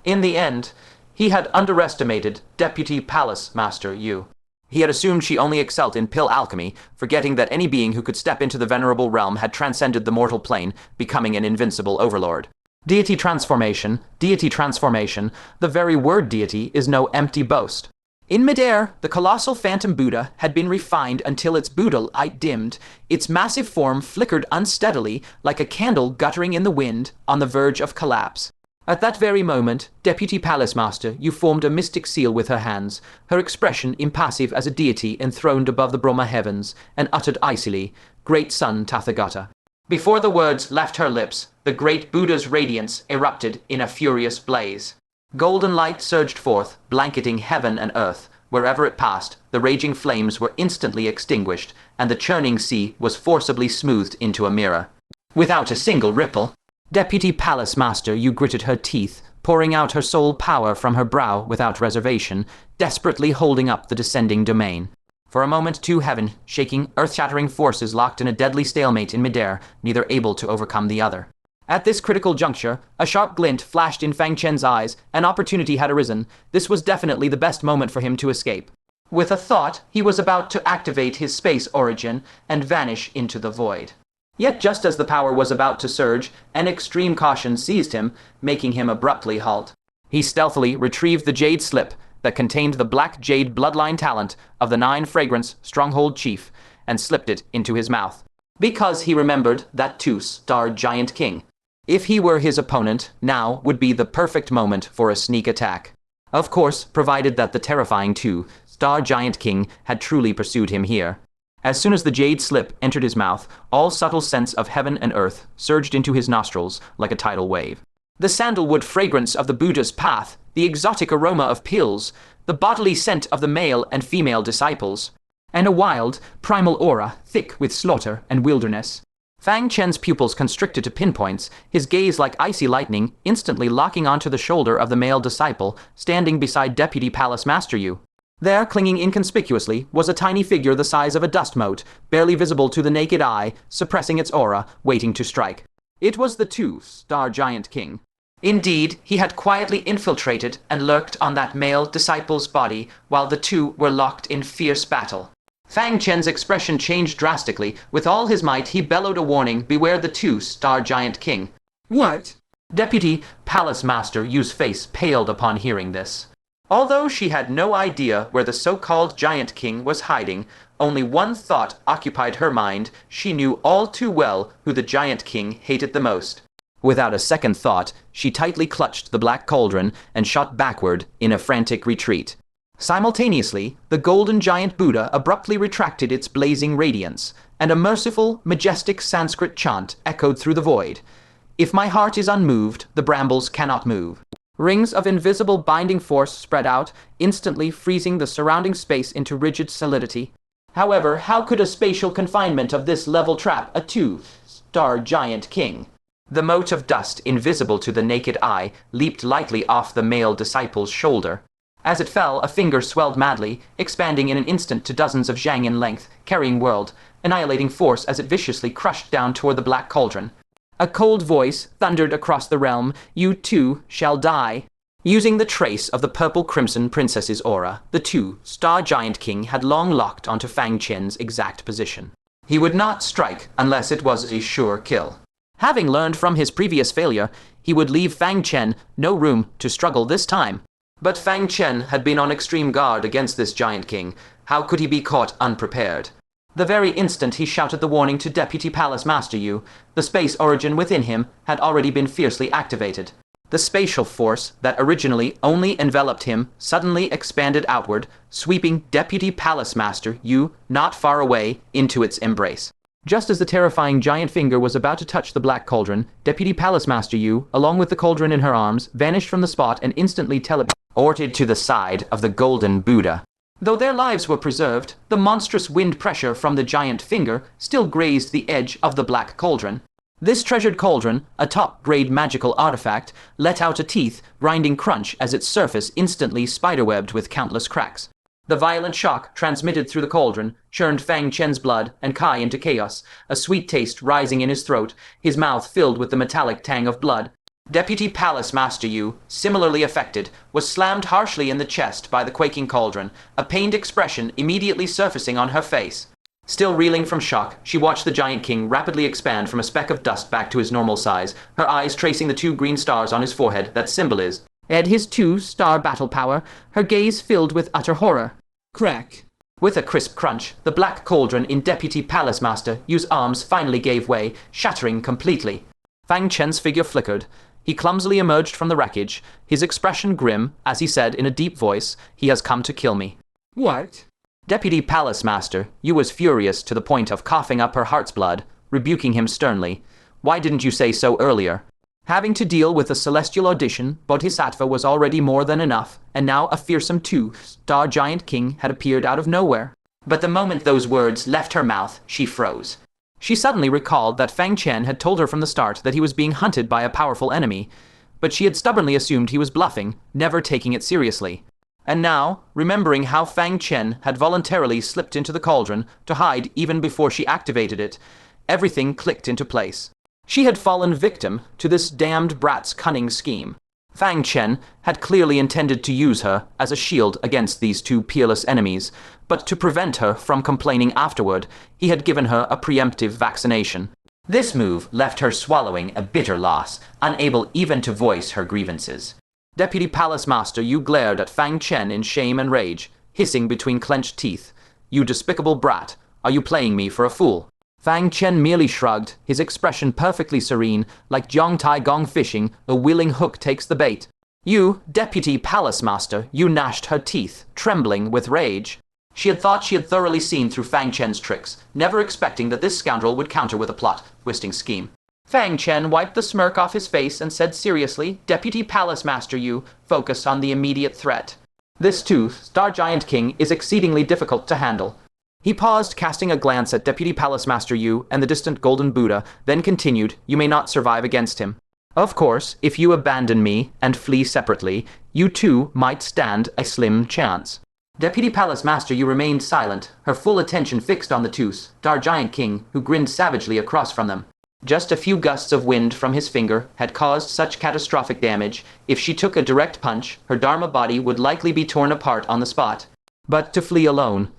In the end, he had underestimated Deputy Palace Master Yu. He had assumed she only excelled in pill alchemy, forgetting that any being who could step into the venerable realm had transcended the mortal plane, becoming an invincible overlord. Deity transformation, the very word deity is no empty boast. In midair, the colossal phantom Buddha had been refined until its Buddha light dimmed, its massive form flickered unsteadily like a candle guttering in the wind on the verge of collapse. At that very moment, Deputy Palace Master Yu formed a mystic seal with her hands, her expression impassive as a deity enthroned above the Brahma heavens, and uttered icily, "Great Son Tathagata." Before the words left her lips, the great Buddha's radiance erupted in a furious blaze. Golden light surged forth, blanketing heaven and earth. Wherever it passed, the raging flames were instantly extinguished, and the churning sea was forcibly smoothed into a mirror. Without a single ripple, Deputy Palace Master Yu gritted her teeth, pouring out her soul power from her brow without reservation, desperately holding up the descending domain. For a moment, two heaven-shaking, earth-shattering forces locked in a deadly stalemate in midair, neither able to overcome the other. At this critical juncture, a sharp glint flashed in Fang Chen's eyes. An opportunity had arisen. This was definitely the best moment for him to escape. With a thought, he was about to activate his space origin and vanish into the void. Yet just as the power was about to surge, an extreme caution seized him, making him abruptly halt. He stealthily retrieved the jade slip that contained the black jade bloodline talent of the 9-fragrance stronghold chief and slipped it into his mouth. Because he remembered that two-star giant king. If he were his opponent, now would be the perfect moment for a sneak attack. Of course, provided that the terrifying two-star giant king had truly pursued him here. As soon as the jade slip entered his mouth, all subtle scents of heaven and earth surged into his nostrils like a tidal wave. The sandalwood fragrance of the Buddha's path, the exotic aroma of pills, the bodily scent of the male and female disciples, and a wild, primal aura thick with slaughter and wilderness. Fang Chen's pupils constricted to pinpoints, his gaze like icy lightning, instantly locking onto the shoulder of the male disciple standing beside Deputy Palace Master Yu. There, clinging inconspicuously, was a tiny figure the size of a dust mote, barely visible to the naked eye, suppressing its aura, waiting to strike. It was the two-star giant king. Indeed, he had quietly infiltrated and lurked on that male disciple's body while the two were locked in fierce battle. Fang Chen's expression changed drastically. With all his might, he bellowed a warning, "Beware the two-star giant king." What? Deputy Palace Master Yu's face paled upon hearing this. Although she had no idea where the so-called Giant King was hiding, only one thought occupied her mind. She knew all too well who the Giant King hated the most. Without a second thought, she tightly clutched the black cauldron and shot backward in a frantic retreat. Simultaneously, the golden giant Buddha abruptly retracted its blazing radiance, and a merciful, majestic Sanskrit chant echoed through the void. "If my heart is unmoved, the brambles cannot move." Rings of invisible binding force spread out, instantly freezing the surrounding space into rigid solidity. However, how could a spatial confinement of this level trap a two-star giant king? The mote of dust, invisible to the naked eye, leaped lightly off the male disciple's shoulder. As it fell, a finger swelled madly, expanding in an instant to dozens of zhang in length, carrying world, annihilating force as it viciously crushed down toward the black cauldron. A cold voice thundered across the realm, "You too shall die." Using the trace of the purple-crimson princess's aura, the two-star giant king had long locked onto Fang Chen's exact position. He would not strike unless it was a sure kill. Having learned from his previous failure, he would leave Fang Chen no room to struggle this time. But Fang Chen had been on extreme guard against this giant king. How could he be caught unprepared? The very instant he shouted the warning to Deputy Palace Master Yu, the space origin within him had already been fiercely activated. The spatial force that originally only enveloped him suddenly expanded outward, sweeping Deputy Palace Master Yu not far away into its embrace. Just as the terrifying giant finger was about to touch the black cauldron, Deputy Palace Master Yu, along with the cauldron in her arms, vanished from the spot and instantly teleported to the side of the golden Buddha. Though their lives were preserved, the monstrous wind pressure from the giant finger still grazed the edge of the black cauldron. This treasured cauldron, a top-grade magical artifact, let out a teeth-grinding crunch as its surface instantly spiderwebbed with countless cracks. The violent shock transmitted through the cauldron churned Fang Chen's blood and Kai into chaos, a sweet taste rising in his throat, his mouth filled with the metallic tang of blood. Deputy Palace Master Yu, similarly affected, was slammed harshly in the chest by the quaking cauldron, a pained expression immediately surfacing on her face. Still reeling from shock, she watched the Giant King rapidly expand from a speck of dust back to his normal size, her eyes tracing the 2 green stars on his forehead that symbol is his 2-star battle power, her gaze filled with utter horror. Crack. With a crisp crunch, the black cauldron in Deputy Palace Master Yu's arms finally gave way, shattering completely. Fang Chen's figure flickered. He clumsily emerged from the wreckage, his expression grim, as he said in a deep voice, "He has come to kill me." What? Deputy Palace Master Yu was furious to the point of coughing up her heart's blood, rebuking him sternly. "Why didn't you say so earlier?" Having to deal with a celestial audition, Bodhisattva was already more than enough, and now a fearsome 2-star Giant King had appeared out of nowhere. But the moment those words left her mouth, she froze. She suddenly recalled that Fang Chen had told her from the start that he was being hunted by a powerful enemy, but she had stubbornly assumed he was bluffing, never taking it seriously. And now, remembering how Fang Chen had voluntarily slipped into the cauldron to hide even before she activated it, everything clicked into place. She had fallen victim to this damned brat's cunning scheme. Fang Chen had clearly intended to use her as a shield against these 2 peerless enemies, but to prevent her from complaining afterward, he had given her a preemptive vaccination. This move left her swallowing a bitter loss, unable even to voice her grievances. Deputy Palace Master Yu glared at Fang Chen in shame and rage, hissing between clenched teeth. "You despicable brat, are you playing me for a fool?" Fang Chen merely shrugged, his expression perfectly serene, like Jiang Tai Gong fishing, a willing hook takes the bait. "You, Deputy Palace Master," Yu gnashed her teeth, trembling with rage. She had thought she had thoroughly seen through Fang Chen's tricks, never expecting that this scoundrel would counter with a plot-twisting scheme. Fang Chen wiped the smirk off his face and said seriously, "Deputy Palace Master Yu, focus on the immediate threat. This 2-star Giant King is exceedingly difficult to handle." He paused, casting a glance at Deputy Palace Master Yu and the distant Golden Buddha, then continued, "You may not survive against him. Of course, if you abandon me and flee separately, you too might stand a slim chance." Deputy Palace Master Yu remained silent, her full attention fixed on the 2-star Giant King, who grinned savagely across from them. Just a few gusts of wind from his finger had caused such catastrophic damage. If she took a direct punch, her Dharma body would likely be torn apart on the spot. But to flee alone,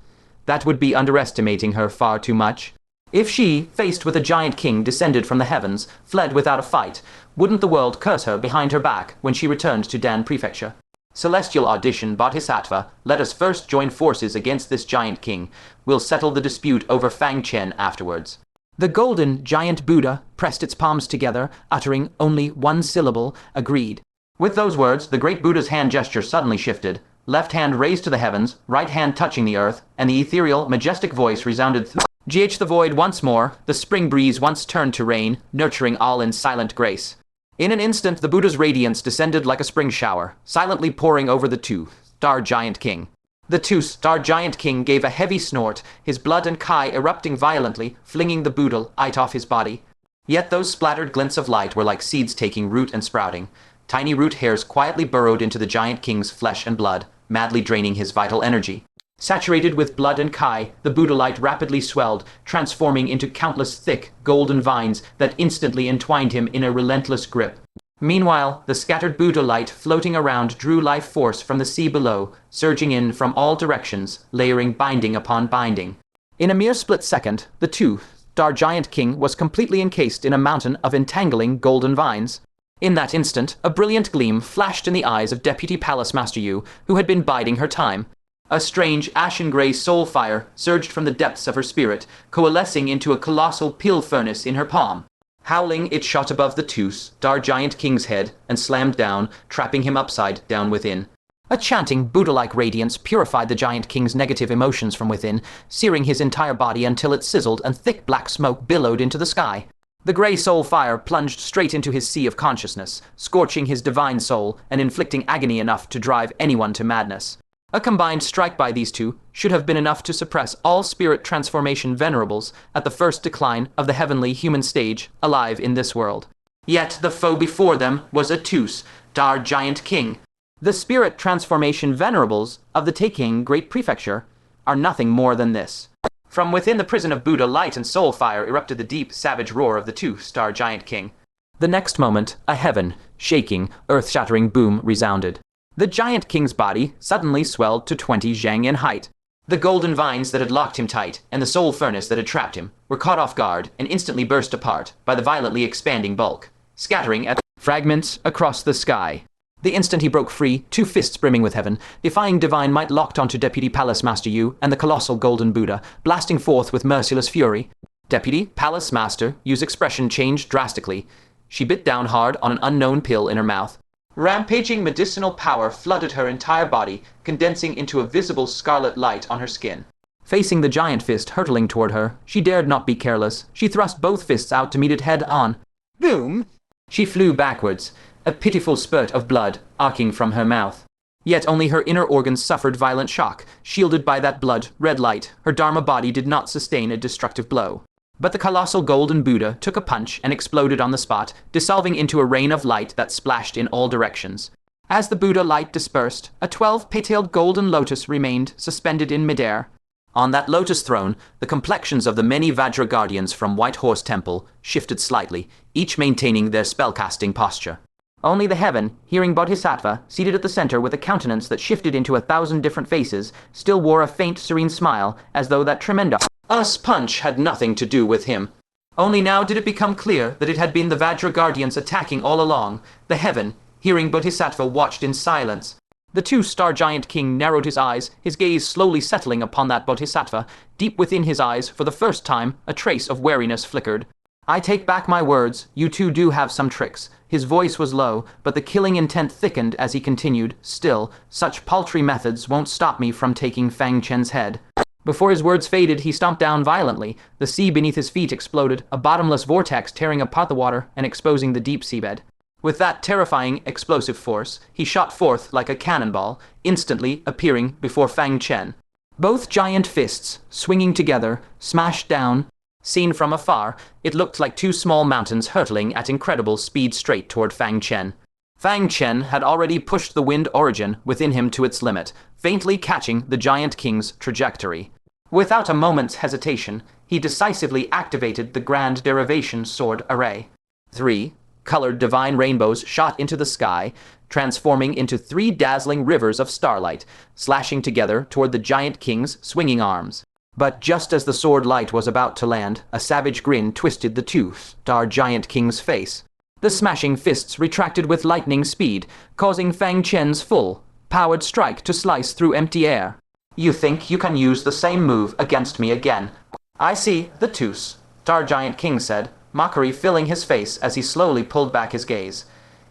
that would be underestimating her far too much. If she, faced with a Giant King descended from the heavens, fled without a fight, wouldn't the world curse her behind her back when she returned to Dan Prefecture? Celestial audition, Bodhisattva, let us first join forces against this Giant King. We'll settle the dispute over Fang Chen afterwards. The golden giant Buddha pressed its palms together, uttering only one syllable, agreed. With those words, the great Buddha's hand gesture suddenly shifted. Left hand raised to the heavens, right hand touching the earth, and the ethereal, majestic voice resounded through the void once more. The spring breeze once turned to rain, nurturing all in silent grace. In an instant, the Buddha's radiance descended like a spring shower, silently pouring over the 2-star Giant King. The 2-star Giant King gave a heavy snort, his blood and Kai erupting violently, flinging the Buddha light off his body. Yet those splattered glints of light were like seeds taking root and sprouting. Tiny root hairs quietly burrowed into the Giant King's flesh and blood, madly draining his vital energy. Saturated with blood and Kai, the Buddha light rapidly swelled, transforming into countless thick, golden vines that instantly entwined him in a relentless grip. Meanwhile, the scattered Buddha light floating around drew life force from the sea below, surging in from all directions, layering binding upon binding. In a mere split second, the 2-star Giant King was completely encased in a mountain of entangling golden vines. In that instant, a brilliant gleam flashed in the eyes of Deputy Palace Master Yu, who had been biding her time. A strange, ashen-gray soul fire surged from the depths of her spirit, coalescing into a colossal pill furnace in her palm. Howling, it shot above the 2-star Giant King's head and slammed down, trapping him upside down within. A chanting, Buddha-like radiance purified the Giant King's negative emotions from within, searing his entire body until it sizzled and thick black smoke billowed into the sky. The grey soul fire plunged straight into his sea of consciousness, scorching his divine soul and inflicting agony enough to drive anyone to madness. A combined strike by these two should have been enough to suppress all spirit transformation venerables at the first decline of the heavenly human stage alive in this world. Yet the foe before them was a 2-star Giant King. The spirit transformation venerables of the Taking Great Prefecture are nothing more than this. From within the prison of Buddha, light and soul fire erupted the deep, savage roar of the 2-star Giant King. The next moment, a heaven, shaking, earth-shattering boom resounded. The giant king's body suddenly swelled to 20 zhang in height. The golden vines that had locked him tight, and the soul furnace that had trapped him, were caught off guard and instantly burst apart by the violently expanding bulk, scattering at fragments across the sky. The instant he broke free, 2 fists brimming with heaven, defying divine might locked onto Deputy Palace Master Yu and the colossal golden Buddha, blasting forth with merciless fury. Deputy Palace Master Yu's expression changed drastically. She bit down hard on an unknown pill in her mouth. Rampaging medicinal power flooded her entire body, condensing into a visible scarlet light on her skin. Facing the giant fist hurtling toward her, she dared not be careless. She thrust both fists out to meet it head-on. Boom! She flew backwards, a pitiful spurt of blood arcing from her mouth. Yet only her inner organs suffered violent shock. Shielded by that blood, red light, her Dharma body did not sustain a destructive blow. But the colossal golden Buddha took a punch and exploded on the spot, dissolving into a rain of light that splashed in all directions. As the Buddha light dispersed, a 12-petaled golden lotus remained suspended in midair. On that lotus throne, the complexions of the many Vajra guardians from White Horse Temple shifted slightly, each maintaining their spellcasting posture. Only the heaven, hearing Bodhisattva, seated at the center with a countenance that shifted into 1,000 different faces, still wore a faint, serene smile, as though that tremendous punch had nothing to do with him. Only now did it become clear that it had been the Vajra guardians attacking all along. The heaven, hearing Bodhisattva, watched in silence. The 2-star giant king narrowed his eyes, his gaze slowly settling upon that Bodhisattva. Deep within his eyes, for the first time, a trace of wariness flickered. I take back my words, you two do have some tricks. His voice was low, but the killing intent thickened as he continued. Still, such paltry methods won't stop me from taking Fang Chen's head. Before his words faded, he stomped down violently. The sea beneath his feet exploded, a bottomless vortex tearing apart the water and exposing the deep seabed. With that terrifying, explosive force, he shot forth like a cannonball, instantly appearing before Fang Chen. Both giant fists, swinging together, smashed down. Seen from afar, it looked like 2 small mountains hurtling at incredible speed straight toward Fang Chen. Fang Chen had already pushed the wind origin within him to its limit, faintly catching the giant king's trajectory. Without a moment's hesitation, he decisively activated the Grand Derivation Sword Array. 3 colored divine rainbows shot into the sky, transforming into 3 dazzling rivers of starlight, slashing together toward the giant king's swinging arms. But just as the sword light was about to land, a savage grin twisted the 2-star giant king's face. The smashing fists retracted with lightning speed, causing Fang Chen's full-powered strike to slice through empty air. You think you can use the same move against me again? I see, the 2-star giant king said, mockery filling his face as he slowly pulled back his gaze.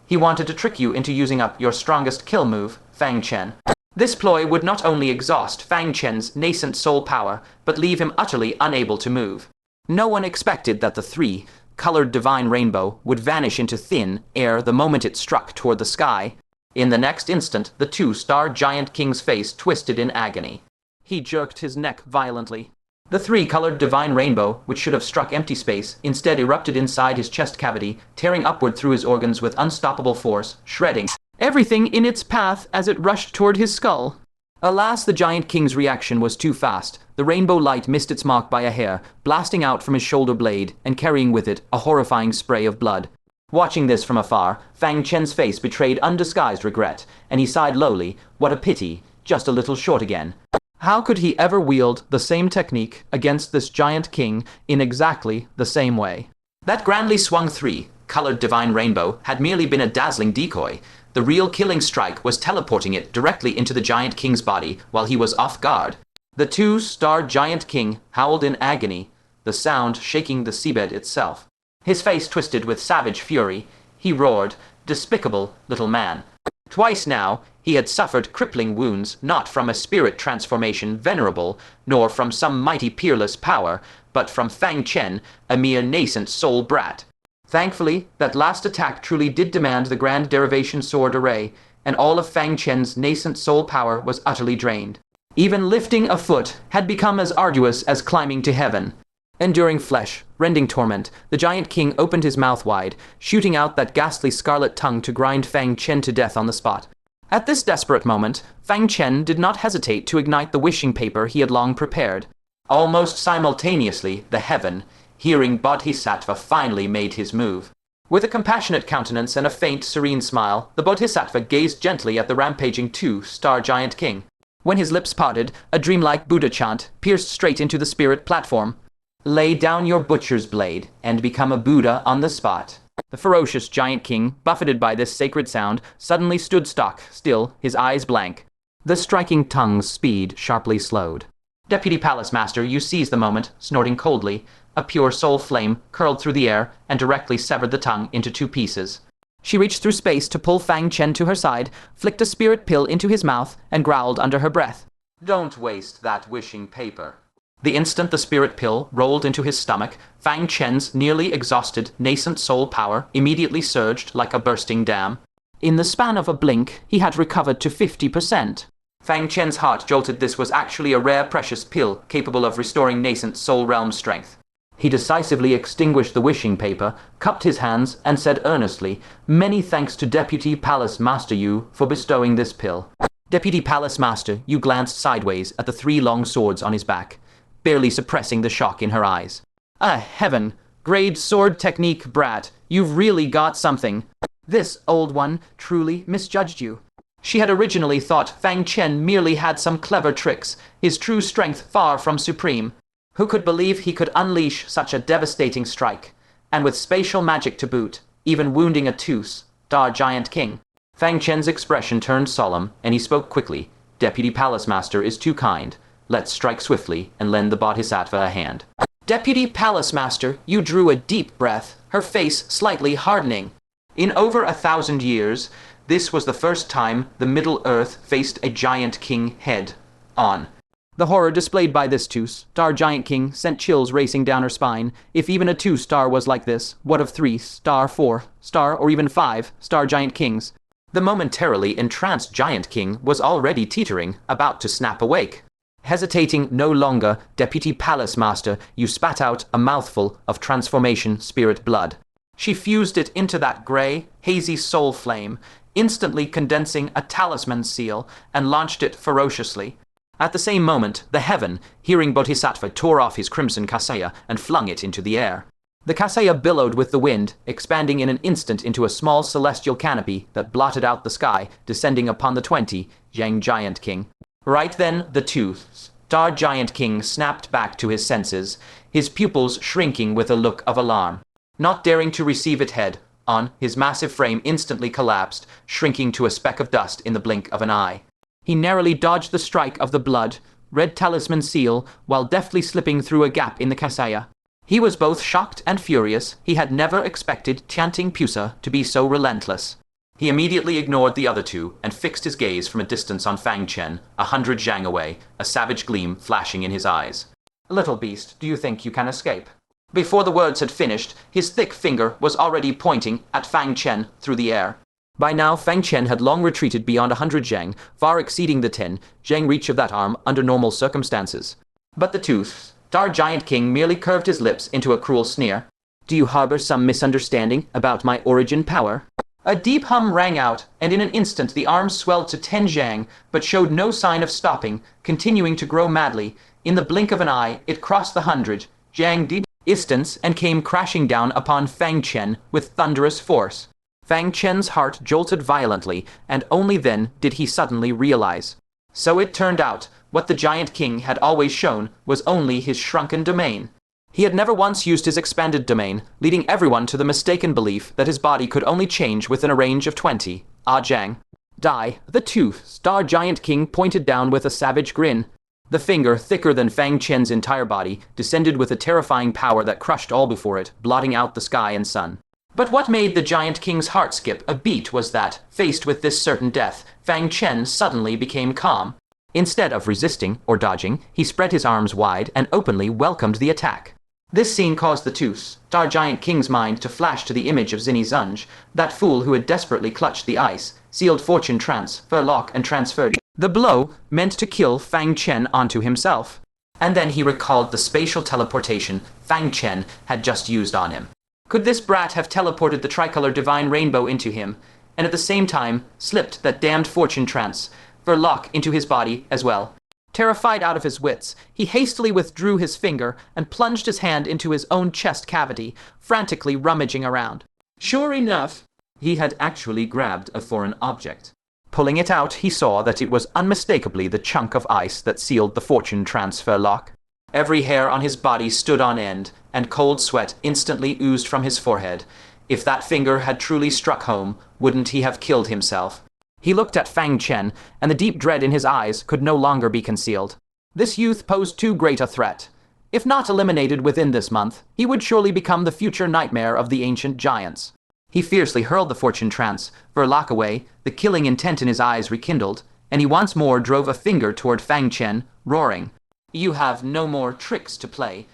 He wanted to trick you into using up your strongest kill move, Fang Chen. This ploy would not only exhaust Fang Chen's nascent soul power, but leave him utterly unable to move. No one expected that the 3-colored divine rainbow would vanish into thin air the moment it struck toward the sky. In the next instant, the 2-star giant king's face twisted in agony. He jerked his neck violently. The 3-colored divine rainbow, which should have struck empty space, instead erupted inside his chest cavity, tearing upward through his organs with unstoppable force, shredding everything in its path as it rushed toward his skull. Alas, the giant king's reaction was too fast. The rainbow light missed its mark by a hair, blasting out from his shoulder blade and carrying with it a horrifying spray of blood. Watching this from afar, Fang Chen's face betrayed undisguised regret, and he sighed lowly, what a pity, just a little short again. How could he ever wield the same technique against this giant king in exactly the same way? That grandly swung 3-colored divine rainbow had merely been a dazzling decoy. The real killing strike was teleporting it directly into the giant king's body while he was off guard. The 2-star giant king howled in agony, the sound shaking the seabed itself. His face twisted with savage fury. He roared, "Despicable little man." Twice now, he had suffered crippling wounds, not from a spirit transformation venerable, nor from some mighty peerless power, but from Fang Chen, a mere nascent soul brat. Thankfully, that last attack truly did demand the Grand Derivation Sword Array, and all of Fang Chen's nascent soul power was utterly drained. Even lifting a foot had become as arduous as climbing to heaven. Enduring flesh, rending torment, the giant king opened his mouth wide, shooting out that ghastly scarlet tongue to grind Fang Chen to death on the spot. At this desperate moment, Fang Chen did not hesitate to ignite the wishing paper he had long prepared. Almost simultaneously, the heaven, hearing Bodhisattva, finally made his move. With a compassionate countenance and a faint, serene smile, the Bodhisattva gazed gently at the rampaging two-star giant king. When his lips parted, a dreamlike Buddha chant pierced straight into the spirit platform. Lay down your butcher's blade and become a Buddha on the spot. The ferocious giant king, buffeted by this sacred sound, suddenly stood stock still, his eyes blank. The striking tongue's speed sharply slowed. Deputy Palace Master, you seized the moment, snorting coldly. A pure soul flame curled through the air and directly severed the tongue into two pieces. She reached through space to pull Fang Chen to her side, flicked a spirit pill into his mouth, and growled under her breath. Don't waste that wishing paper. The instant the spirit pill rolled into his stomach, Fang Chen's nearly exhausted, nascent soul power immediately surged like a bursting dam. In the span of a blink, he had recovered to 50%. Fang Chen's heart jolted. This was actually a rare, precious pill capable of restoring nascent soul realm strength. He decisively extinguished the wishing paper, cupped his hands, and said earnestly, Many thanks to Deputy Palace Master Yu for bestowing this pill. Deputy Palace Master Yu glanced sideways at the three long swords on his back, barely suppressing the shock in her eyes. Ah, heaven! Grade sword technique, brat. You've really got something. This old one truly misjudged you. She had originally thought Fang Chen merely had some clever tricks, his true strength far from supreme. Who could believe he could unleash such a devastating strike, and with spatial magic to boot, even wounding a two-star giant king? Fang Chen's expression turned solemn, and he spoke quickly. Deputy Palace Master is too kind. Let's strike swiftly and lend the Bodhisattva a hand. Deputy Palace Master, you drew a deep breath, her face slightly hardening. In over 1,000 years, this was the first time the Middle Earth faced a giant king head-on. The horror displayed by this two-star giant king sent chills racing down her spine. If even a two-star was like this, what of 3-star, 4-star, or even 5-star giant kings? The momentarily entranced giant king was already teetering, about to snap awake. Hesitating no longer, Deputy Palace Master, you spat out a mouthful of transformation spirit blood. She fused it into that gray, hazy soul flame, instantly condensing a talisman seal, and launched it ferociously. At the same moment, the heaven, hearing Bodhisattva, tore off his crimson kasaya and flung it into the air. The kasaya billowed with the wind, expanding in an instant into a small celestial canopy that blotted out the sky, descending upon the 20-Yang giant king. Right then, the two-star giant king snapped back to his senses, his pupils shrinking with a look of alarm. Not daring to receive it head-on, his massive frame instantly collapsed, shrinking to a speck of dust in the blink of an eye. He narrowly dodged the strike of the blood-red talisman seal while deftly slipping through a gap in the kasaya. He was both shocked and furious. He had never expected chanting Pusa to be so relentless. He immediately ignored the other two and fixed his gaze from a distance on Fang Chen, 100 zhang away, a savage gleam flashing in his eyes. Little beast, do you think you can escape? Before the words had finished, his thick finger was already pointing at Fang Chen through the air. By now, Fang Chen had long retreated beyond 100 zhang, far exceeding the 10 zhang reach of that arm under normal circumstances. But the two-star giant king merely curved his lips into a cruel sneer. Do you harbor some misunderstanding about my origin power? A deep hum rang out, and in an instant the arm swelled to 10 zhang, but showed no sign of stopping, continuing to grow madly. In the blink of an eye, it crossed the 100 zhang distance and came crashing down upon Fang Chen with thunderous force. Fang Chen's heart jolted violently, and only then did he suddenly realize. So it turned out, what the giant king had always shown was only his shrunken domain. He had never once used his expanded domain, leading everyone to the mistaken belief that his body could only change within a range of 20 zhang. The two-star giant king pointed down with a savage grin. The finger, thicker than Fang Chen's entire body, descended with a terrifying power that crushed all before it, blotting out the sky and sun. But what made the giant king's heart skip a beat was that, faced with this certain death, Fang Chen suddenly became calm. Instead of resisting or dodging, he spread his arms wide and openly welcomed the attack. This scene caused the two-star giant king's mind to flash to the image of Zinni Zunj, that fool who had desperately clutched the ice, sealed fortune transfer lock and transferred the blow meant to kill Fang Chen onto himself. And then he recalled the spatial teleportation Fang Chen had just used on him. Could this brat have teleported the tricolor divine rainbow into him, and at the same time slipped that damned fortune transfer lock into his body as well? Terrified out of his wits, he hastily withdrew his finger and plunged his hand into his own chest cavity, frantically rummaging around. Sure enough, he had actually grabbed a foreign object. Pulling it out, he saw that it was unmistakably the chunk of ice that sealed the fortune transfer lock. Every hair on his body stood on end, and cold sweat instantly oozed from his forehead. If that finger had truly struck home, wouldn't he have killed himself? He looked at Fang Chen, and the deep dread in his eyes could no longer be concealed. This youth posed too great a threat. If not eliminated within this month, he would surely become the future nightmare of the ancient giants. He fiercely hurled the fortune transfer lock away, the killing intent in his eyes rekindled, and he once more drove a finger toward Fang Chen, roaring, "You have no more tricks to play."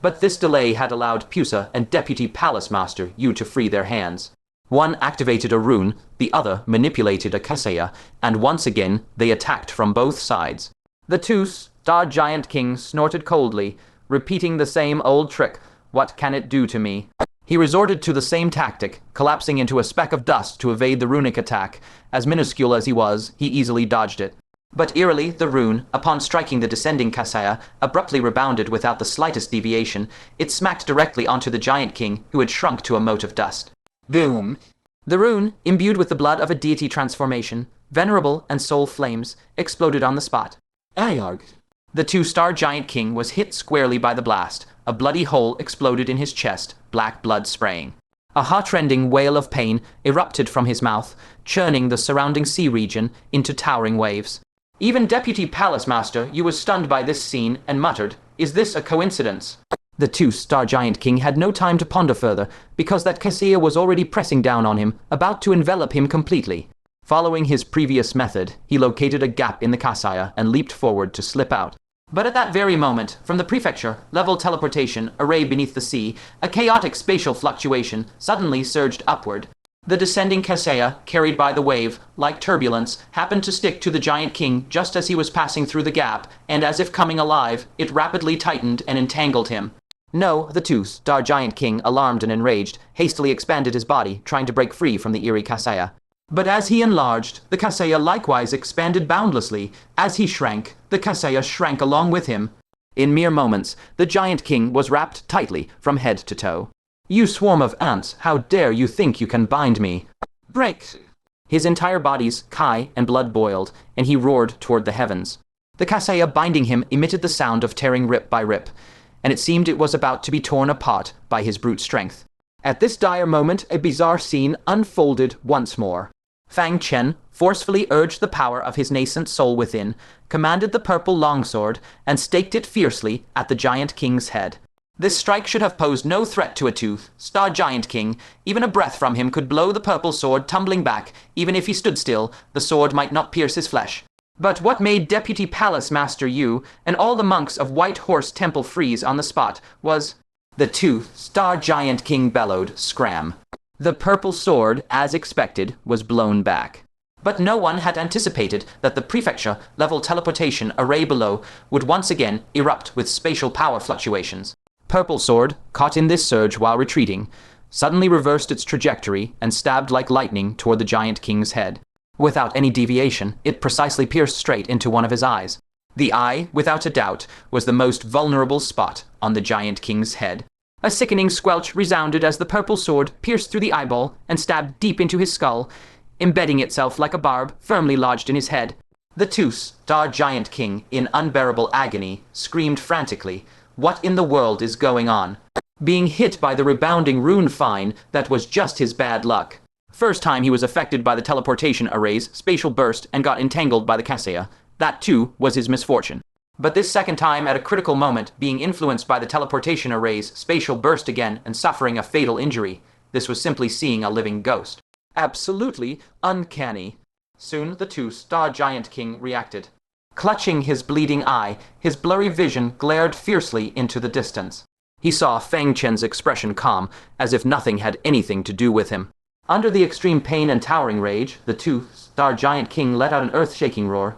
But this delay had allowed Pusa and Deputy Palace Master Yu to free their hands. One activated a rune, the other manipulated a kaseya, and once again they attacked from both sides. The two Star Giant Kings snorted coldly, repeating the same old trick, "What can it do to me?" He resorted to the same tactic, collapsing into a speck of dust to evade the runic attack. As minuscule as he was, he easily dodged it. But eerily, the rune, upon striking the descending kaseya, abruptly rebounded without the slightest deviation. It smacked directly onto the Giant King, who had shrunk to a mote of dust. Boom! The rune, imbued with the blood of a deity transformation, venerable and soul flames, exploded on the spot. Ayarg! The two-star Giant King was hit squarely by the blast. A bloody hole exploded in his chest, black blood spraying. A heart-rending wail of pain erupted from his mouth, churning the surrounding sea region into towering waves. Even Deputy Palace Master Yu was stunned by this scene and muttered, "Is this a coincidence?" The two-star Giant King had no time to ponder further, because that kaseya was already pressing down on him, about to envelop him completely. Following his previous method, he located a gap in the kaseya and leaped forward to slip out. But at that very moment, from the prefecture-level teleportation array beneath the sea, a chaotic spatial fluctuation suddenly surged upward. The descending kaseya, carried by the wave, like turbulence, happened to stick to the Giant King just as he was passing through the gap, and as if coming alive, it rapidly tightened and entangled him. No, the two-star Giant King, alarmed and enraged, hastily expanded his body, trying to break free from the eerie kaseya. But as he enlarged, the kaseya likewise expanded boundlessly. As he shrank, the kaseya shrank along with him. In mere moments, the Giant King was wrapped tightly from head to toe. "You swarm of ants, how dare you think you can bind me? Break!" His entire body's kai and blood boiled, and he roared toward the heavens. The kaseya binding him emitted the sound of tearing rip by rip, and it seemed it was about to be torn apart by his brute strength. At this dire moment, a bizarre scene unfolded once more. Fang Chen forcefully urged the power of his nascent soul within, commanded the purple longsword, and staked it fiercely at the Giant King's head. This strike should have posed no threat to a two-star Giant King. Even a breath from him could blow the purple sword tumbling back. Even if he stood still, the sword might not pierce his flesh. But what made Deputy Palace Master Yu and all the monks of White Horse Temple freeze on the spot was... The two-star Giant King bellowed, "Scram!" The purple sword, as expected, was blown back. But no one had anticipated that the prefecture-level teleportation array below would once again erupt with spatial power fluctuations. Purple sword, caught in this surge while retreating, suddenly reversed its trajectory and stabbed like lightning toward the Giant King's head. Without any deviation, it precisely pierced straight into one of his eyes. The eye, without a doubt, was the most vulnerable spot on the Giant King's head. A sickening squelch resounded as the purple sword pierced through the eyeball and stabbed deep into his skull, embedding itself like a barb firmly lodged in his head. The two-star Giant King, in unbearable agony, screamed frantically, "What in the world is going on?" Being hit by the rebounding rune fine, that was just his bad luck. First time he was affected by the teleportation array's spatial burst and got entangled by the kaseya. That too was his misfortune. But this second time, at a critical moment, being influenced by the teleportation array's spatial burst again and suffering a fatal injury. This was simply seeing a living ghost. Absolutely uncanny. Soon the two-star Giant King reacted. Clutching his bleeding eye, his blurry vision glared fiercely into the distance. He saw Fang Chen's expression calm, as if nothing had anything to do with him. Under the extreme pain and towering rage, the two-star Giant King let out an earth-shaking roar.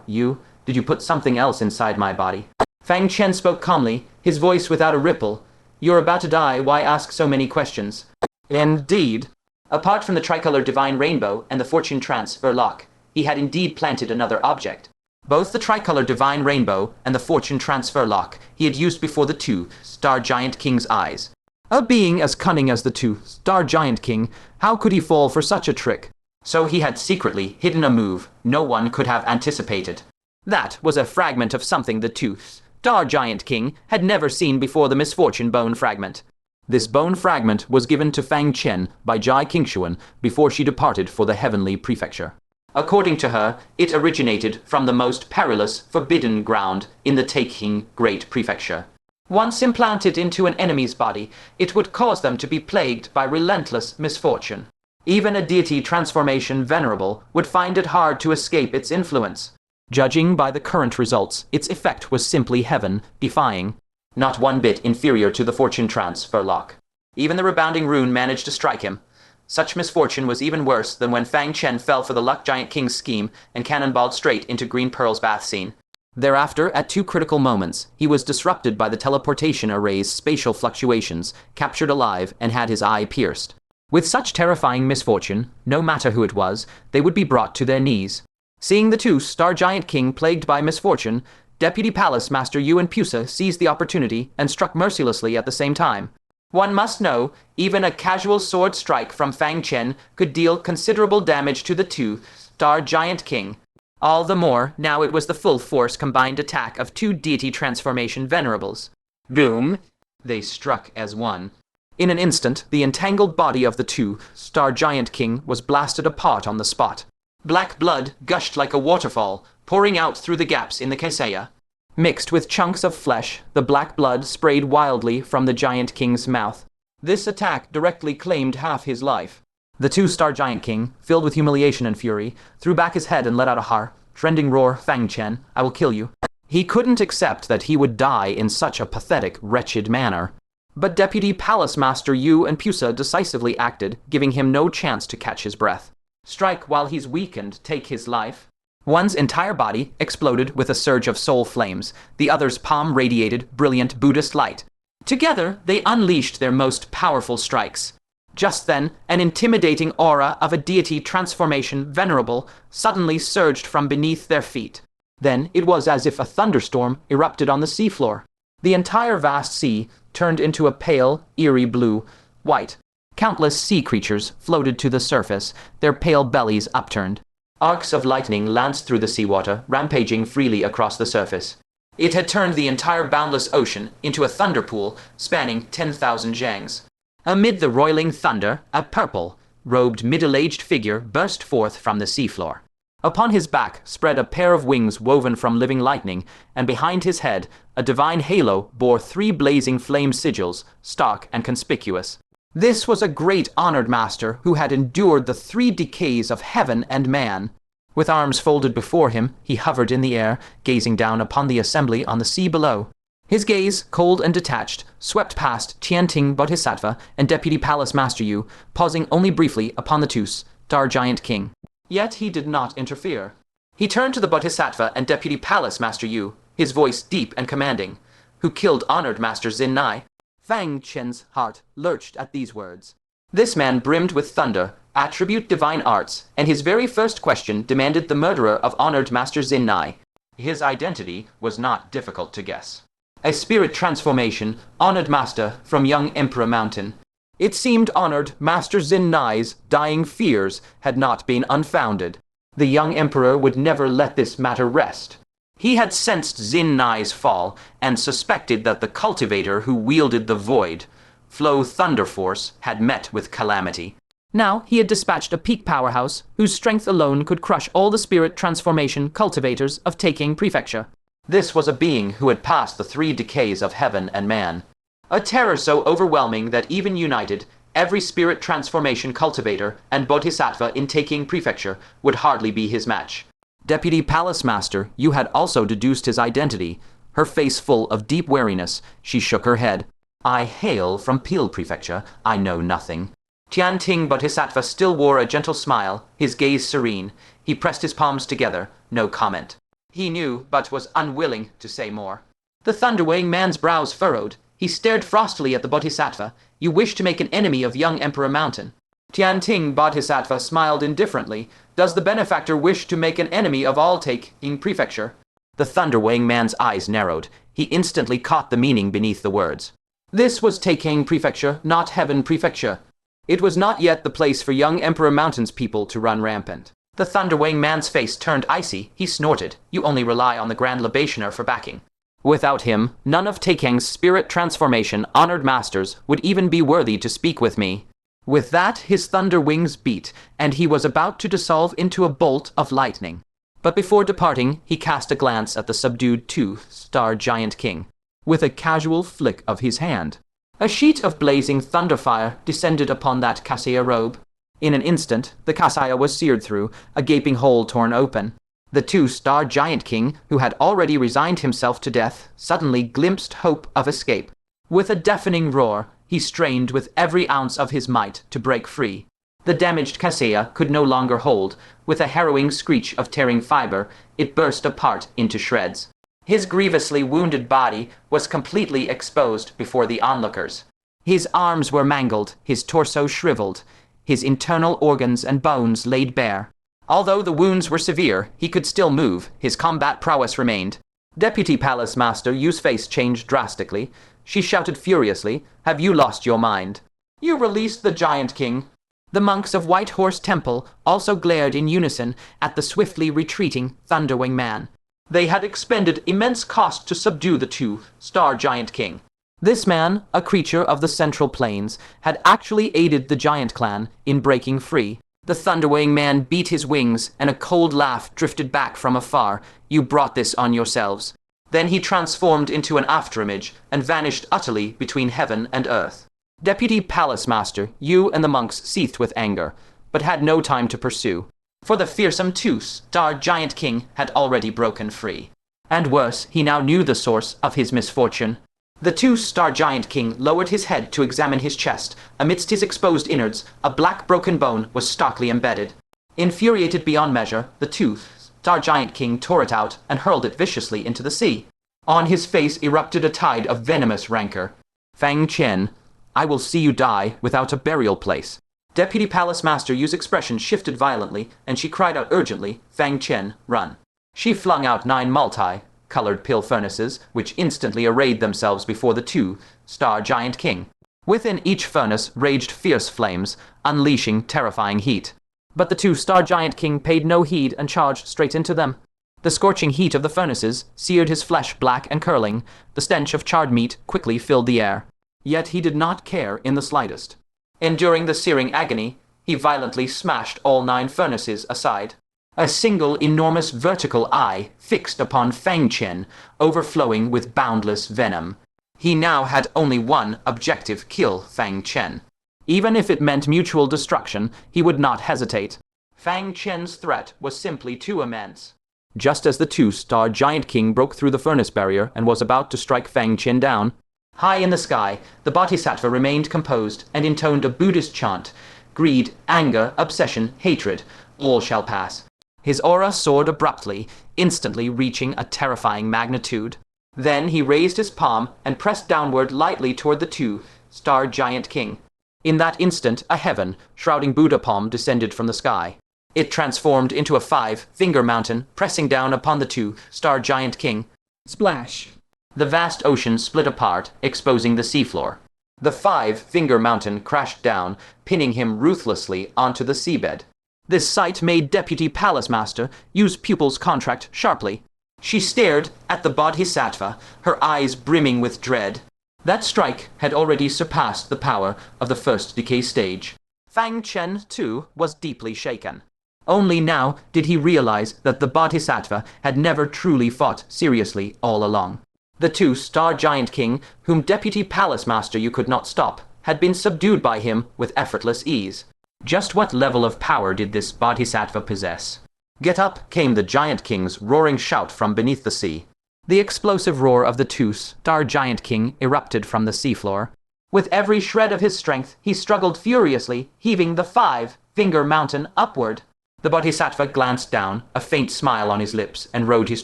Did you put something else inside my body?" Fang Chen spoke calmly, his voice without a ripple. "You're about to die, why ask so many questions?" Indeed. Apart from the tricolor divine rainbow and the fortune transfer lock, he had indeed planted another object. Both the tricolor divine rainbow and the fortune transfer lock he had used before the two-star Giant King's eyes. A being as cunning as the two-star Giant King, how could he fall for such a trick? So he had secretly hidden a move no one could have anticipated. That was a fragment of something the two-star Giant King had never seen before, the misfortune bone fragment. This bone fragment was given to Fang Chen by Jai Qingshuan before she departed for the heavenly prefecture. According to her, it originated from the most perilous, forbidden ground in the Taking Great Prefecture. Once implanted into an enemy's body, it would cause them to be plagued by relentless misfortune. Even a deity transformation venerable would find it hard to escape its influence. Judging by the current results, its effect was simply heaven-defying, not one bit inferior to the fortune transfer lock. Even the rebounding rune managed to strike him. Such misfortune was even worse than when Fang Chen fell for the Luck Giant King's scheme and cannonballed straight into Green Pearl's bath scene. Thereafter, at two critical moments, he was disrupted by the teleportation array's spatial fluctuations, captured alive, and had his eye pierced. With such terrifying misfortune, no matter who it was, they would be brought to their knees. Seeing the two-star Giant King plagued by misfortune, Deputy Palace Master Yu and Pusa seized the opportunity and struck mercilessly at the same time. One must know, even a casual sword strike from Fang Chen could deal considerable damage to the two-star Giant King. All the more, now it was the full force combined attack of two deity transformation venerables. Boom! They struck as one. In an instant, the entangled body of the two-star Giant King was blasted apart on the spot. Black blood gushed like a waterfall, pouring out through the gaps in the Kaseya. Mixed with chunks of flesh, the black blood sprayed wildly from the Giant King's mouth. This attack directly claimed half his life. The two-star Giant King, filled with humiliation and fury, threw back his head and let out a heart-rending roar. Fang Chen, I will kill you. He couldn't accept that he would die in such a pathetic, wretched manner. But Deputy Palace Master Yu and Pusa decisively acted, giving him no chance to catch his breath. Strike while he's weakened, take his life. One's entire body exploded with a surge of soul flames. The other's palm radiated brilliant Buddhist light. Together, they unleashed their most powerful strikes. Just then, an intimidating aura of a deity transformation venerable suddenly surged from beneath their feet. Then it was as if a thunderstorm erupted on the seafloor. The entire vast sea turned into a pale, eerie blue-white. Countless sea creatures floated to the surface, their pale bellies upturned. Arcs of lightning lanced through the seawater, rampaging freely across the surface. It had turned the entire boundless ocean into a thunder pool spanning 10,000 zhangs. Amid the roiling thunder, a purple-robed middle-aged figure burst forth from the seafloor. Upon his back spread a pair of wings woven from living lightning, and behind his head a divine halo bore 3 blazing flame sigils, stark and conspicuous. This was a great honored master who had endured the 3 decays of heaven and man. With arms folded before him, he hovered in the air, gazing down upon the assembly on the sea below. His gaze, cold and detached, swept past Tianting Bodhisattva and Deputy Palace Master Yu, pausing only briefly upon the two-star Giant King. Yet he did not interfere. He turned to the Bodhisattva and Deputy Palace Master Yu, his voice deep and commanding. Who killed honored Master Xin Nai? Fang Chen's heart lurched at these words. This man brimmed with thunder, attribute divine arts, and his very first question demanded the murderer of honored Master Xin Nai. His identity was not difficult to guess. A spirit transformation, honored master from young Emperor Mountain. It seemed honored Master Xin Nai's dying fears had not been unfounded. The young emperor would never let this matter rest. He had sensed Xin Nai's fall and suspected that the cultivator who wielded the void, Flow Thunder Force, had met with calamity. Now he had dispatched a peak powerhouse whose strength alone could crush all the spirit transformation cultivators of Taking Prefecture. This was a being who had passed the 3 decays of heaven and man. A terror so overwhelming that even united, every spirit transformation cultivator and bodhisattva in Taking Prefecture would hardly be his match. Deputy Palace Master, you had also deduced his identity. Her face full of deep wariness, she shook her head. I hail from Peel Prefecture, I know nothing. Tianting Bodhisattva still wore a gentle smile, his gaze serene. He pressed his palms together, no comment. He knew, but was unwilling to say more. The thunderweighing man's brows furrowed. He stared frostily at the Bodhisattva. You wish to make an enemy of young Emperor Mountain. Tianting Bodhisattva smiled indifferently. Does the benefactor wish to make an enemy of all Taking Prefecture? The thunderweighing man's eyes narrowed. He instantly caught the meaning beneath the words. This was Taking Prefecture, not Heaven Prefecture. It was not yet the place for young Emperor Mountain's people to run rampant. The Thunderwing man's face turned icy. He snorted. You only rely on the Grand Libationer for backing. Without him, none of Takeng's spirit transformation honored masters would even be worthy to speak with me. With that, his thunder wings beat, and he was about to dissolve into a bolt of lightning. But before departing, he cast a glance at the subdued two-star Giant King, with a casual flick of his hand. A sheet of blazing thunderfire descended upon that cassia robe. In an instant, the cassia was seared through, a gaping hole torn open. The two-star Giant King, who had already resigned himself to death, suddenly glimpsed hope of escape. With a deafening roar, he strained with every ounce of his might to break free. The damaged cassia could no longer hold. With a harrowing screech of tearing fiber, it burst apart into shreds. His grievously wounded body was completely exposed before the onlookers. His arms were mangled, his torso shriveled, his internal organs and bones laid bare. Although the wounds were severe, he could still move. His combat prowess remained. Deputy Palace Master Yu's face changed drastically. She shouted furiously, "Have you lost your mind?" "You released the Giant King." The monks of White Horse Temple also glared in unison at the swiftly retreating Thunderwing man. They had expended immense cost to subdue the two-star Giant King. This man, a creature of the Central Plains, had actually aided the Giant Clan in breaking free. The Thunderwing man beat his wings, and a cold laugh drifted back from afar. "You brought this on yourselves." Then he transformed into an afterimage and vanished utterly between heaven and earth. Deputy Palace Master Yu and the monks seethed with anger, but had no time to pursue, for the fearsome two-star Giant King had already broken free. And worse, he now knew the source of his misfortune. The two-star Giant King lowered his head to examine his chest. Amidst his exposed innards, a black broken bone was starkly embedded. Infuriated beyond measure, the two-star Giant King tore it out and hurled it viciously into the sea. On his face erupted a tide of venomous rancor. "Fang Chen, I will see you die without a burial place." Deputy Palace Master Yu's expression shifted violently, and she cried out urgently, "Fang Chen, run." She flung out 9 multi-colored pill furnaces, which instantly arrayed themselves before the two-star Giant King. Within each furnace raged fierce flames, unleashing terrifying heat. But the two-star Giant King paid no heed and charged straight into them. The scorching heat of the furnaces seared his flesh black and curling. The stench of charred meat quickly filled the air. Yet he did not care in the slightest. Enduring the searing agony, he violently smashed all 9 furnaces aside. A single enormous vertical eye fixed upon Fang Chen, overflowing with boundless venom. He now had only one objective: kill Fang Chen. Even if it meant mutual destruction, he would not hesitate. Fang Chen's threat was simply too immense. Just as the two-star Giant King broke through the furnace barrier and was about to strike Fang Chen down, high in the sky, the Bodhisattva remained composed and intoned a Buddhist chant. Greed, anger, obsession, hatred, all shall pass. His aura soared abruptly, instantly reaching a terrifying magnitude. Then he raised his palm and pressed downward lightly toward the two-star Giant King. In that instant, a heaven, shrouding Buddha palm descended from the sky. It transformed into a 5-finger mountain, pressing down upon the two-star Giant King. Splash! The vast ocean split apart, exposing the seafloor. The 5-finger mountain crashed down, pinning him ruthlessly onto the seabed. This sight made Deputy Palace Master Yu's pupils contract sharply. She stared at the Bodhisattva, her eyes brimming with dread. That strike had already surpassed the power of the first decay stage. Fang Chen, too, was deeply shaken. Only now did he realize that the Bodhisattva had never truly fought seriously all along. The two-star Giant King, whom Deputy Palace Master Yu could not stop, had been subdued by him with effortless ease. Just what level of power did this Bodhisattva possess? "Get up!" came the Giant King's roaring shout from beneath the sea. The explosive roar of the two-star Giant King erupted from the seafloor. With every shred of his strength, he struggled furiously, heaving the 5-finger mountain upward. The Bodhisattva glanced down, a faint smile on his lips, and rode his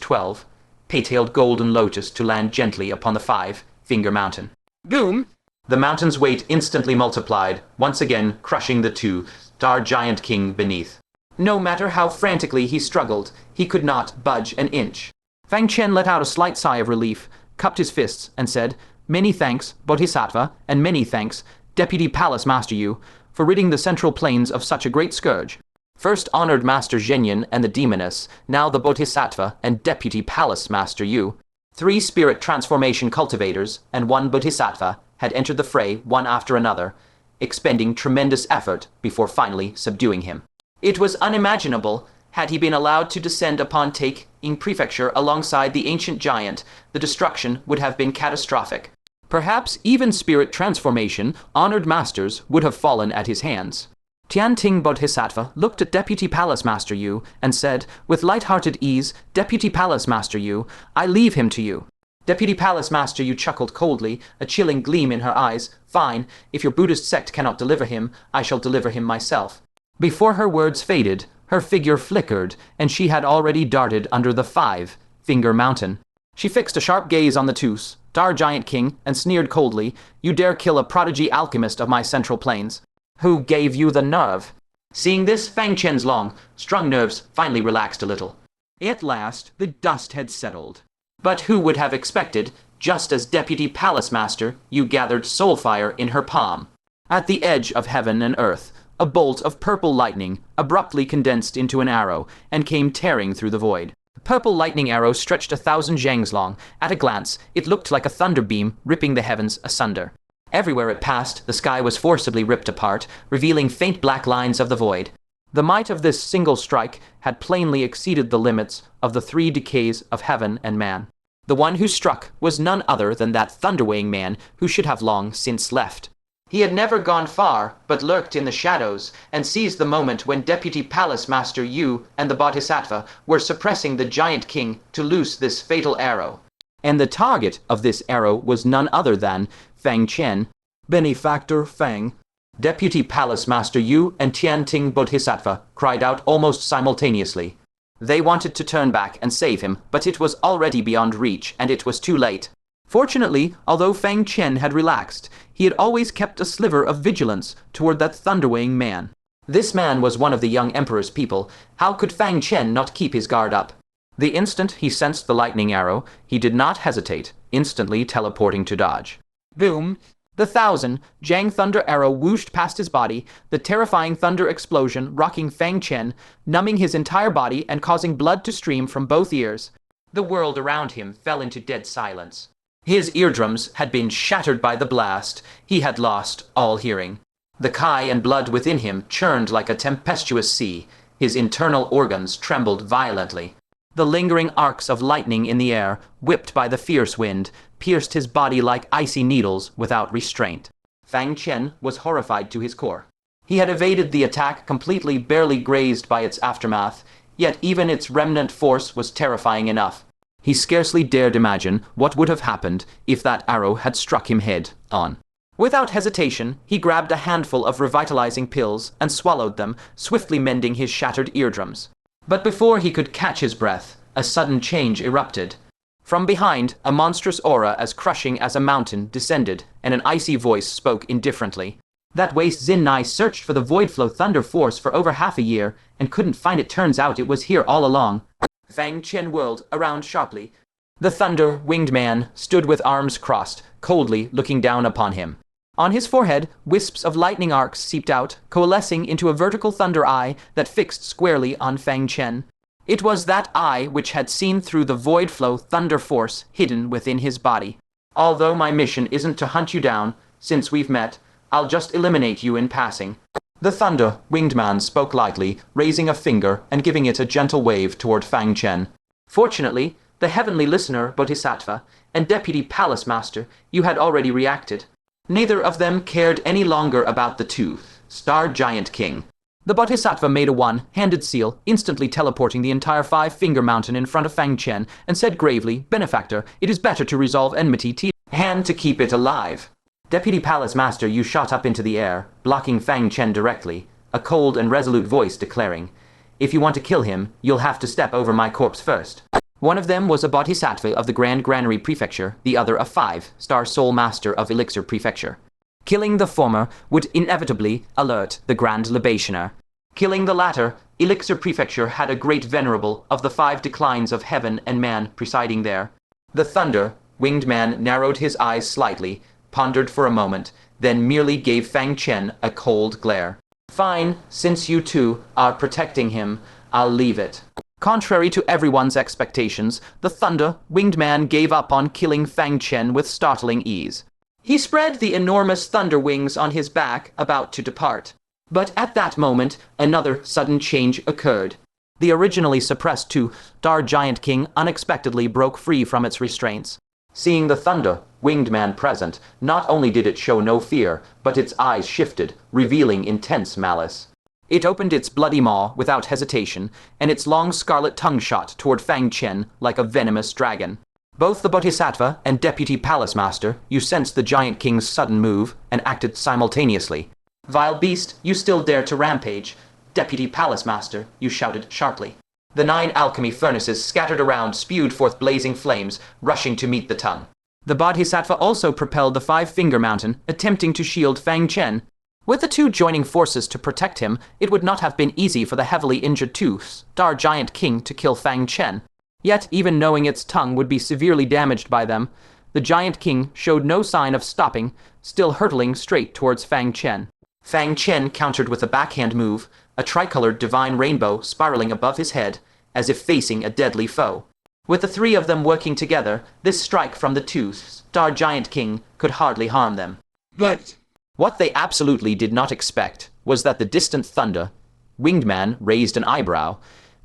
12-petaled golden lotus to land gently upon the 5-finger mountain. Boom! The mountain's weight instantly multiplied, once again crushing the two-star Giant King beneath. No matter how frantically he struggled, he could not budge an inch. Fang Chen let out a slight sigh of relief, cupped his fists, and said, Many thanks, Bodhisattva, and many thanks, Deputy Palace Master Yu, for ridding the central plains of such a great scourge. First honored Master Zhenyan and the Demoness, now the Bodhisattva and Deputy Palace Master Yu, 3 spirit transformation cultivators and 1 Bodhisattva had entered the fray one after another, expending tremendous effort before finally subduing him. It was unimaginable. Had he been allowed to descend upon taking prefecture alongside the ancient giant, the destruction would have been catastrophic. Perhaps even spirit transformation, honored masters, would have fallen at his hands. Tianting Bodhisattva looked at Deputy Palace Master Yu and said, with light-hearted ease, Deputy Palace Master Yu, I leave him to you. Deputy Palace Master Yu chuckled coldly, a chilling gleam in her eyes. Fine, if your Buddhist sect cannot deliver him, I shall deliver him myself. Before her words faded, her figure flickered, and she had already darted under the 5-finger mountain. She fixed a sharp gaze on the two Star Giant King and sneered coldly, You dare kill a prodigy alchemist of my central plains. Who gave you the nerve? Seeing this, Fang Chen's long-strung nerves finally relaxed a little. At last, the dust had settled. But who would have expected, just as Deputy Palace Master, you gathered soul fire in her palm. At the edge of heaven and earth, a bolt of purple lightning abruptly condensed into an arrow and came tearing through the void. The purple lightning arrow stretched 1,000 zhangs long. At a glance, it looked like a thunder beam ripping the heavens asunder. Everywhere it passed, the sky was forcibly ripped apart, revealing faint black lines of the void. The might of this single strike had plainly exceeded the limits of the 3 decays of heaven and man. The one who struck was none other than that thunderweighing man who should have long since left. He had never gone far, but lurked in the shadows, and seized the moment when Deputy Palace Master Yu and the Bodhisattva were suppressing the Giant King to loose this fatal arrow. And the target of this arrow was none other than Fang Chen, Benefactor Fang. Deputy Palace Master Yu and Tianting Bodhisattva cried out almost simultaneously. They wanted to turn back and save him, but it was already beyond reach, and it was too late. Fortunately, although Fang Chen had relaxed, he had always kept a sliver of vigilance toward that thunderweighing man. This man was one of the young emperor's people. How could Fang Chen not keep his guard up? The instant he sensed the lightning arrow, he did not hesitate, instantly teleporting to dodge. Boom! The 1,000 zhang thunder arrow whooshed past his body, the terrifying thunder explosion rocking Fang Chen, numbing his entire body and causing blood to stream from both ears. The world around him fell into dead silence. His eardrums had been shattered by the blast. He had lost all hearing. The chi and blood within him churned like a tempestuous sea. His internal organs trembled violently. The lingering arcs of lightning in the air, whipped by the fierce wind, pierced his body like icy needles without restraint. Fang Chen was horrified to his core. He had evaded the attack completely, barely grazed by its aftermath, yet even its remnant force was terrifying enough. He scarcely dared imagine what would have happened if that arrow had struck him head on. Without hesitation, he grabbed a handful of revitalizing pills and swallowed them, swiftly mending his shattered eardrums. But before he could catch his breath, a sudden change erupted. From behind, a monstrous aura as crushing as a mountain descended, and an icy voice spoke indifferently. That waste Xinnai searched for the Voidflow Thunder Force for over half a year, and couldn't find it. Turns out it was here all along. Fang Chen whirled around sharply. The thunder-winged man stood with arms crossed, coldly looking down upon him. On his forehead, wisps of lightning arcs seeped out, coalescing into a vertical thunder eye that fixed squarely on Fang Chen. It was that eye which had seen through the Voidflow Thunder Force hidden within his body. Although my mission isn't to hunt you down, since we've met, I'll just eliminate you in passing. The thunder-winged man spoke lightly, raising a finger and giving it a gentle wave toward Fang Chen. Fortunately, the heavenly listener, Bodhisattva, and Deputy Palace Master, you had already reacted. Neither of them cared any longer about the two-star Giant King. The Bodhisattva made a one-handed seal, instantly teleporting the entire 5-finger mountain in front of Fang Chen, and said gravely, Benefactor, it is better to resolve enmity hand to keep it alive. Deputy Palace Master, you shot up into the air, blocking Fang Chen directly, a cold and resolute voice declaring, If you want to kill him, you'll have to step over my corpse first. One of them was a Bodhisattva of the Grand Granary Prefecture, the other a 5-star Soul Master of Elixir Prefecture. Killing the former would inevitably alert the Grand Libationer. Killing the latter, Elixir Prefecture had a great venerable of the 5 declines of heaven and man presiding there. The thunder, Winged Man narrowed his eyes slightly, pondered for a moment, then merely gave Fang Chen a cold glare. Fine, since you two are protecting him, I'll leave it. Contrary to everyone's expectations, the Thunder Winged Man gave up on killing Fang Chen with startling ease. He spread the enormous thunder wings on his back, about to depart. But at that moment, another sudden change occurred. The originally suppressed two-star Giant King unexpectedly broke free from its restraints. Seeing the Thunder Winged Man present, not only did it show no fear, but its eyes shifted, revealing intense malice. It opened its bloody maw without hesitation, and its long scarlet tongue shot toward Fang Chen like a venomous dragon. Both the Bodhisattva and Deputy Palace Master, you sensed the Giant King's sudden move and acted simultaneously. Vile beast, you still dare to rampage. Deputy Palace Master, you shouted sharply. The 9 alchemy furnaces scattered around spewed forth blazing flames, rushing to meet the tongue. The Bodhisattva also propelled the 5-finger mountain, attempting to shield Fang Chen. With the 2 joining forces to protect him, it would not have been easy for the heavily injured 2-star Giant King to kill Fang Chen. Yet, even knowing its tongue would be severely damaged by them, the Giant King showed no sign of stopping, still hurtling straight towards Fang Chen. Fang Chen countered with a backhand move, a tricolored divine rainbow spiraling above his head, as if facing a deadly foe. With the 3 of them working together, this strike from the 2-star Giant King could hardly harm them. But what they absolutely did not expect was that the distant Thunder Winged Man raised an eyebrow,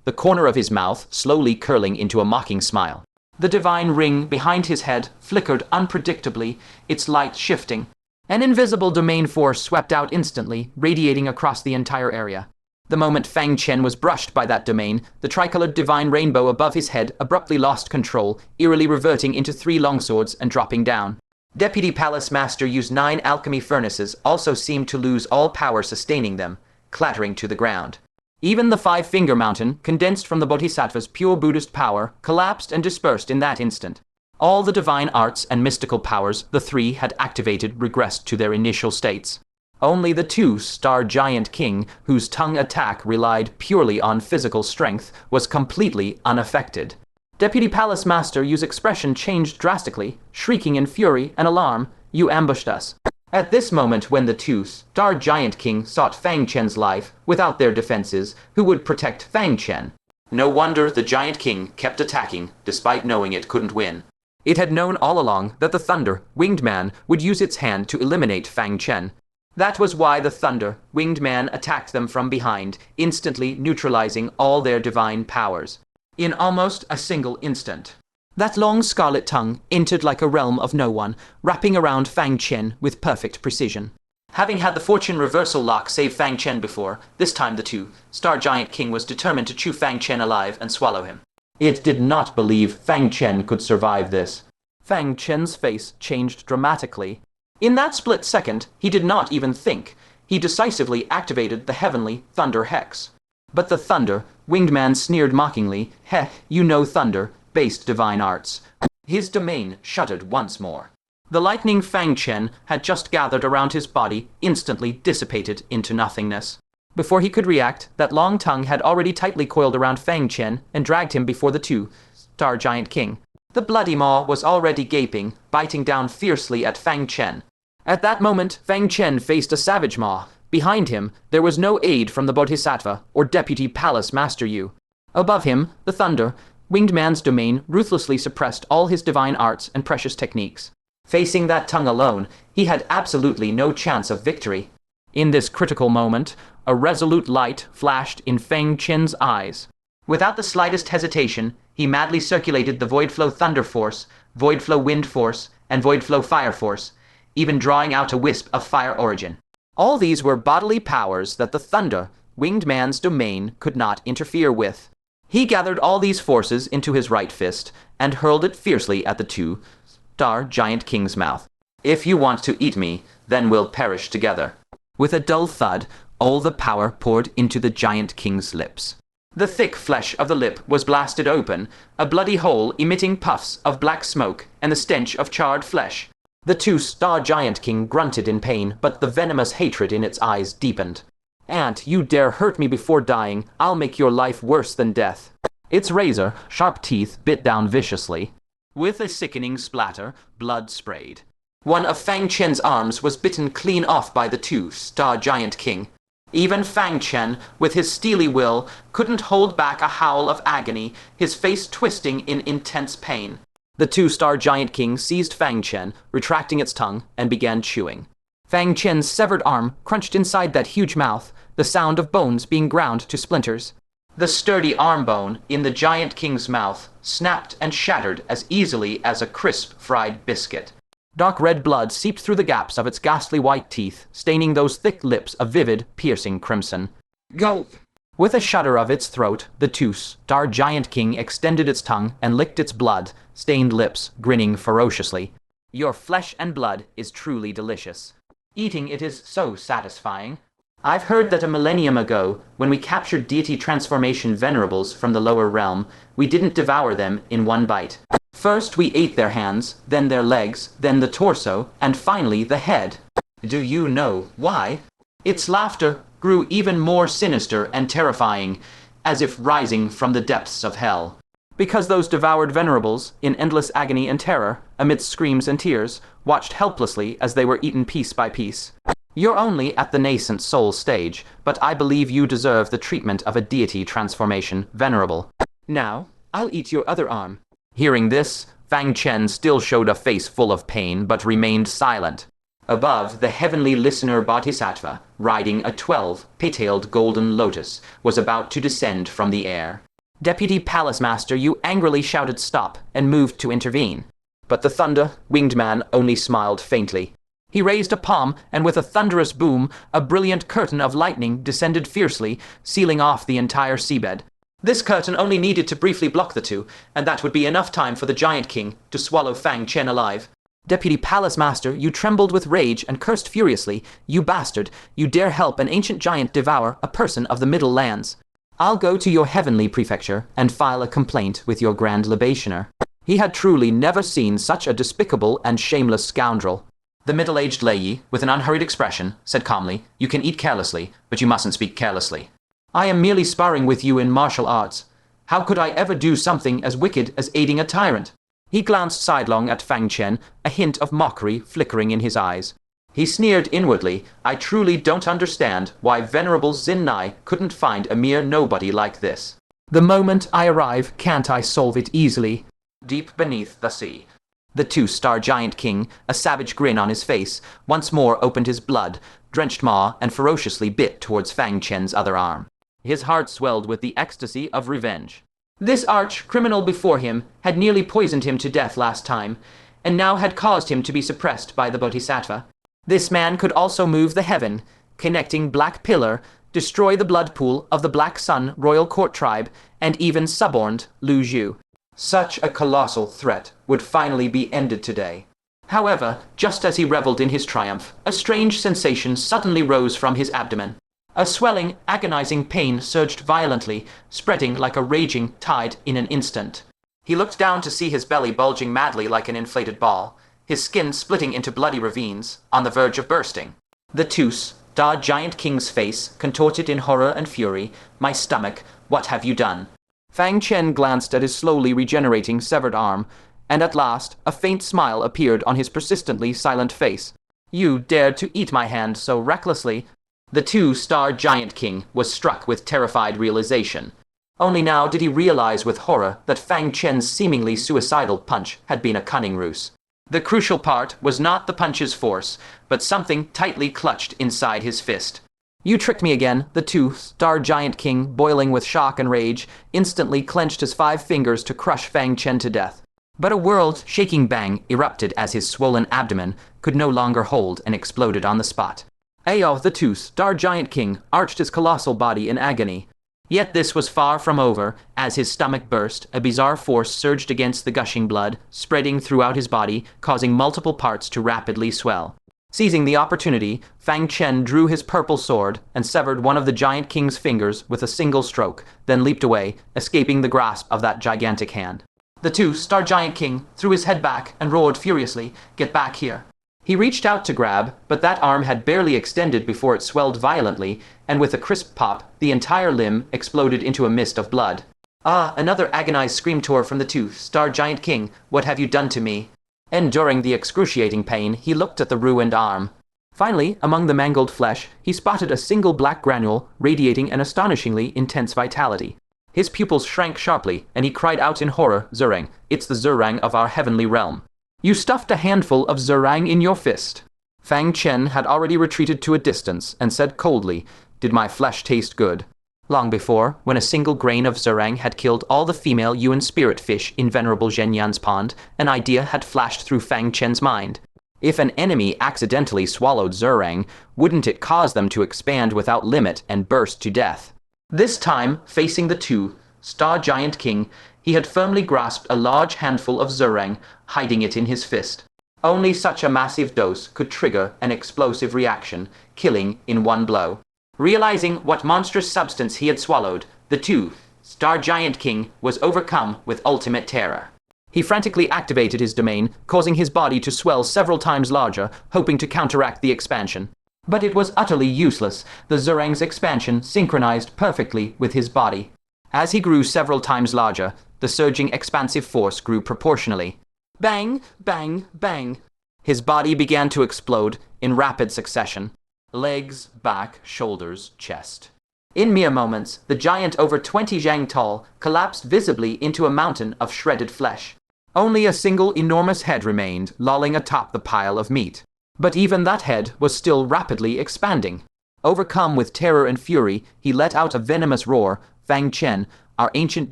the corner of his mouth slowly curling into a mocking smile. The divine ring behind his head flickered unpredictably, its light shifting. An invisible domain force swept out instantly, radiating across the entire area. The moment Fang Chen was brushed by that domain, the tricolored divine rainbow above his head abruptly lost control, eerily reverting into 3 longswords and dropping down. Deputy Palace Master used 9 alchemy furnaces, also seemed to lose all power sustaining them, clattering to the ground. Even the 5-finger mountain, condensed from the Bodhisattva's pure Buddhist power, collapsed and dispersed in that instant. All the divine arts and mystical powers the 3 had activated regressed to their initial states. Only the 2-star Giant King, whose tongue attack relied purely on physical strength, was completely unaffected. Deputy Palace Master Yu's expression changed drastically, shrieking in fury and alarm, "You ambushed us." At this moment, when the 2-star Giant King sought Fang Chen's life without their defenses, who would protect Fang Chen? No wonder the Giant King kept attacking, despite knowing it couldn't win. It had known all along that the Thunder Winged Man would use its hand to eliminate Fang Chen. That was why the Thunder Winged Man attacked them from behind, instantly neutralizing all their divine powers. In almost a single instant. That long scarlet tongue entered like a realm of no one, wrapping around Fang Chen with perfect precision. Having had the fortune reversal lock save Fang Chen before, this time the 2-star Giant King was determined to chew Fang Chen alive and swallow him. It did not believe Fang Chen could survive this. Fang Chen's face changed dramatically. In that split second, he did not even think. He decisively activated the heavenly Thunder Hex. But the Thunder Winged Man sneered mockingly, "Heh, you know thunder, based divine arts." His domain shuddered once more. The lightning Fang Chen had just gathered around his body, instantly dissipated into nothingness. Before he could react, that long tongue had already tightly coiled around Fang Chen and dragged him before the 2-star Giant King. The bloody maw was already gaping, biting down fiercely at Fang Chen. At that moment, Fang Chen faced a savage maw. Behind him, there was no aid from the Bodhisattva or Deputy Palace Master Yu. Above him, the Thunder Winged Man's domain ruthlessly suppressed all his divine arts and precious techniques. Facing that tongue alone, he had absolutely no chance of victory. In this critical moment, a resolute light flashed in Fang Chen's eyes. Without the slightest hesitation, he madly circulated the Void Flow Thunder Force, Void Flow Wind Force, and Void Flow Fire Force, even drawing out a wisp of fire origin. All these were bodily powers that the Thunder Winged Man's domain could not interfere with. He gathered all these forces into his right fist and hurled it fiercely at the 2-star Giant King's mouth. "If you want to eat me, then we'll perish together." With a dull thud, all the power poured into the Giant King's lips. The thick flesh of the lip was blasted open, a bloody hole emitting puffs of black smoke and the stench of charred flesh. The 2-star Giant King grunted in pain, but the venomous hatred in its eyes deepened. "Ant, you dare hurt me before dying, I'll make your life worse than death." Its razor-sharp teeth bit down viciously. With a sickening splatter, blood sprayed. One of Fang Chen's arms was bitten clean off by the two-star Giant King. Even Fang Chen, with his steely will, couldn't hold back a howl of agony, his face twisting in intense pain. The two-star Giant King seized Fang Chen, retracting its tongue, and began chewing. Fang Chen's severed arm crunched inside that huge mouth, the sound of bones being ground to splinters. The sturdy arm bone in the Giant King's mouth snapped and shattered as easily as a crisp fried biscuit. Dark red blood seeped through the gaps of its ghastly white teeth, staining those thick lips a vivid, piercing crimson. Gulp! With a shudder of its throat, the two-star Giant King extended its tongue and licked its blood-stained lips, grinning ferociously. Your flesh and blood is truly delicious. Eating it is so satisfying. I've heard that a millennium ago, when we captured deity transformation Venerables from the lower realm, we didn't devour them in one bite. First we ate their hands, then their legs, then the torso, and finally the head. Do you know why? Its laughter grew even more sinister and terrifying, as if rising from the depths of hell. Because those devoured Venerables, in endless agony and terror, amidst screams and tears, watched helplessly as they were eaten piece by piece. You're only at the nascent soul stage, but I believe you deserve the treatment of a deity transformation Venerable. Now, I'll eat your other arm. Hearing this, Fang Chen still showed a face full of pain, but remained silent. Above, the heavenly listener Bodhisattva, riding a 12-petaled golden lotus, was about to descend from the air. Deputy Palace Master, you angrily shouted stop and moved to intervene. But the thunder-winged man only smiled faintly. He raised a palm, and with a thunderous boom, a brilliant curtain of lightning descended fiercely, sealing off the entire seabed. This curtain only needed to briefly block the two, and that would be enough time for the Giant King to swallow Fang Chen alive. Deputy Palace Master, you trembled with rage and cursed furiously. You bastard, you dare help an ancient giant devour a person of the Middle Lands. I'll go to your heavenly prefecture and file a complaint with your grand libationer. He had truly never seen such a despicable and shameless scoundrel. The middle-aged lady, with an unhurried expression, said calmly, You can eat carelessly, but you mustn't speak carelessly. I am merely sparring with you in martial arts. How could I ever do something as wicked as aiding a tyrant? He glanced sidelong at Fang Chen, a hint of mockery flickering in his eyes. He sneered inwardly, I truly don't understand why Venerable Xinnai couldn't find a mere nobody like this. The moment I arrive, can't I solve it easily? Deep beneath the sea. The two-star Giant King, a savage grin on his face, once more opened his blood-drenched maw and ferociously bit towards Fang Chen's other arm. His heart swelled with the ecstasy of revenge. This arch-criminal before him had nearly poisoned him to death last time, and now had caused him to be suppressed by the Bodhisattva. This man could also move the heaven, connecting Black Pillar, destroy the blood pool of the Black Sun Royal Court tribe, and even suborned Lu Zhu. Such a colossal threat would finally be ended today. However, just as he reveled in his triumph, a strange sensation suddenly rose from his abdomen. A swelling, agonizing pain surged violently, spreading like a raging tide in an instant. He looked down to see his belly bulging madly like an inflated ball, his skin splitting into bloody ravines, on the verge of bursting. The two-star Giant King's face contorted in horror and fury. My stomach, what have you done? Fang Chen glanced at his slowly regenerating severed arm, and at last a faint smile appeared on his persistently silent face. You dared to eat my hand so recklessly. The two-star Giant King was struck with terrified realization. Only now did he realize with horror that Fang Chen's seemingly suicidal punch had been a cunning ruse. The crucial part was not the punch's force, but something tightly clutched inside his fist. You tricked me again. The two-star Giant King, boiling with shock and rage, instantly clenched his 5 fingers to crush Fang Chen to death. But a world-shaking bang erupted as his swollen abdomen could no longer hold and exploded on the spot. Ayo, the two-star Giant King, arched his colossal body in agony. Yet this was far from over. As his stomach burst, a bizarre force surged against the gushing blood, spreading throughout his body, causing multiple parts to rapidly swell. Seizing the opportunity, Fang Chen drew his purple sword and severed one of the Giant King's fingers with a single stroke, then leaped away, escaping the grasp of that gigantic hand. The two-star Giant King threw his head back and roared furiously, Get back here. He reached out to grab, but that arm had barely extended before it swelled violently, and with a crisp pop, the entire limb exploded into a mist of blood. Ah, another agonized scream tore from the tooth. Star Giant King, what have you done to me? And during the excruciating pain, he looked at the ruined arm. Finally, among the mangled flesh, he spotted a single black granule radiating an astonishingly intense vitality. His pupils shrank sharply, and he cried out in horror, Zurang, it's the Zurang of our heavenly realm. You stuffed a handful of Zurang in your fist. Fang Chen had already retreated to a distance and said coldly, did my flesh taste good? Long before, when a single grain of Zurang had killed all the female Yuan spirit fish in Venerable Zhenyan's pond, an idea had flashed through Fang Chen's mind. If an enemy accidentally swallowed Zurang, wouldn't it cause them to expand without limit and burst to death? This time, facing the two, Star Giant King, he had firmly grasped a large handful of Zurang, hiding it in his fist. Only such a massive dose could trigger an explosive reaction, killing in one blow. Realizing what monstrous substance he had swallowed, the two, Star Giant King, was overcome with ultimate terror. He frantically activated his domain, causing his body to swell several times larger, hoping to counteract the expansion. But it was utterly useless. The Zurang's expansion synchronized perfectly with his body. As he grew several times larger, the surging expansive force grew proportionally. Bang, bang, bang. His body began to explode in rapid succession. Legs, back, shoulders, chest. In mere moments, the giant over 20 zhang tall collapsed visibly into a mountain of shredded flesh. Only a single enormous head remained, lolling atop the pile of meat. But even that head was still rapidly expanding. Overcome with terror and fury, he let out a venomous roar, Fang Chen, our ancient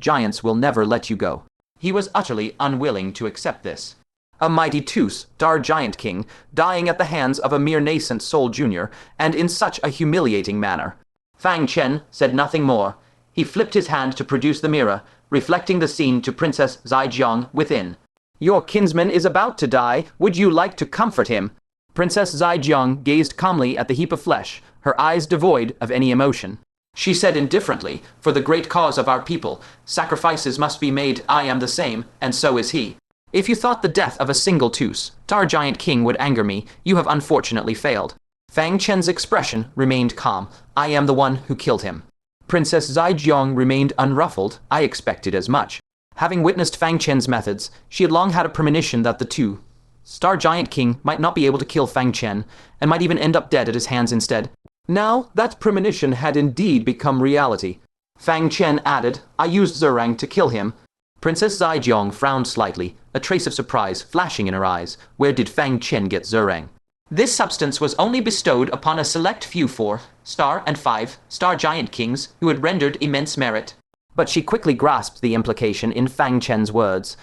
giants will never let you go. He was utterly unwilling to accept this. A mighty Tus, Star Giant King, dying at the hands of a mere nascent Soul Junior, and in such a humiliating manner. Fang Chen said nothing more. He flipped his hand to produce the mirror, reflecting the scene to Princess Zaijiang within. Your kinsman is about to die. Would you like to comfort him? Princess Zaijiang gazed calmly at the heap of flesh, her eyes devoid of any emotion. She said indifferently, for the great cause of our people, sacrifices must be made. I am the same, and so is he. If you thought the death of a single Tus, Star Giant King, would anger me, you have unfortunately failed. Fang Chen's expression remained calm. I am the one who killed him. Princess Zaijiang remained unruffled. I expected as much. Having witnessed Fang Chen's methods, she had long had a premonition that the two, Star Giant King, might not be able to kill Fang Chen, and might even end up dead at his hands instead. Now, that premonition had indeed become reality. Fang Chen added, I used Zurang to kill him. Princess Zaijiang frowned slightly, a trace of surprise flashing in her eyes. Where did Fang Chen get Zurang? This substance was only bestowed upon a select few 4 Star and 5 Star Giant Kings who had rendered immense merit. But she quickly grasped the implication in Fang Chen's words.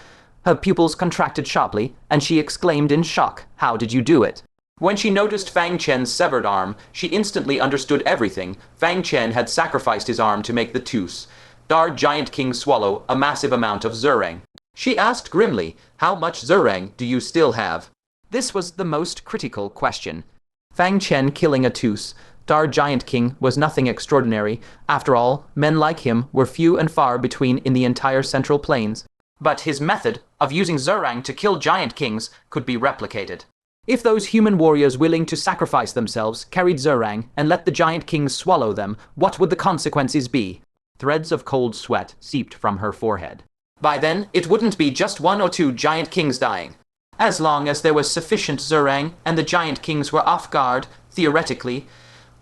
Her pupils contracted sharply, and she exclaimed in shock, How did you do it? When she noticed Fang Chen's severed arm, she instantly understood everything. Fang Chen had sacrificed his arm to make the Tus, Star Giant King, swallow a massive amount of Zurang. She asked grimly, How much Zurang do you still have? This was the most critical question. Fang Chen killing a Tus, Star Giant King, was nothing extraordinary. After all, men like him were few and far between in the entire Central Plains. But his method of using Zurang to kill Giant Kings could be replicated. If those human warriors willing to sacrifice themselves carried Zurang and let the Giant Kings swallow them, what would the consequences be? Threads of cold sweat seeped from her forehead. By then, it wouldn't be just 1 or 2 Giant Kings dying. As long as there was sufficient Zurang and the Giant Kings were off guard, theoretically,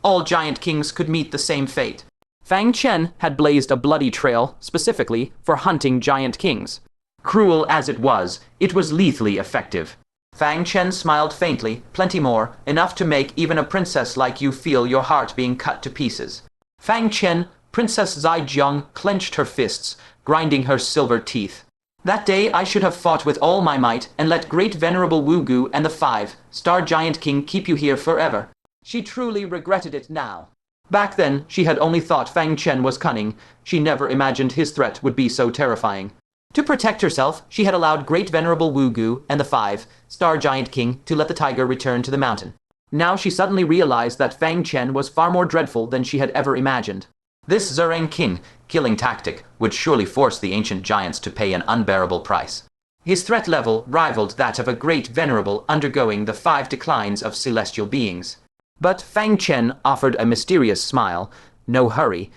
all Giant Kings could meet the same fate. Fang Chen had blazed a bloody trail, specifically for hunting Giant Kings. Cruel as it was lethally effective. Fang Chen smiled faintly, plenty more, enough to make even a princess like you feel your heart being cut to pieces. Fang Chen, Princess Zaijiang, clenched her fists, grinding her silver teeth. That day I should have fought with all my might and let great Venerable Wugu and the 5 Star Giant King keep you here forever. She truly regretted it now. Back then, she had only thought Fang Chen was cunning. She never imagined his threat would be so terrifying. To protect herself, she had allowed great Venerable Wugu and the 5 Star Giant King to let the tiger return to the mountain. Now she suddenly realized that Fang Chen was far more dreadful than she had ever imagined. This Zurang King killing tactic would surely force the ancient giants to pay an unbearable price. His threat level rivaled that of a great Venerable undergoing the 5 declines of celestial beings. But Fang Chen offered a mysterious smile. No hurry.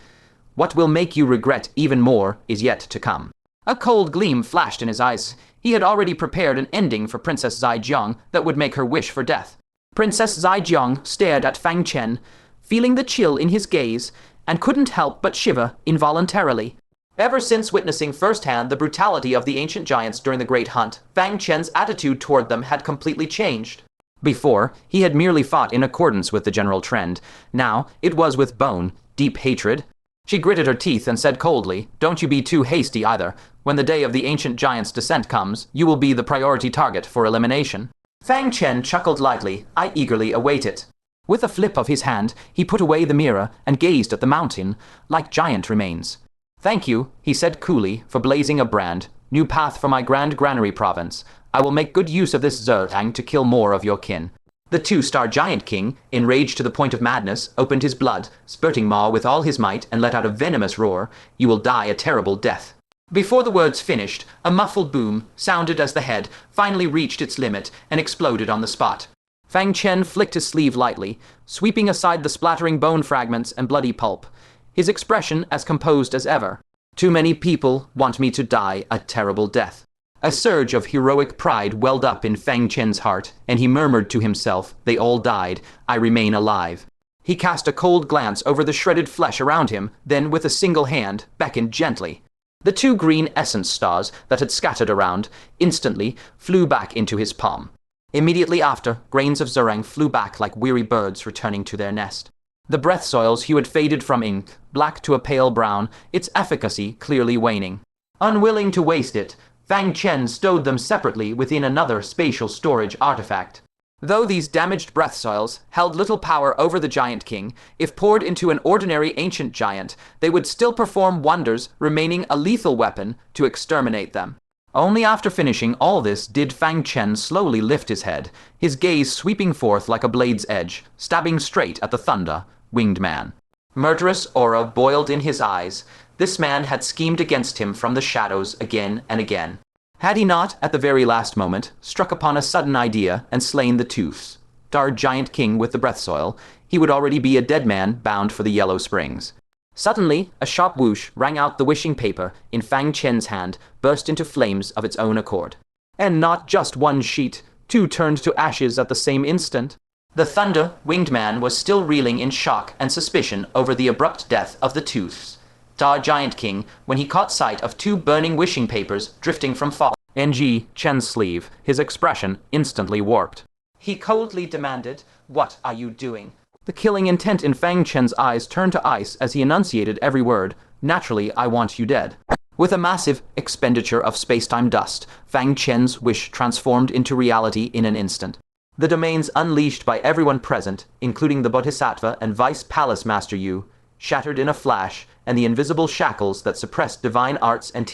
What will make you regret even more is yet to come." A cold gleam flashed in his eyes. He had already prepared an ending for Princess Zaijiang that would make her wish for death. Princess Zaijiang stared at Fang Chen, feeling the chill in his gaze, and couldn't help but shiver involuntarily. Ever since witnessing firsthand the brutality of the ancient giants during the Great Hunt, Fang Chen's attitude toward them had completely changed. Before, he had merely fought in accordance with the general trend. Now, it was with bone, deep hatred. She gritted her teeth and said coldly, "Don't you be too hasty either. When the day of the ancient giant's descent comes, you will be the priority target for elimination." Fang Chen chuckled lightly. "I eagerly await it." With a flip of his hand, he put away the mirror and gazed at the mountain, like giant remains. "Thank you," he said coolly, "for blazing a brand. New path for my Grand Granary province. I will make good use of this Zertang to kill more of your kin." The two-star giant king, enraged to the point of madness, opened his blood, spurting maw with all his might, and let out a venomous roar. "You will die a terrible death." Before the words finished, a muffled boom sounded as the head finally reached its limit and exploded on the spot. Fang Chen flicked his sleeve lightly, sweeping aside the splattering bone fragments and bloody pulp, his expression as composed as ever. "Too many people want me to die a terrible death." A surge of heroic pride welled up in Fang Chen's heart, and he murmured to himself, "They all died. I remain alive." He cast a cold glance over the shredded flesh around him, then with a single hand beckoned gently. The two green essence stars that had scattered around instantly flew back into his palm. Immediately after, grains of Zerang flew back like weary birds returning to their nest. The breath soil's hue had faded from ink, black to a pale brown, its efficacy clearly waning. Unwilling to waste it, Fang Chen stowed them separately within another spatial storage artifact. Though these damaged breath soils held little power over the Giant King, if poured into an ordinary ancient giant, they would still perform wonders, remaining a lethal weapon to exterminate them. Only after finishing all this did Fang Chen slowly lift his head, his gaze sweeping forth like a blade's edge, stabbing straight at the thunder-winged man. Murderous aura boiled in his eyes. This man had schemed against him from the shadows again and again. Had he not, at the very last moment, struck upon a sudden idea and slain the Tooths, our Giant King with the breath soil, he would already be a dead man bound for the Yellow Springs. Suddenly, a sharp whoosh rang out. The wishing paper in Fang Chen's hand burst into flames of its own accord. And not just one sheet, two turned to ashes at the same instant. The thunder-winged man was still reeling in shock and suspicion over the abrupt death of the Tooths, our Giant King, when he caught sight of two burning wishing papers drifting from Fang Chen's sleeve, his expression instantly warped. He coldly demanded, "What are you doing?" The killing intent in Fang Chen's eyes turned to ice as he enunciated every word. "Naturally, I want you dead." With a massive expenditure of space-time dust, Fang Chen's wish transformed into reality in an instant. The domains unleashed by everyone present, including the Bodhisattva and Vice Palace Master Yu, shattered in a flash, and the invisible shackles that suppressed divine arts and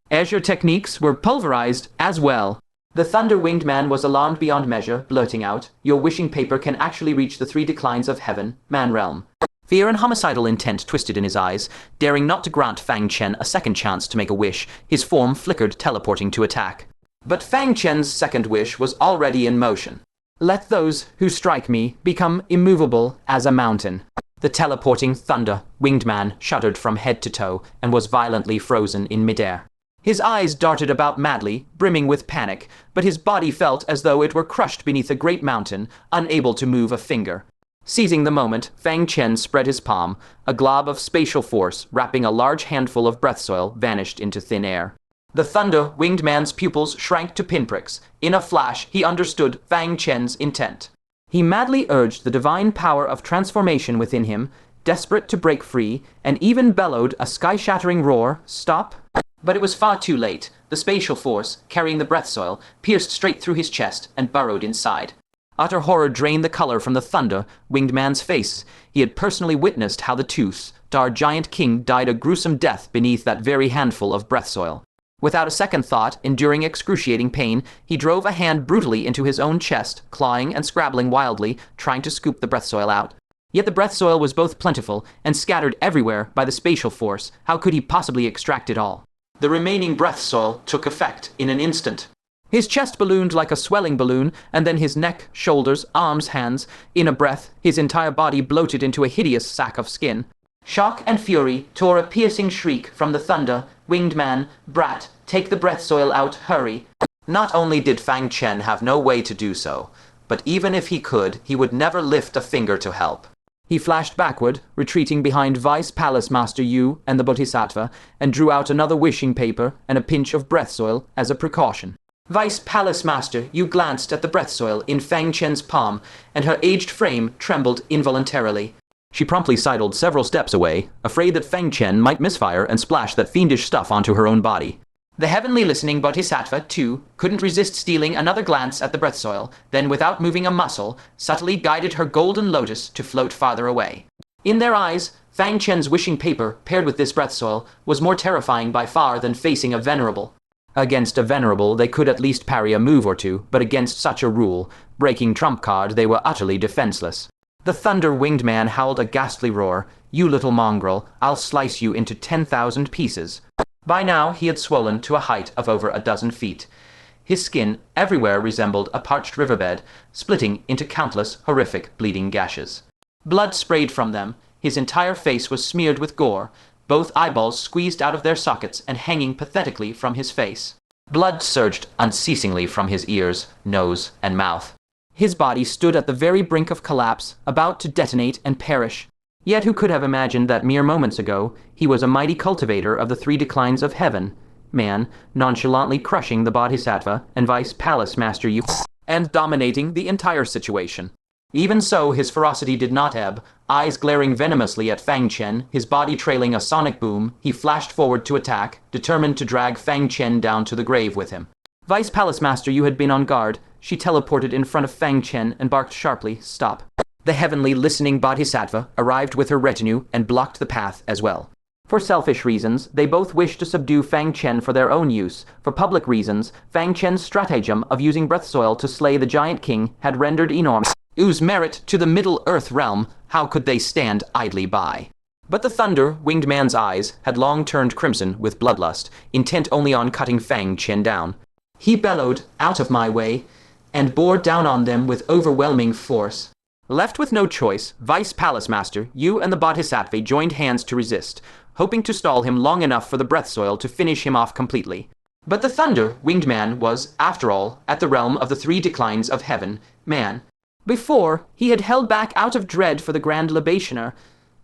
Azure techniques were pulverized as well. The thunder-winged man was alarmed beyond measure, blurting out, "Your wishing paper can actually reach the three declines of heaven, man realm." Fear and homicidal intent twisted in his eyes. Daring not to grant Fang Chen a second chance to make a wish, his form flickered, teleporting to attack. But Fang Chen's second wish was already in motion. "Let those who strike me become immovable as a mountain." The teleporting thunder-winged man shuddered from head to toe and was violently frozen in midair. His eyes darted about madly, brimming with panic, but his body felt as though it were crushed beneath a great mountain, unable to move a finger. Seizing the moment, Fang Chen spread his palm. A glob of spatial force, wrapping a large handful of breath soil, vanished into thin air. The thunder-winged man's pupils shrank to pinpricks. In a flash, he understood Fang Chen's intent. He madly urged the divine power of transformation within him, desperate to break free, and even bellowed a sky-shattering roar, "Stop!" But it was far too late. The spatial force, carrying the breath soil, pierced straight through his chest and burrowed inside. Utter horror drained the color from the thunder-winged man's face. He had personally witnessed how the Tooth, our Giant King, died a gruesome death beneath that very handful of breath soil. Without a second thought, enduring excruciating pain, he drove a hand brutally into his own chest, clawing and scrabbling wildly, trying to scoop the breath soil out. Yet the breath soil was both plentiful and scattered everywhere by the spatial force. How could he possibly extract it all? The remaining breath soil took effect in an instant. His chest ballooned like a swelling balloon, and then his neck, shoulders, arms, hands. In a breath, his entire body bloated into a hideous sack of skin. Shock and fury tore a piercing shriek from the thunder. Winged man, brat, take the breath soil out, hurry. Not only did Fang Chen have no way to do so, but even if he could, he would never lift a finger to help. He flashed backward, retreating behind Vice Palace Master Yu and the Bodhisattva, and drew out another wishing paper and a pinch of breath soil as a precaution. Vice Palace Master Yu glanced at the breath soil in Fang Chen's palm, and her aged frame trembled involuntarily. She promptly sidled several steps away, afraid that Fang Chen might misfire and splash that fiendish stuff onto her own body. The heavenly listening Bodhisattva, too, couldn't resist stealing another glance at the breath soil, then without moving a muscle, subtly guided her golden lotus to float farther away. In their eyes, Fang Chen's wishing paper, paired with this breath soil, was more terrifying by far than facing a venerable. Against a venerable, they could at least parry a move or two, but against such a rule, breaking trump card, they were utterly defenseless. The thunder-winged man howled a ghastly roar. "You little mongrel, I'll slice you into 10,000 pieces." By now he had swollen to a height of over a dozen feet. His skin everywhere resembled a parched riverbed, splitting into countless horrific bleeding gashes. Blood sprayed from them. His entire face was smeared with gore, both eyeballs squeezed out of their sockets and hanging pathetically from his face. Blood surged unceasingly from his ears, nose, and mouth. His body stood at the very brink of collapse, about to detonate and perish. Yet who could have imagined that mere moments ago he was a mighty cultivator of the three declines of heaven, man, nonchalantly crushing the Bodhisattva and Vice Palace Master Yu, and dominating the entire situation. Even so, his ferocity did not ebb. Eyes glaring venomously at Fang Chen, his body trailing a sonic boom, he flashed forward to attack, determined to drag Fang Chen down to the grave with him. Vice Palace Master Yu had been on guard. She teleported in front of Fang Chen and barked sharply, "Stop." The heavenly listening Bodhisattva arrived with her retinue and blocked the path as well. For selfish reasons, they both wished to subdue Fang Chen for their own use. For public reasons, Fang Chen's stratagem of using breath soil to slay the giant king had rendered enormous U's merit to the Middle-earth realm. How could they stand idly by? But the thunder-winged man's eyes had long turned crimson with bloodlust, intent only on cutting Fang Chen down. He bellowed, "Out of my way," and bore down on them with overwhelming force. Left with no choice, Vice Palace Master Yu and the Bodhisattva joined hands to resist, hoping to stall him long enough for the breath soil to finish him off completely. But the thunder-winged man was, after all, at the realm of the three declines of heaven, man. Before, he had held back out of dread for the grand libationer.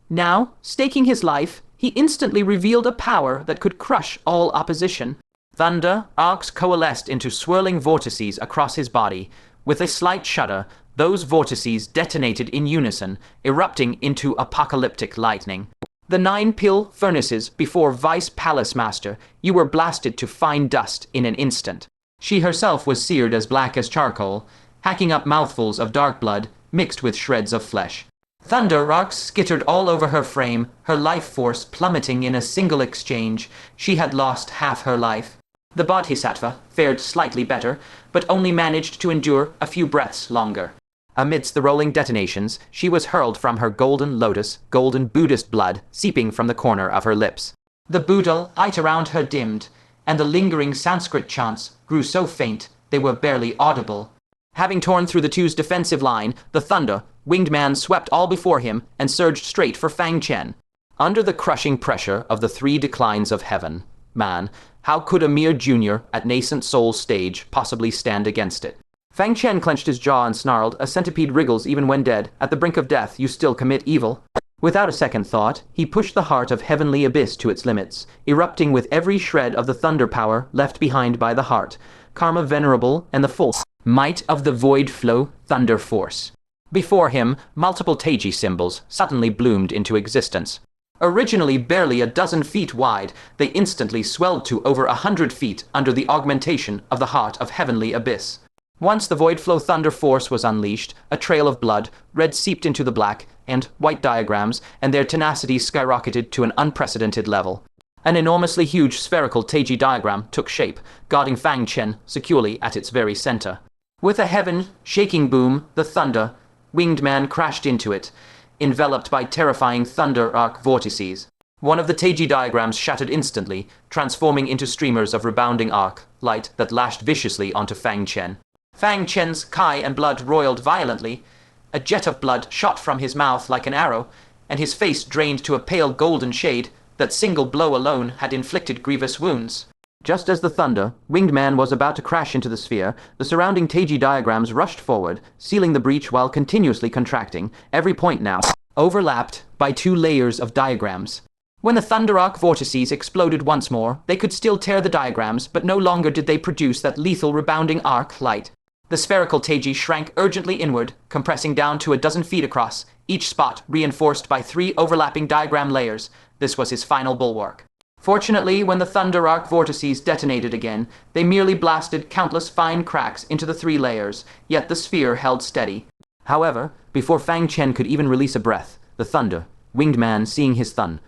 Now, staking his life, he instantly revealed a power that could crush all opposition. Thunder arcs coalesced into swirling vortices across his body. With a slight shudder, those vortices detonated in unison, erupting into apocalyptic lightning. The 9-pill furnaces before Vice Palace Master Yu were blasted to fine dust in an instant. She herself was seared as black as charcoal, hacking up mouthfuls of dark blood mixed with shreds of flesh. Thunder arcs skittered all over her frame, her life force plummeting in a single exchange. She had lost half her life. The Bodhisattva fared slightly better, but only managed to endure a few breaths longer. Amidst the rolling detonations, she was hurled from her golden lotus, golden Buddhist blood seeping from the corner of her lips. The Buddha light around her dimmed, and the lingering Sanskrit chants grew so faint they were barely audible. Having torn through the two's defensive line, the thunder-winged man swept all before him and surged straight for Fang Chen. Under the crushing pressure of the three declines of heaven, man, how could a mere junior at nascent soul stage possibly stand against it? Fang Chen clenched his jaw and snarled, "A centipede wriggles even when dead. At the brink of death, you still commit evil." Without a second thought, he pushed the heart of heavenly abyss to its limits, erupting with every shred of the thunder power left behind by the heart, karma venerable, and the full might of the void flow thunder force. Before him, multiple Teiji symbols suddenly bloomed into existence. Originally barely a dozen feet wide, they instantly swelled to over 100 feet under the augmentation of the heart of heavenly abyss. Once the void flow thunder force was unleashed, a trail of blood, red seeped into the black, and white diagrams, and their tenacity skyrocketed to an unprecedented level. An enormously huge spherical Teiji diagram took shape, guarding Fang Chen securely at its very center. With a heaven-shaking boom, the thunder-winged man crashed into it, enveloped by terrifying thunder arc vortices. One of the Teiji diagrams shattered instantly, transforming into streamers of rebounding arc light that lashed viciously onto Fang Chen. Fang Chen's kai and blood roiled violently. A jet of blood shot from his mouth like an arrow, and his face drained to a pale golden shade. That single blow alone had inflicted grievous wounds. Just as the thunder, winged man was about to crash into the sphere, the surrounding Teiji diagrams rushed forward, sealing the breach while continuously contracting, every point now overlapped by 2 layers of diagrams. When the thunder arc vortices exploded once more, they could still tear the diagrams, but no longer did they produce that lethal rebounding arc light. The spherical Teiji shrank urgently inward, compressing down to a dozen feet across, each spot reinforced by 3 overlapping diagram layers. This was his final bulwark. Fortunately, when the thunder arc vortices detonated again, they merely blasted countless fine cracks into the 3 layers, yet the sphere held steady. However, before Fang Chen could even release a breath, the thunder, winged man seeing his thunder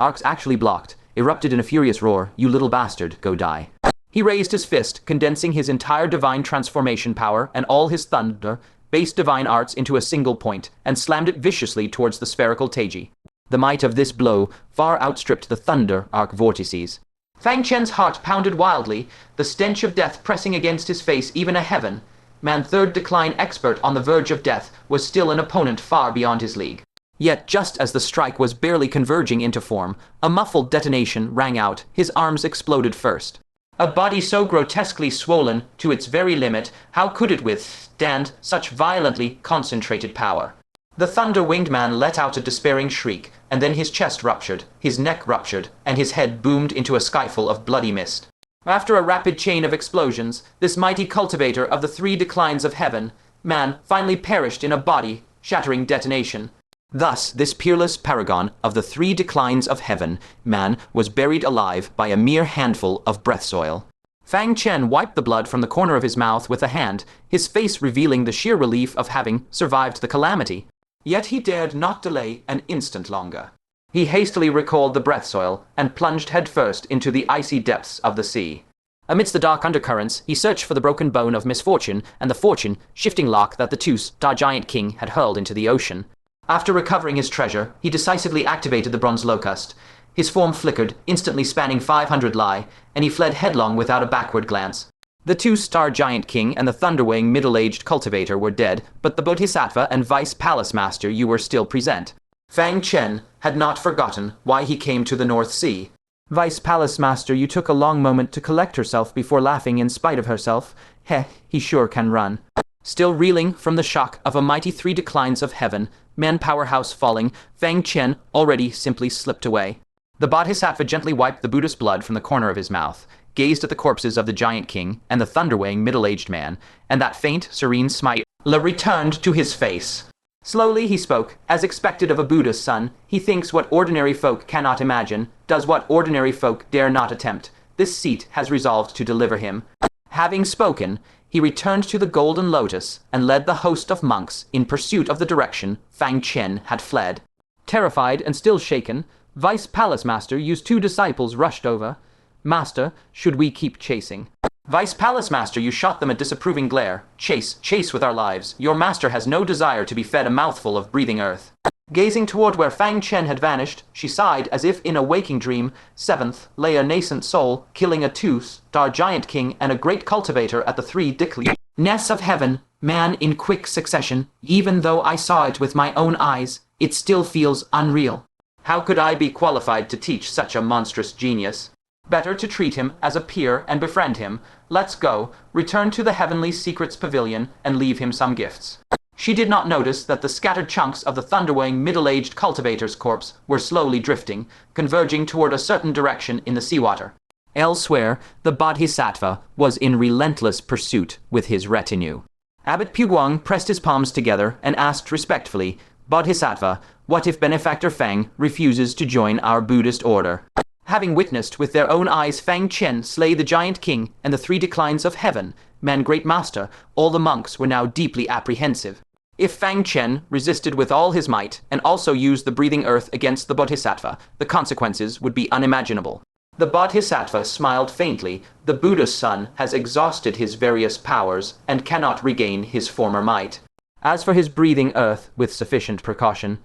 arcs actually blocked, erupted in a furious roar. "You little bastard, go die." He raised his fist, condensing his entire divine transformation power and all his thunder-based divine arts into a single point, and slammed it viciously towards the spherical Teiji. The might of this blow far outstripped the thunder arc vortices. Fang Chen's heart pounded wildly, the stench of death pressing against his face even a heaven. Man, third decline expert on the verge of death, was still an opponent far beyond his league. Yet just as the strike was barely converging into form, a muffled detonation rang out. His arms exploded first. A body so grotesquely swollen to its very limit, how could it withstand such violently concentrated power? The thunder-winged man let out a despairing shriek, and then his chest ruptured, his neck ruptured, and his head boomed into a skyful of bloody mist. After a rapid chain of explosions, this mighty cultivator of the 3 declines of heaven, man, finally perished in a body-shattering detonation. Thus, this peerless paragon of the 3 declines of heaven, man, was buried alive by a mere handful of breath soil. Fang Chen wiped the blood from the corner of his mouth with a hand, his face revealing the sheer relief of having survived the calamity. Yet he dared not delay an instant longer. He hastily recalled the breath soil and plunged headfirst into the icy depths of the sea. Amidst the dark undercurrents, he searched for the broken bone of misfortune and the fortune-shifting lock that the two-star giant king had hurled into the ocean. After recovering his treasure, he decisively activated the bronze locust. His form flickered, instantly spanning 500 li, and he fled headlong without a backward glance. The 2-star giant king and the thunderwing middle-aged cultivator were dead, but the bodhisattva and vice palace master you were still present. Fang Chen had not forgotten why he came to the North Sea. Vice palace master, you took a long moment to collect herself before laughing in spite of herself. Heh, he sure can run. Still reeling from the shock of a mighty 3 declines of heaven, man-powerhouse falling, Fang Chen already simply slipped away. The bodhisattva gently wiped the Buddhist blood from the corner of his mouth, gazed at the corpses of the giant king and the thunder-weighing middle-aged man, and that faint, serene smile returned to his face. Slowly he spoke, as expected of a Buddha's son. He thinks what ordinary folk cannot imagine, does what ordinary folk dare not attempt. This seat has resolved to deliver him. Having spoken, he returned to the golden lotus and led the host of monks in pursuit of the direction Fang Chen had fled. Terrified and still shaken, Vice Palace Master used 2 disciples rushed over. Master, should we keep chasing? Vice Palace Master, you shot them a disapproving glare. Chase, chase with our lives. Your master has no desire to be fed a mouthful of breathing earth. Gazing toward where Fang Chen had vanished, she sighed as if in a waking dream. 7th lay a nascent soul, killing a 2-star giant king and a great cultivator at the 3 declines of heaven, man, in quick succession. Even though I saw it with my own eyes, it still feels unreal. How could I be qualified to teach such a monstrous genius? Better to treat him as a peer and befriend him. Let's go, return to the Heavenly Secrets Pavilion, and leave him some gifts. She did not notice that the scattered chunks of the thunderwing middle-aged cultivator's corpse were slowly drifting, converging toward a certain direction in the seawater. Elsewhere, the bodhisattva was in relentless pursuit with his retinue. Abbot Puguang pressed his palms together and asked respectfully, "Bodhisattva, what if Benefactor Fang refuses to join our Buddhist order?" Having witnessed with their own eyes Fang Chen slay the giant king and the 3 declines of heaven, man great master, all the monks were now deeply apprehensive. If Fang Chen resisted with all his might and also used the breathing earth against the bodhisattva, the consequences would be unimaginable. The bodhisattva smiled faintly. The Buddha's son has exhausted his various powers and cannot regain his former might. As for his breathing earth with sufficient precaution,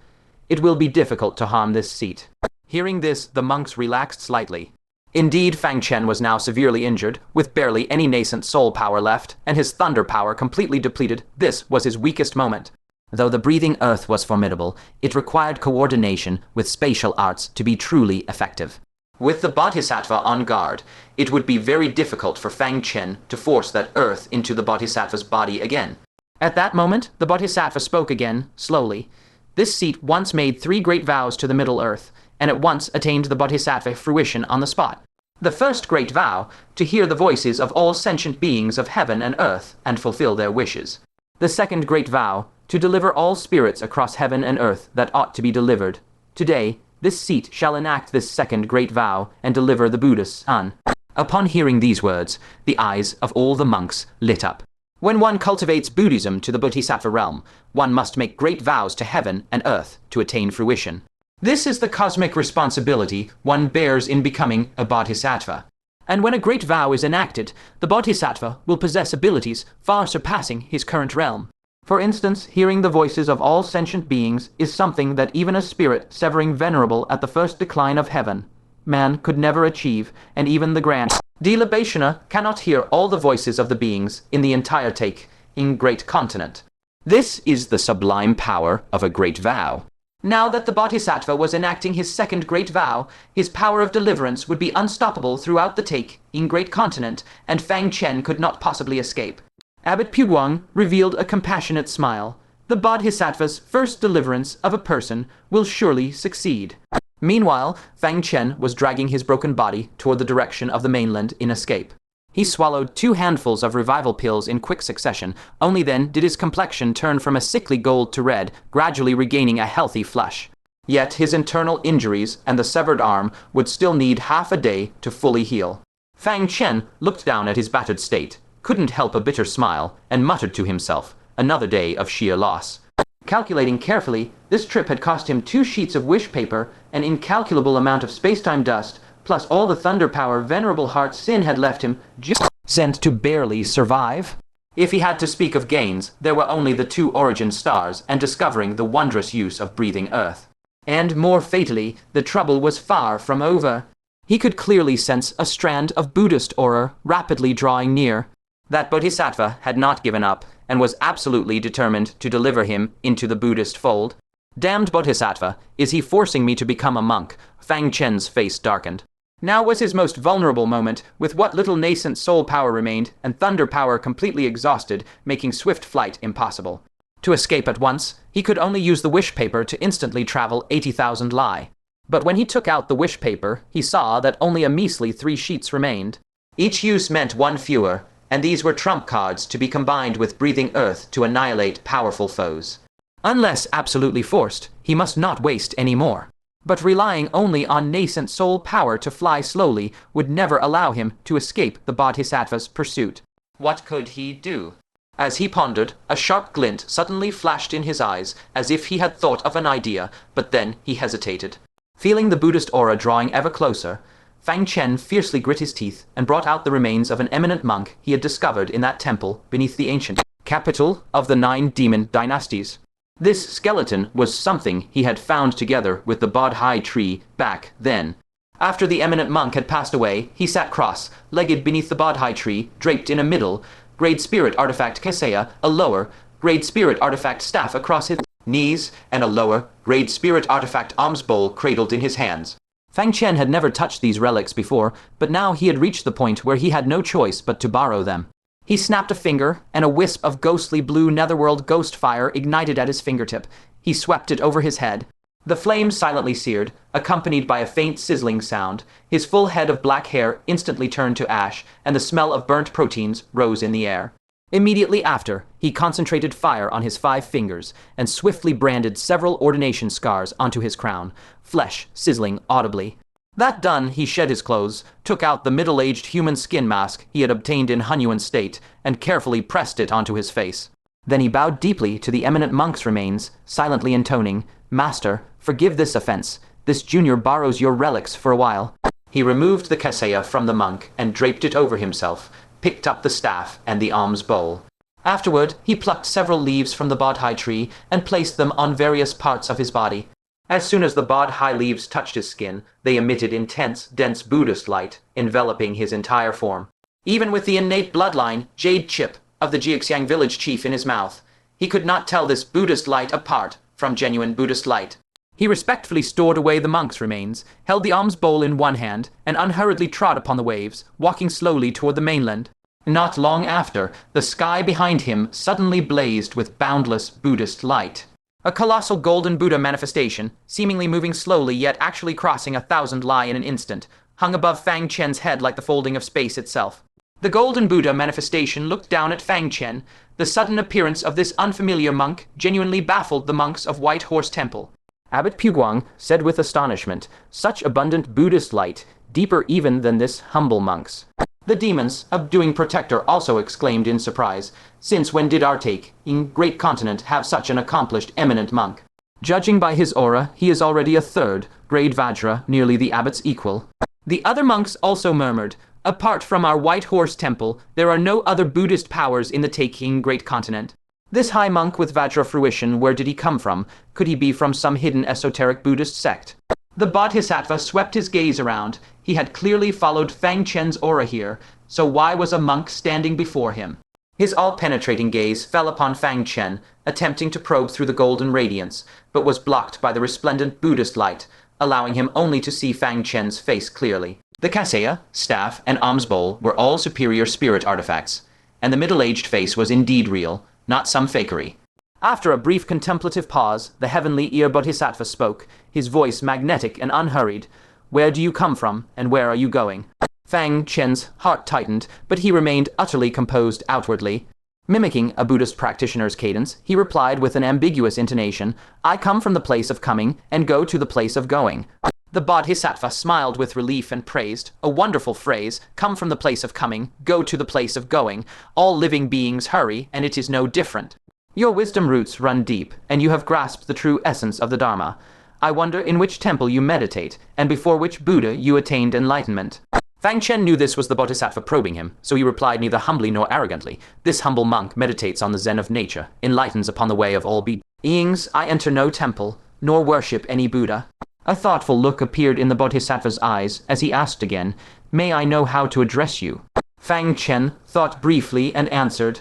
it will be difficult to harm this seat. Hearing this, the monks relaxed slightly. Indeed, Fang Chen was now severely injured, with barely any nascent soul power left, and his thunder power completely depleted. This was his weakest moment. Though the breathing earth was formidable, it required coordination with spatial arts to be truly effective. With the Bodhisattva on guard, it would be very difficult for Fang Chen to force that earth into the Bodhisattva's body again. At that moment, the Bodhisattva spoke again, slowly. This seat once made 3 great vows to the Middle Earth, and at once attained the Bodhisattva fruition on the spot. The first great vow, to hear the voices of all sentient beings of heaven and earth, and fulfill their wishes. The second great vow, to deliver all spirits across heaven and earth that ought to be delivered. Today, this seat shall enact this second great vow, and deliver the Buddhist son. Upon hearing these words, the eyes of all the monks lit up. When one cultivates Buddhism to the Bodhisattva realm, one must make great vows to heaven and earth to attain fruition. This is the cosmic responsibility one bears in becoming a Bodhisattva. And when a great vow is enacted, the Bodhisattva will possess abilities far surpassing his current realm. For instance, hearing the voices of all sentient beings is something that even a spirit severing Venerable at the first decline of heaven, man could never achieve, and even the grand Dilabhashana cannot hear all the voices of the beings in the entire take in great continent. This is the sublime power of a great vow. Now that the Bodhisattva was enacting his second great vow, his power of deliverance would be unstoppable throughout the take in great continent, and Fang Chen could not possibly escape. Abbot Puguang revealed a compassionate smile. The Bodhisattva's first deliverance of a person will surely succeed. Meanwhile, Fang Chen was dragging his broken body toward the direction of the mainland in escape. He swallowed 2 handfuls of revival pills in quick succession. Only then did his complexion turn from a sickly gold to red, gradually regaining a healthy flush. Yet his internal injuries and the severed arm would still need half a day to fully heal. Fang Chen looked down at his battered state, couldn't help a bitter smile, and muttered to himself, another day of sheer loss. Calculating carefully, this trip had cost him 2 sheets of wish paper, an incalculable amount of space-time dust, plus all the thunder power Venerable Heart Sin had left him, just sent to barely survive. If he had to speak of gains, there were only the 2 origin stars and discovering the wondrous use of breathing earth. And more fatally, the trouble was far from over. He could clearly sense a strand of Buddhist aura rapidly drawing near. That Bodhisattva had not given up, and was absolutely determined to deliver him into the Buddhist fold. Damned Bodhisattva, is he forcing me to become a monk? Fang Chen's face darkened. Now was his most vulnerable moment, with what little nascent soul power remained, and thunder power completely exhausted, making swift flight impossible. To escape at once, he could only use the wish paper to instantly travel 80,000 li. But when he took out the wish paper, he saw that only a measly 3 sheets remained. Each use meant 1 fewer, and these were trump cards to be combined with breathing earth to annihilate powerful foes. Unless absolutely forced, he must not waste any more. But relying only on nascent soul power to fly slowly would never allow him to escape the Bodhisattva's pursuit. What could he do? As he pondered, a sharp glint suddenly flashed in his eyes, as if he had thought of an idea, but then he hesitated. Feeling the Buddhist aura drawing ever closer, Fang Chen fiercely grit his teeth and brought out the remains of an eminent monk he had discovered in that temple beneath the ancient capital of the 9 demon dynasties. This skeleton was something he had found together with the Bodhi tree back then. After the eminent monk had passed away, he sat cross-legged beneath the Bodhi tree, draped in a middle grade spirit artifact Kesaya, a lower grade spirit artifact staff across his knees, and a lower grade spirit artifact alms bowl cradled in his hands. Fang Chen had never touched these relics before, but now he had reached the point where he had no choice but to borrow them. He snapped a finger, and a wisp of ghostly blue netherworld ghost fire ignited at his fingertip. He swept it over his head. The flame silently seared, accompanied by a faint sizzling sound. His full head of black hair instantly turned to ash, and the smell of burnt proteins rose in the air. Immediately after, he concentrated fire on his 5 fingers, and swiftly branded several ordination scars onto his crown, flesh sizzling audibly. That done, he shed his clothes, took out the middle-aged human skin mask he had obtained in Hunyuan state, and carefully pressed it onto his face. Then he bowed deeply to the eminent monk's remains, silently intoning, "Master, forgive this offense. This junior borrows your relics for a while." He removed the Kesaya from the monk and draped it over himself, picked up the staff and the alms bowl. Afterward, he plucked several leaves from the Bodhi tree and placed them on various parts of his body. As soon as the Bodhi leaves touched his skin, they emitted intense, dense Buddhist light, enveloping his entire form. Even with the innate bloodline, Jade Chip, of the Jiaxiang village chief in his mouth, He could not tell this Buddhist light apart from genuine Buddhist light. He respectfully stored away the monk's remains, held the alms bowl in one hand, and unhurriedly trod upon the waves, walking slowly toward the mainland. Not long after, the sky behind him suddenly blazed with boundless Buddhist light. A colossal golden Buddha manifestation, seemingly moving slowly yet actually crossing 1,000 li in an instant, hung above Fang Chen's head like the folding of space itself. The golden Buddha manifestation looked down at Fang Chen. The sudden appearance of this unfamiliar monk genuinely baffled the monks of White Horse Temple. Abbot Puguang said with astonishment, "Such abundant Buddhist light, deeper even than this humble monk's." The demons of Doing Protector also exclaimed in surprise, since when did our take, in great continent, have such an accomplished eminent monk? Judging by his aura, he is already a third, grade Vajra, nearly the abbot's equal. The other monks also murmured, "Apart from our White Horse Temple, there are no other Buddhist powers in the taking great continent." This high monk with Vajra fruition, where did he come from? Could he be from some hidden esoteric Buddhist sect? The Bodhisattva swept his gaze around. He had clearly followed Fang Chen's aura here, so why was a monk standing before him? His all-penetrating gaze fell upon Fang Chen, attempting to probe through the golden radiance, but was blocked by the resplendent Buddhist light, allowing him only to see Fang Chen's face clearly. The kaseya, staff, and alms bowl were all superior spirit artifacts, and the middle-aged face was indeed real, not some fakery. After a brief contemplative pause, the heavenly ear Bodhisattva spoke, his voice magnetic and unhurried. "Where do you come from, and where are you going?" Fang Chen's heart tightened, but he remained utterly composed outwardly. Mimicking a Buddhist practitioner's cadence, he replied with an ambiguous intonation, "I come from the place of coming, and go to the place of going." The Bodhisattva smiled with relief and praised, "A wonderful phrase, come from the place of coming, go to the place of going. All living beings hurry, and it is no different. Your wisdom roots run deep, and you have grasped the true essence of the Dharma. I wonder in which temple you meditate, and before which Buddha you attained enlightenment." Fang Chen knew this was the Bodhisattva probing him, so he replied neither humbly nor arrogantly. "This humble monk meditates on the Zen of nature, enlightens upon the way of all beings. I enter no temple, nor worship any Buddha." A thoughtful look appeared in the Bodhisattva's eyes as he asked again, "May I know how to address you?" Fang Chen thought briefly and answered,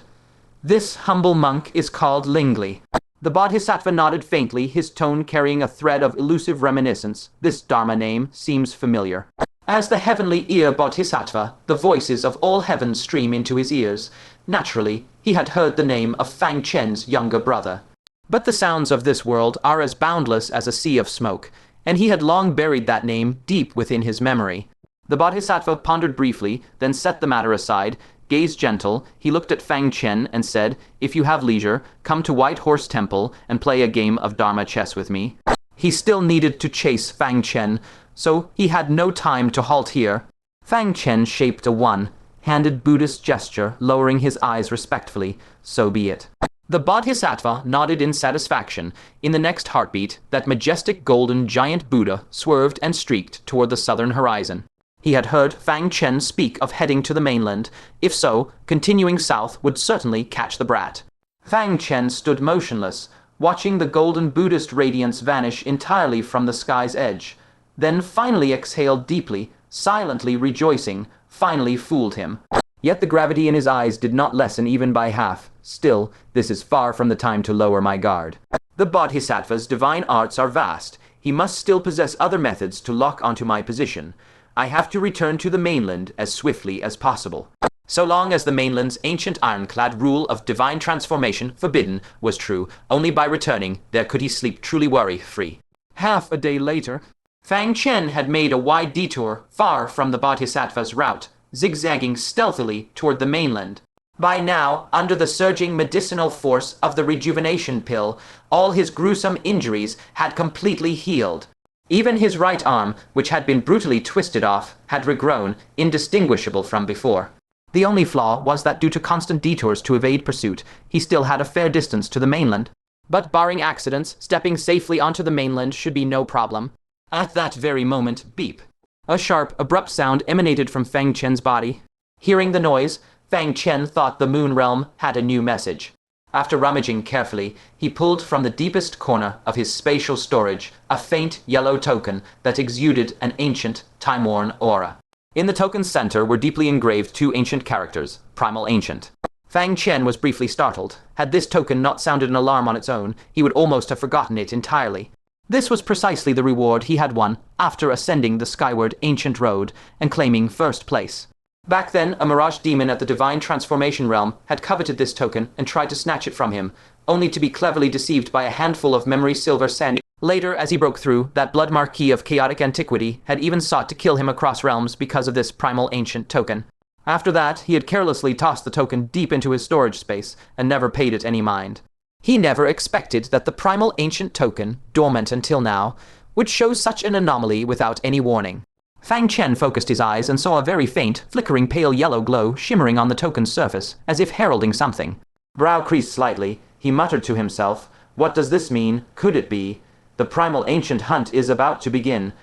"This humble monk is called Lingli." The Bodhisattva nodded faintly, his tone carrying a thread of elusive reminiscence. This Dharma name seems familiar. As the heavenly ear Bodhisattva, the voices of all heaven stream into his ears. Naturally, he had heard the name of Fang Chen's younger brother. But the sounds of this world are as boundless as a sea of smoke, and he had long buried that name deep within his memory. The Bodhisattva pondered briefly, then set the matter aside. Gaze gentle, he looked at Fang Chen and said, "If you have leisure, come to White Horse Temple and play a game of Dharma chess with me." He still needed to chase Fang Chen, so he had no time to halt here. Fang Chen shaped a one-handed Buddhist gesture, lowering his eyes respectfully. "So be it." The Bodhisattva nodded in satisfaction. In the next heartbeat, that majestic golden giant Buddha swerved and streaked toward the southern horizon. He had heard Fang Chen speak of heading to the mainland. If so, continuing south would certainly catch the brat. Fang Chen stood motionless, watching the golden Buddhist radiance vanish entirely from the sky's edge, then finally exhaled deeply, silently rejoicing, finally fooled him. Yet the gravity in his eyes did not lessen even by half. Still, this is far from the time to lower my guard. The Bodhisattva's divine arts are vast. He must still possess other methods to lock onto my position. I have to return to the mainland as swiftly as possible. So long as the mainland's ancient ironclad rule of divine transformation, forbidden, was true, only by returning there could he sleep truly worry-free. Half a day later, Fang Chen had made a wide detour far from the Bodhisattva's route, zigzagging stealthily toward the mainland. By now, under the surging medicinal force of the rejuvenation pill, all his gruesome injuries had completely healed. Even his right arm, which had been brutally twisted off, had regrown, indistinguishable from before. The only flaw was that due to constant detours to evade pursuit, he still had a fair distance to the mainland. But barring accidents, stepping safely onto the mainland should be no problem. At that very moment, beep. A sharp, abrupt sound emanated from Fang Chen's body. Hearing the noise, Fang Chen thought the moon realm had a new message. After rummaging carefully, he pulled from the deepest corner of his spatial storage a faint yellow token that exuded an ancient, time-worn aura. In the token's center were deeply engraved two ancient characters, Primal Ancient. Fang Chen was briefly startled. Had this token not sounded an alarm on its own, he would almost have forgotten it entirely. This was precisely the reward he had won after ascending the skyward ancient road and claiming first place. Back then, a mirage demon at the divine transformation realm had coveted this token and tried to snatch it from him, only to be cleverly deceived by a handful of memory silver sand. Later, as he broke through, that blood marquis of chaotic antiquity had even sought to kill him across realms because of this primal ancient token. After that, he had carelessly tossed the token deep into his storage space and never paid it any mind. He never expected that the primal ancient token, dormant until now, would show such an anomaly without any warning. Fang Chen focused his eyes and saw a very faint, flickering pale yellow glow shimmering on the token's surface, as if heralding something. Brow creased slightly, he muttered to himself, "What does this mean? Could it be? The primal ancient hunt is about to begin."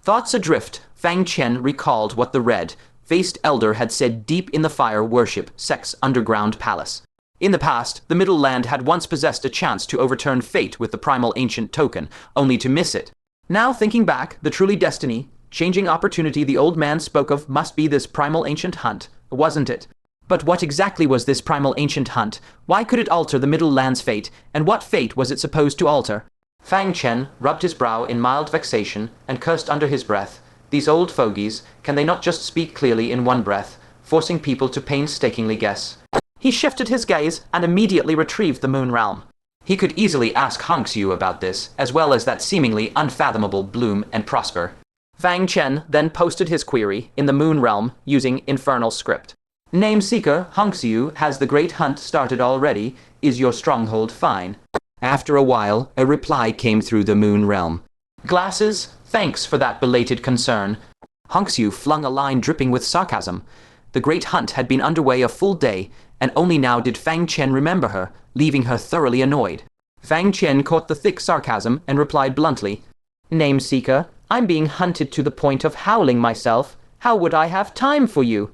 Thoughts adrift, Fang Chen recalled what the red-faced elder had said deep in the fire worship sect's underground palace. In the past, the Middle Land had once possessed a chance to overturn fate with the primal ancient token, only to miss it. Now, thinking back, the truly destiny-changing opportunity the old man spoke of must be this primal ancient hunt, wasn't it? But what exactly was this primal ancient hunt? Why could it alter the Middle Land's fate, and what fate was it supposed to alter? Fang Chen rubbed his brow in mild vexation and cursed under his breath. These old fogies, can they not just speak clearly in one breath, forcing people to painstakingly guess? He shifted his gaze and immediately retrieved the moon realm. He could easily ask Hongxiu about this, as well as that seemingly unfathomable Bloom and Prosper. Fang Chen then posted his query in the moon realm using infernal script. Name seeker, Hongxiu, has the great hunt started already? Is your stronghold fine? After a while, a reply came through the moon realm. Glasses, thanks for that belated concern. Hongxiu flung a line dripping with sarcasm. The great hunt had been underway a full day, and only now did Fang Chen remember her, leaving her thoroughly annoyed. Fang Chen caught the thick sarcasm and replied bluntly, Name seeker, I'm being hunted to the point of howling myself. How would I have time for you?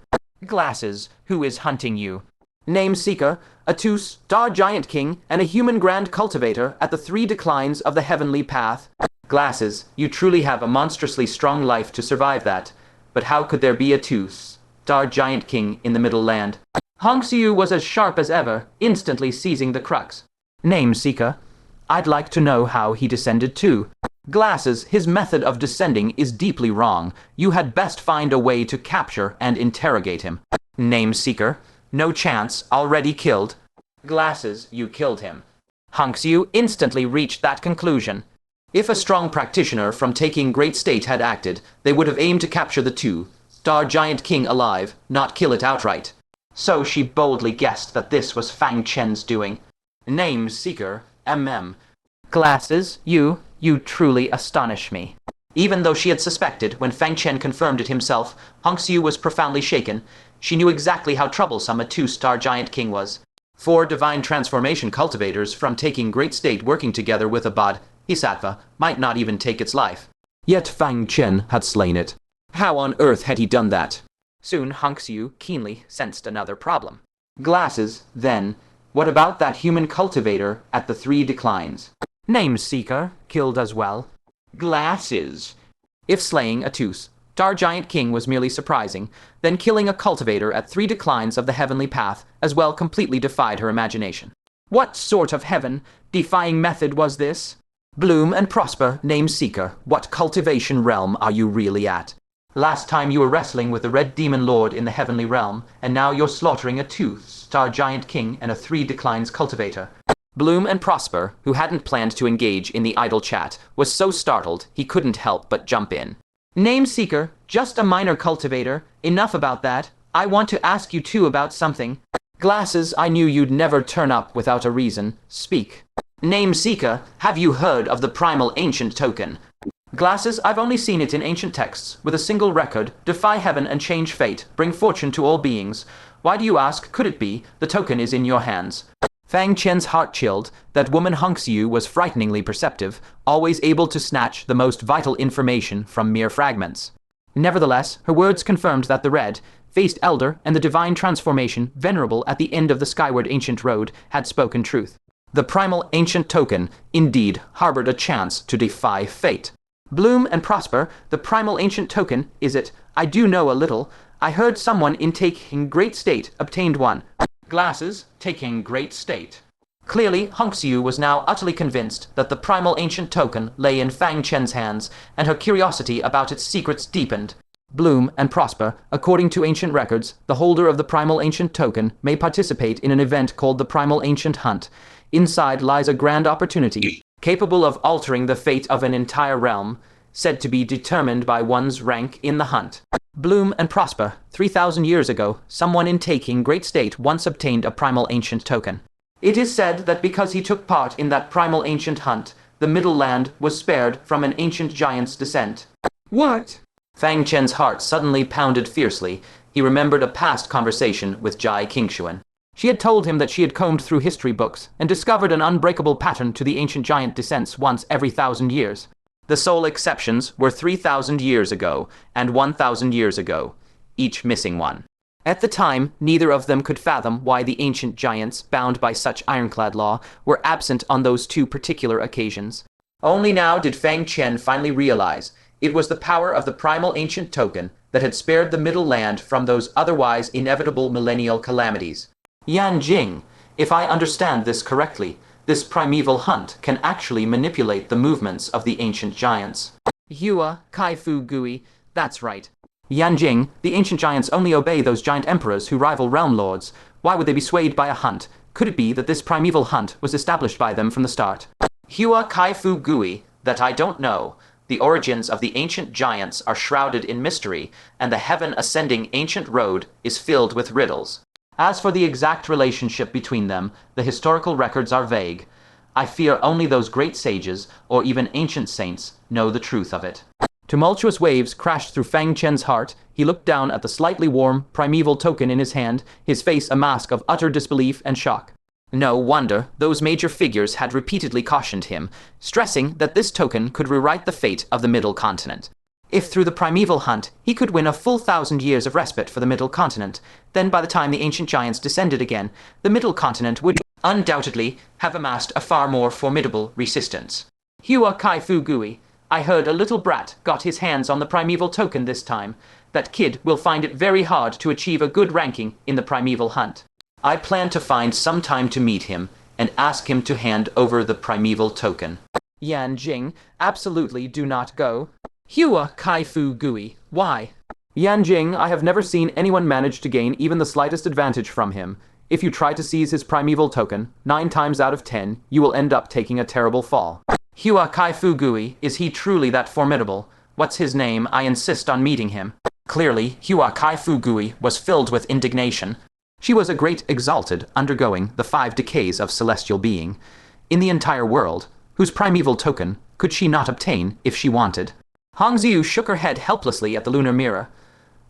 Glasses, who is hunting you? Name seeker, a two-star giant king and a human grand cultivator at the 3 declines of the heavenly path. Glasses, you truly have a monstrously strong life to survive that. But how could there be a two-star giant king in the Middle Land? Hongxiu was as sharp as ever, instantly seizing the crux. Name seeker, I'd like to know how he descended too. Glasses, his method of descending is deeply wrong. You had best find a way to capture and interrogate him. Name seeker, no chance, already killed. Glasses, you killed him. Hongxiu instantly reached that conclusion. If a strong practitioner from Taking Great State had acted, they would have aimed to capture the two-star giant king alive, not kill it outright. So she boldly guessed that this was Fang Chen's doing. Name seeker, Glasses, you truly astonish me. Even though she had suspected when Fang Chen confirmed it himself, Hongxiu was profoundly shaken. She knew exactly how troublesome a two-star giant king was. 4 divine transformation cultivators from Taking Great State working together with a Bodhisattva might not even take its life. Yet Fang Chen had slain it. How on earth had he done that? Soon Hongxiu keenly sensed another problem. Glasses, then, what about that human cultivator at the 3 declines? Name seeker, killed as well. Glasses. If slaying a two-star giant king was merely surprising, then killing a cultivator at 3 declines of the heavenly path as well completely defied her imagination. What sort of heaven-defying method was this? Bloom and Prosper, name seeker, what cultivation realm are you really at? Last time you were wrestling with the Red Demon Lord in the heavenly realm, and now you're slaughtering a two-star giant king and a 3 declines cultivator. Bloom and Prosper, who hadn't planned to engage in the idle chat, was so startled he couldn't help but jump in. Name seeker, just a minor cultivator. Enough about that. I want to ask you too about something. Glasses, I knew you'd never turn up without a reason. Speak. Name seeker, have you heard of the primal ancient token? Glasses, I've only seen it in ancient texts, with a single record, defy heaven and change fate, bring fortune to all beings. Why do you ask? Could it be? The token is in your hands. Fang Chen's heart chilled. That woman Hongxiu was frighteningly perceptive, always able to snatch the most vital information from mere fragments. Nevertheless, her words confirmed that the red-faced elder and the divine transformation venerable at the end of the skyward ancient road had spoken truth. The primal ancient token, indeed, harbored a chance to defy fate. Bloom and Prosper, the primal ancient token, is it? I do know a little. I heard someone in Taking Great State obtained one. Glasses, taking great state. Clearly, Hunxiu was now utterly convinced that the primal ancient token lay in Fang Chen's hands, and her curiosity about its secrets deepened. Bloom and prosper. According to ancient records, the holder of the primal ancient token may participate in an event called the Primal Ancient Hunt. Inside lies a grand opportunity, capable of altering the fate of an entire realm, said to be determined by one's rank in the hunt. Bloom and prosper. 3,000 years ago, someone in taking great state once obtained a primal ancient token. It is said that because he took part in that primal ancient hunt, the Middle Land was spared from an ancient giant's descent. What? Fang Chen's heart suddenly pounded fiercely. He remembered a past conversation with Jai Qingshuan. She had told him that she had combed through history books and discovered an unbreakable pattern to the ancient giant descents once every 1,000 years. The sole exceptions were 3,000 years ago and 1,000 years ago, each missing one. At the time, neither of them could fathom why the ancient giants, bound by such ironclad law, were absent on those two particular occasions. Only now did Fang Chen finally realize it was the power of the primal ancient token that had spared the Middle Land from those otherwise inevitable millennial calamities. Yan Jing, if I understand this correctly, this primeval hunt can actually manipulate the movements of the ancient giants. Hua, Kai-Fu Gui, that's right. Yan Jing, the ancient giants only obey those giant emperors who rival realm lords. Why would they be swayed by a hunt? Could it be that this primeval hunt was established by them from the start? Hua Kai-Fu Gui, that I don't know. The origins of the ancient giants are shrouded in mystery, and the heaven-ascending ancient road is filled with riddles. As for the exact relationship between them, the historical records are vague. I fear only those great sages, or even ancient saints, know the truth of it. Tumultuous waves crashed through Fang Chen's heart. He looked down at the slightly warm, primeval token in his hand, his face a mask of utter disbelief and shock. No wonder those major figures had repeatedly cautioned him, stressing that this token could rewrite the fate of the Middle Continent. If through the primeval hunt he could win a full 1,000 years of respite for the Middle Continent, then by the time the ancient giants descended again, the Middle Continent would undoubtedly have amassed a far more formidable resistance. Hua Kai-Fu Gui, I heard a little brat got his hands on the primeval token this time. That kid will find it very hard to achieve a good ranking in the primeval hunt. I plan to find some time to meet him and ask him to hand over the primeval token. Yan Jing, absolutely do not go. Hua Kai-Fu Gui, why? Yan Jing, I have never seen anyone manage to gain even the slightest advantage from him. If you try to seize his primeval token, 9 times out of 10, you will end up taking a terrible fall. Hua Kai-Fu Gui, is he truly that formidable? What's his name? I insist on meeting him. Clearly, Hua Kai-Fu Gui was filled with indignation. She was a great exalted, undergoing the 5 decays of celestial being. In the entire world, whose primeval token could she not obtain if she wanted? Hongxiu shook her head helplessly at the lunar mirror.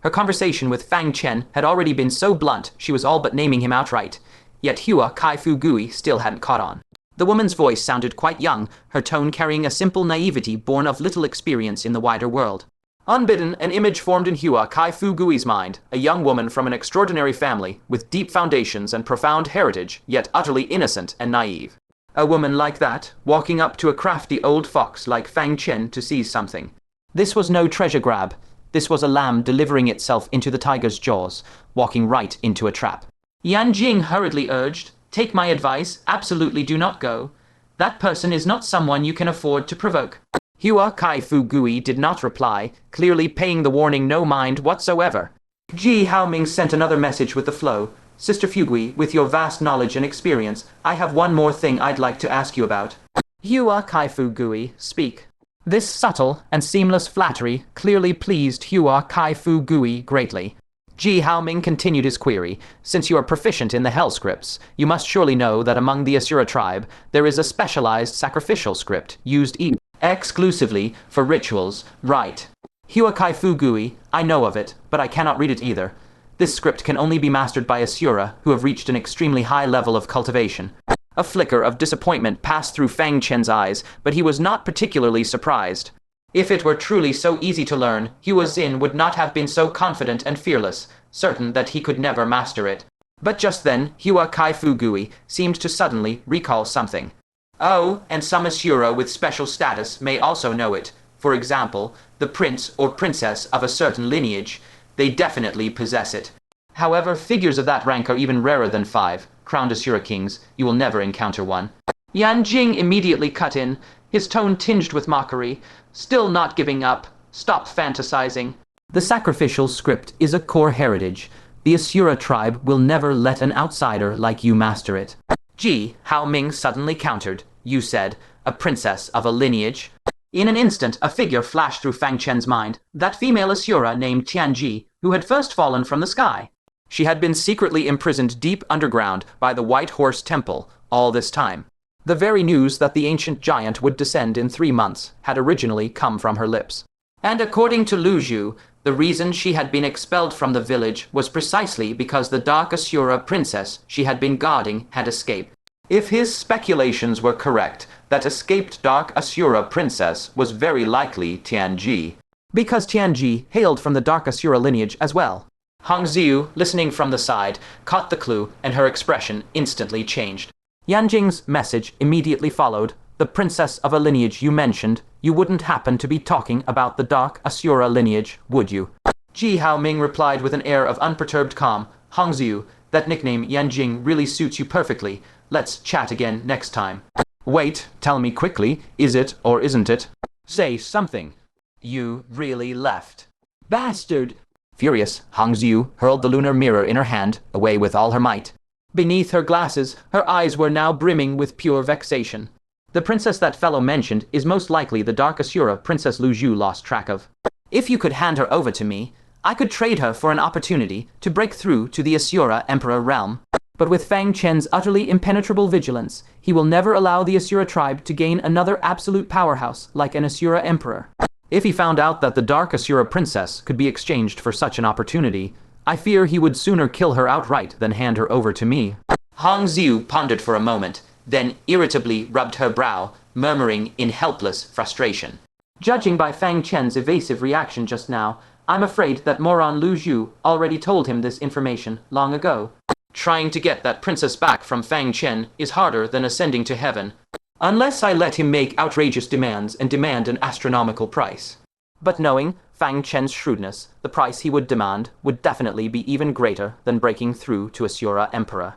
Her conversation with Fang Chen had already been so blunt she was all but naming him outright. Yet Hua Kai-Fu Gui still hadn't caught on. The woman's voice sounded quite young, her tone carrying a simple naivety born of little experience in the wider world. Unbidden, an image formed in Hua Kai-Fu Gui's mind, a young woman from an extraordinary family, with deep foundations and profound heritage, yet utterly innocent and naive. A woman like that, walking up to a crafty old fox like Fang Chen to seize something. This was no treasure grab. This was a lamb delivering itself into the tiger's jaws, walking right into a trap. Yan Jing hurriedly urged, take my advice, absolutely do not go. That person is not someone you can afford to provoke. Hua Kai-Fu Gui did not reply, clearly paying the warning no mind whatsoever. Ji Haoming sent another message with the flow. Sister Fugui, with your vast knowledge and experience, I have one more thing I'd like to ask you about. Hua Kai-Fu Gui, speak. This subtle and seamless flattery clearly pleased Hua Kai-Fu Gui greatly. Ji Haoming continued his query. Since you are proficient in the Hell scripts, you must surely know that among the Asura tribe, there is a specialized sacrificial script used exclusively for rituals, right? Hua Kai-Fu Gui, I know of it, but I cannot read it either. This script can only be mastered by Asura, who have reached an extremely high level of cultivation. A flicker of disappointment passed through Fang Chen's eyes, but he was not particularly surprised. If it were truly so easy to learn, Hua Xin would not have been so confident and fearless, certain that he could never master it. But just then, Hua Kai-Fu Gui seemed to suddenly recall something. Oh, and some Asura with special status may also know it. For example, the prince or princess of a certain lineage. They definitely possess it. However, figures of that rank are even rarer than 5. Crowned Asura kings, you will never encounter one. Yan Jing immediately cut in, his tone tinged with mockery. Still not giving up. Stop fantasizing. The sacrificial script is a core heritage. The Asura tribe will never let an outsider like you master it. Ji, Hao Ming suddenly countered. You said, a princess of a lineage. In an instant, a figure flashed through Fang Chen's mind, that female Asura named Tianji, who had first fallen from the sky. She had been secretly imprisoned deep underground by the White Horse Temple all this time. The very news that the ancient giant would descend in 3 months had originally come from her lips. And according to Lu Zhu, the reason she had been expelled from the village was precisely because the Dark Asura princess she had been guarding had escaped. If his speculations were correct, that escaped Dark Asura princess was very likely Tianji. Because Tianji hailed from the Dark Asura lineage as well. Hong Xiu, listening from the side, caught the clue, and her expression instantly changed. Yanjing's message immediately followed. The princess of a lineage you mentioned, you wouldn't happen to be talking about the Dark Asura lineage, would you? Ji Hao Ming replied with an air of unperturbed calm. Hong Xiu, that nickname Yanjing really suits you perfectly. Let's chat again next time. Wait, tell me quickly, is it or isn't it? Say something. You really left. Bastard! Furious, Hong Xiu hurled the lunar mirror in her hand, away with all her might. Beneath her glasses, her eyes were now brimming with pure vexation. The princess that fellow mentioned is most likely the Dark Asura Princess Lu Zhu lost track of. If you could hand her over to me, I could trade her for an opportunity to break through to the Asura Emperor realm. But with Fang Chen's utterly impenetrable vigilance, he will never allow the Asura tribe to gain another absolute powerhouse like an Asura Emperor. If he found out that the Dark Asura Princess could be exchanged for such an opportunity, I fear he would sooner kill her outright than hand her over to me. Hong Xiu pondered for a moment, then irritably rubbed her brow, murmuring in helpless frustration. Judging by Fang Chen's evasive reaction just now, I'm afraid that moron Lu Zhu already told him this information long ago. Trying to get that princess back from Fang Chen is harder than ascending to heaven. Unless I let him make outrageous demands and demand an astronomical price. But knowing Fang Chen's shrewdness, the price he would demand would definitely be even greater than breaking through to Asura Emperor.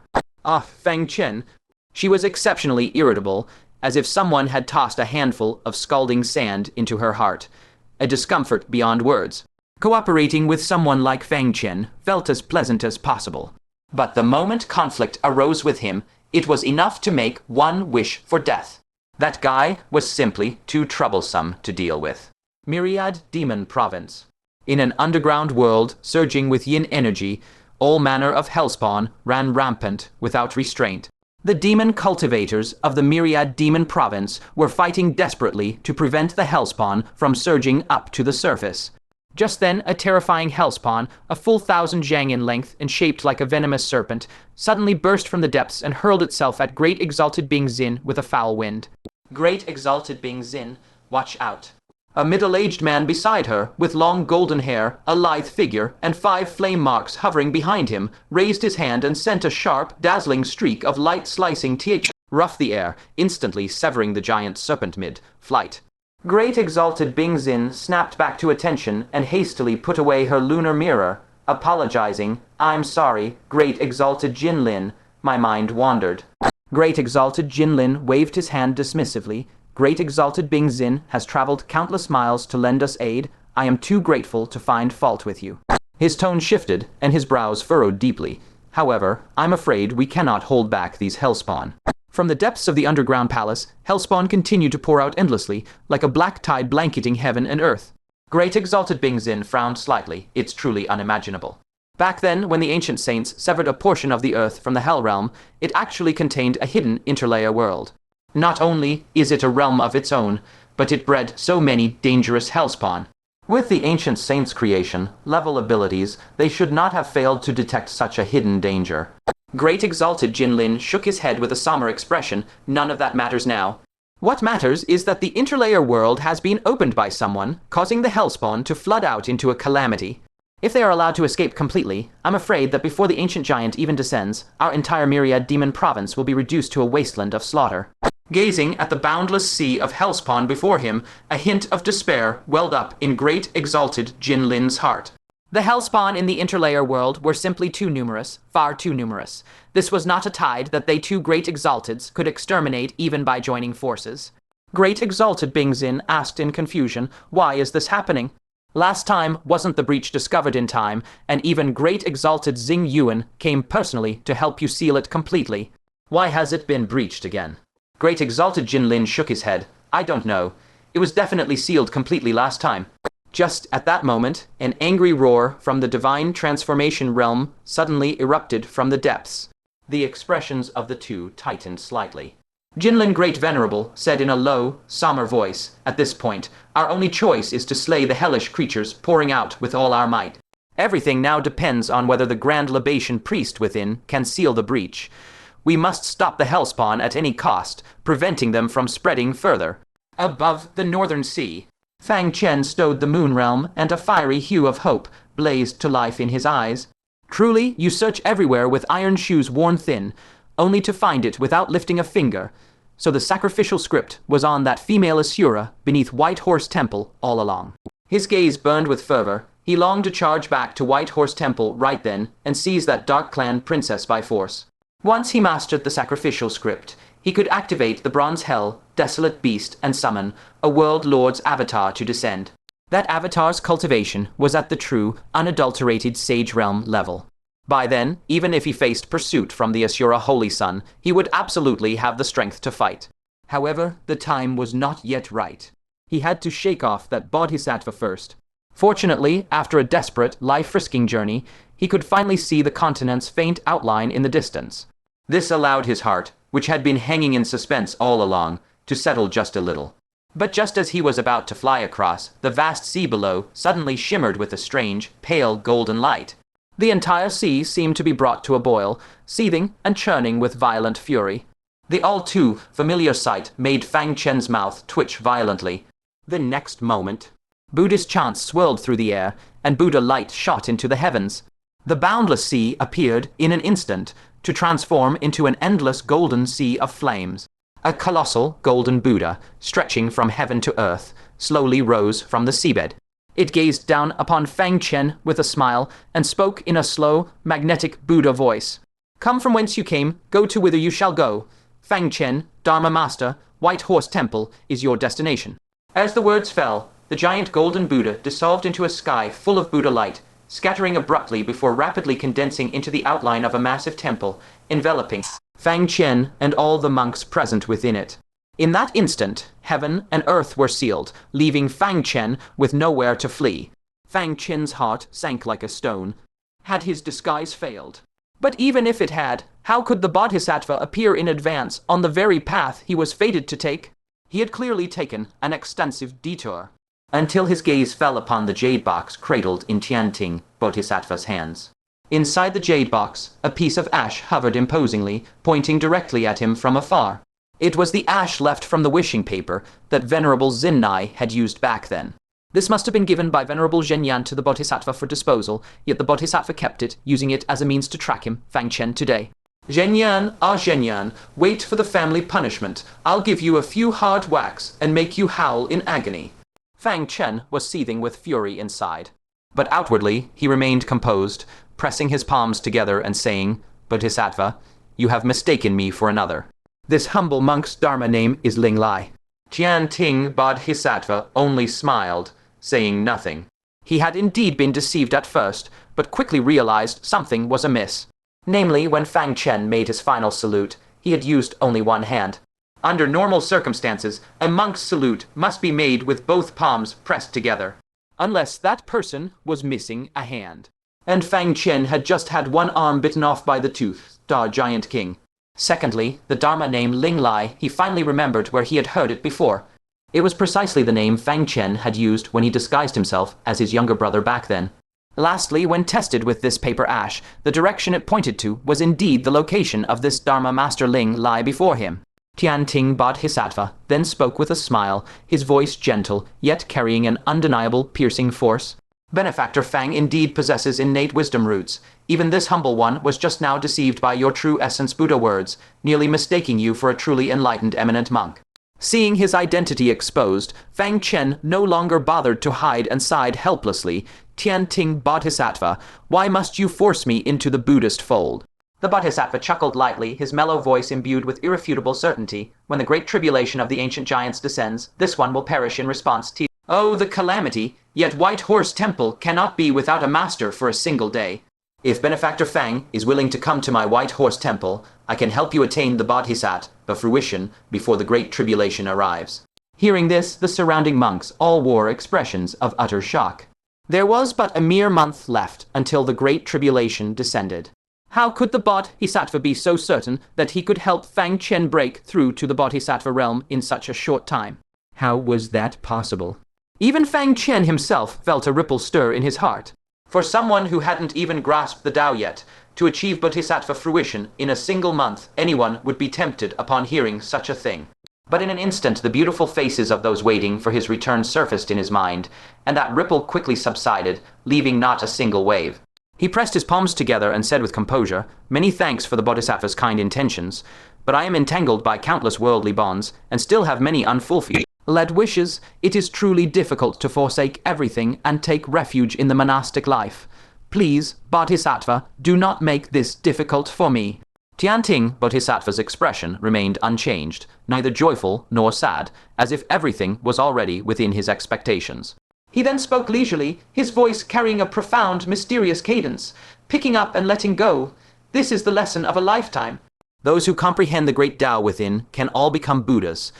Fang Chen. She was exceptionally irritable, as if someone had tossed a handful of scalding sand into her heart. A discomfort beyond words. Cooperating with someone like Fang Chen felt as pleasant as possible. But the moment conflict arose with him, it was enough to make one wish for death. That guy was simply too troublesome to deal with. Myriad Demon Province. In an underground world surging with yin energy, all manner of hellspawn ran rampant without restraint. The demon cultivators of the Myriad Demon Province were fighting desperately to prevent the hellspawn from surging up to the surface. Just then, a terrifying hellspawn, a full 1,000 zhang in length and shaped like a venomous serpent, suddenly burst from the depths and hurled itself at Great Exalted Bing Xin with a foul wind. Great Exalted Bing Xin, watch out. A middle-aged man beside her, with long golden hair, a lithe figure, and 5 flame marks hovering behind him, raised his hand and sent a sharp, dazzling streak of light slicing rough the air, instantly severing the giant serpent mid-flight. Great Exalted Bing Xin snapped back to attention and hastily put away her lunar mirror, apologizing. I'm sorry, Great Exalted Jinlin. My mind wandered. Great Exalted Jinlin waved his hand dismissively. Great Exalted Bing Xin has traveled countless miles to lend us aid. I am too grateful to find fault with you. His tone shifted, and his brows furrowed deeply. However, I'm afraid we cannot hold back these hellspawn. From the depths of the underground palace, hellspawn continued to pour out endlessly, like a black tide blanketing heaven and earth. Great Exalted Bing Xin frowned slightly. It's truly unimaginable. Back then, when the ancient saints severed a portion of the earth from the Hell Realm, it actually contained a hidden interlayer world. Not only is it a realm of its own, but it bred so many dangerous hellspawn. With the ancient saints' creation, level abilities, they should not have failed to detect such a hidden danger. Great Exalted Jinlin shook his head with a somber expression. None of that matters now. What matters is that the interlayer world has been opened by someone, causing the hellspawn to flood out into a calamity. If they are allowed to escape completely, I'm afraid that before the ancient giant even descends, our entire Myriad Demon Province will be reduced to a wasteland of slaughter. Gazing at the boundless sea of hellspawn before him, a hint of despair welled up in Great Exalted Jinlin's heart. The hellspawn in the interlayer world were simply too numerous, far too numerous. This was not a tide that they two great exalteds could exterminate even by joining forces. Great exalted Bingzin asked in confusion, why is this happening? Last time wasn't the breach discovered in time, and even great exalted Xing Yuan came personally to help you seal it completely. Why has it been breached again? Great exalted Jinlin shook his head. I don't know. It was definitely sealed completely last time. Just at that moment, an angry roar from the divine transformation realm suddenly erupted from the depths. The expressions of the two tightened slightly. Jinlin Great Venerable said in a low, somber voice, at this point, our only choice is to slay the hellish creatures pouring out with all our might. Everything now depends on whether the Grand Libation priest within can seal the breach. We must stop the hellspawn at any cost, preventing them from spreading further. Above the northern sea, Fang Chen stowed the moon realm, and a fiery hue of hope blazed to life in his eyes. Truly, you search everywhere with iron shoes worn thin, only to find it without lifting a finger. So the sacrificial script was on that female Asura beneath White Horse Temple all along. His gaze burned with fervor. He longed to charge back to White Horse Temple right then and seize that Dark Clan princess by force. Once he mastered the sacrificial script, he could activate the Bronze Hell, Desolate Beast, and summon a World Lord's avatar to descend. That avatar's cultivation was at the true, unadulterated Sage Realm level. By then, even if he faced pursuit from the Asura Holy Sun, he would absolutely have the strength to fight. However, the time was not yet right. He had to shake off that Bodhisattva first. Fortunately, after a desperate, life-risking journey, he could finally see the continent's faint outline in the distance. This allowed his heart, which had been hanging in suspense all along, to settle just a little. But just as he was about to fly across, the vast sea below suddenly shimmered with a strange, pale golden light. The entire sea seemed to be brought to a boil, seething and churning with violent fury. The all-too familiar sight made Fang Chen's mouth twitch violently. The next moment, Buddhist chants swirled through the air, and Buddha light shot into the heavens. The boundless sea appeared in an instant, to transform into an endless golden sea of flames. A colossal golden Buddha, stretching from heaven to earth, slowly rose from the seabed. It gazed down upon Fang Chen with a smile and spoke in a slow, magnetic Buddha voice. Come from whence you came, go to whither you shall go. Fang Chen, Dharma Master, White Horse Temple is your destination. As the words fell, the giant golden Buddha dissolved into a sky full of Buddha light, scattering abruptly before rapidly condensing into the outline of a massive temple, enveloping Fang Chen and all the monks present within it. In that instant, heaven and earth were sealed, leaving Fang Chen with nowhere to flee. Fang Chen's heart sank like a stone. Had his disguise failed? But even if it had, how could the Bodhisattva appear in advance on the very path he was fated to take? He had clearly taken an extensive detour, until his gaze fell upon the jade box cradled in Tianting Bodhisattva's hands. Inside the jade box, a piece of ash hovered imposingly, pointing directly at him from afar. It was the ash left from the wishing paper that Venerable Xinnai had used back then. This must have been given by Venerable Zhenyan to the Bodhisattva for disposal, yet the Bodhisattva kept it, using it as a means to track him, Fang Chen, today. Zhenyan, Zhenyan, wait for the family punishment. I'll give you a few hard whacks and make you howl in agony. Fang Chen was seething with fury inside. But outwardly, he remained composed, pressing his palms together and saying, Bodhisattva, you have mistaken me for another. This humble monk's dharma name is Ling Lai. Tianting Bodhisattva only smiled, saying nothing. He had indeed been deceived at first, but quickly realized something was amiss. Namely, when Fang Chen made his final salute, he had used only one hand. Under normal circumstances, a monk's salute must be made with both palms pressed together, unless that person was missing a hand. And Fang Chen had just had one arm bitten off by the tooth, Star Giant King. Secondly, the Dharma name Ling Lai, he finally remembered where he had heard it before. It was precisely the name Fang Chen had used when he disguised himself as his younger brother back then. Lastly, when tested with this paper ash, the direction it pointed to was indeed the location of this Dharma Master Ling Lai before him. Tianting Bodhisattva then spoke with a smile, his voice gentle, yet carrying an undeniable piercing force. Benefactor Fang indeed possesses innate wisdom roots. Even this humble one was just now deceived by your true essence Buddha words, nearly mistaking you for a truly enlightened eminent monk. Seeing his identity exposed, Fang Chen no longer bothered to hide and sighed helplessly, Tianting Bodhisattva, why must you force me into the Buddhist fold? The Bodhisattva chuckled lightly, his mellow voice imbued with irrefutable certainty. When the great tribulation of the ancient giants descends, this one will perish in response to... Oh, the calamity! Yet White Horse Temple cannot be without a master for a single day. If Benefactor Fang is willing to come to my White Horse Temple, I can help you attain the Bodhisattva fruition before the great tribulation arrives. Hearing this, the surrounding monks all wore expressions of utter shock. There was but a mere month left until the great tribulation descended. How could the Bodhisattva be so certain that he could help Fang Chen break through to the Bodhisattva realm in such a short time? How was that possible? Even Fang Chen himself felt a ripple stir in his heart. For someone who hadn't even grasped the Tao yet, to achieve Bodhisattva fruition in a single month, anyone would be tempted upon hearing such a thing. But in an instant, the beautiful faces of those waiting for his return surfaced in his mind, and that ripple quickly subsided, leaving not a single wave. He pressed his palms together and said with composure, "Many thanks for the Bodhisattva's kind intentions, but I am entangled by countless worldly bonds, and still have many unfulfilled wishes. It is truly difficult to forsake everything and take refuge in the monastic life. Please, Bodhisattva, do not make this difficult for me." Tianting Bodhisattva's expression remained unchanged, neither joyful nor sad, as if everything was already within his expectations. He then spoke leisurely, his voice carrying a profound, mysterious cadence, picking up and letting go. This is the lesson of a lifetime. Those who comprehend the great Tao within can all become Buddhas.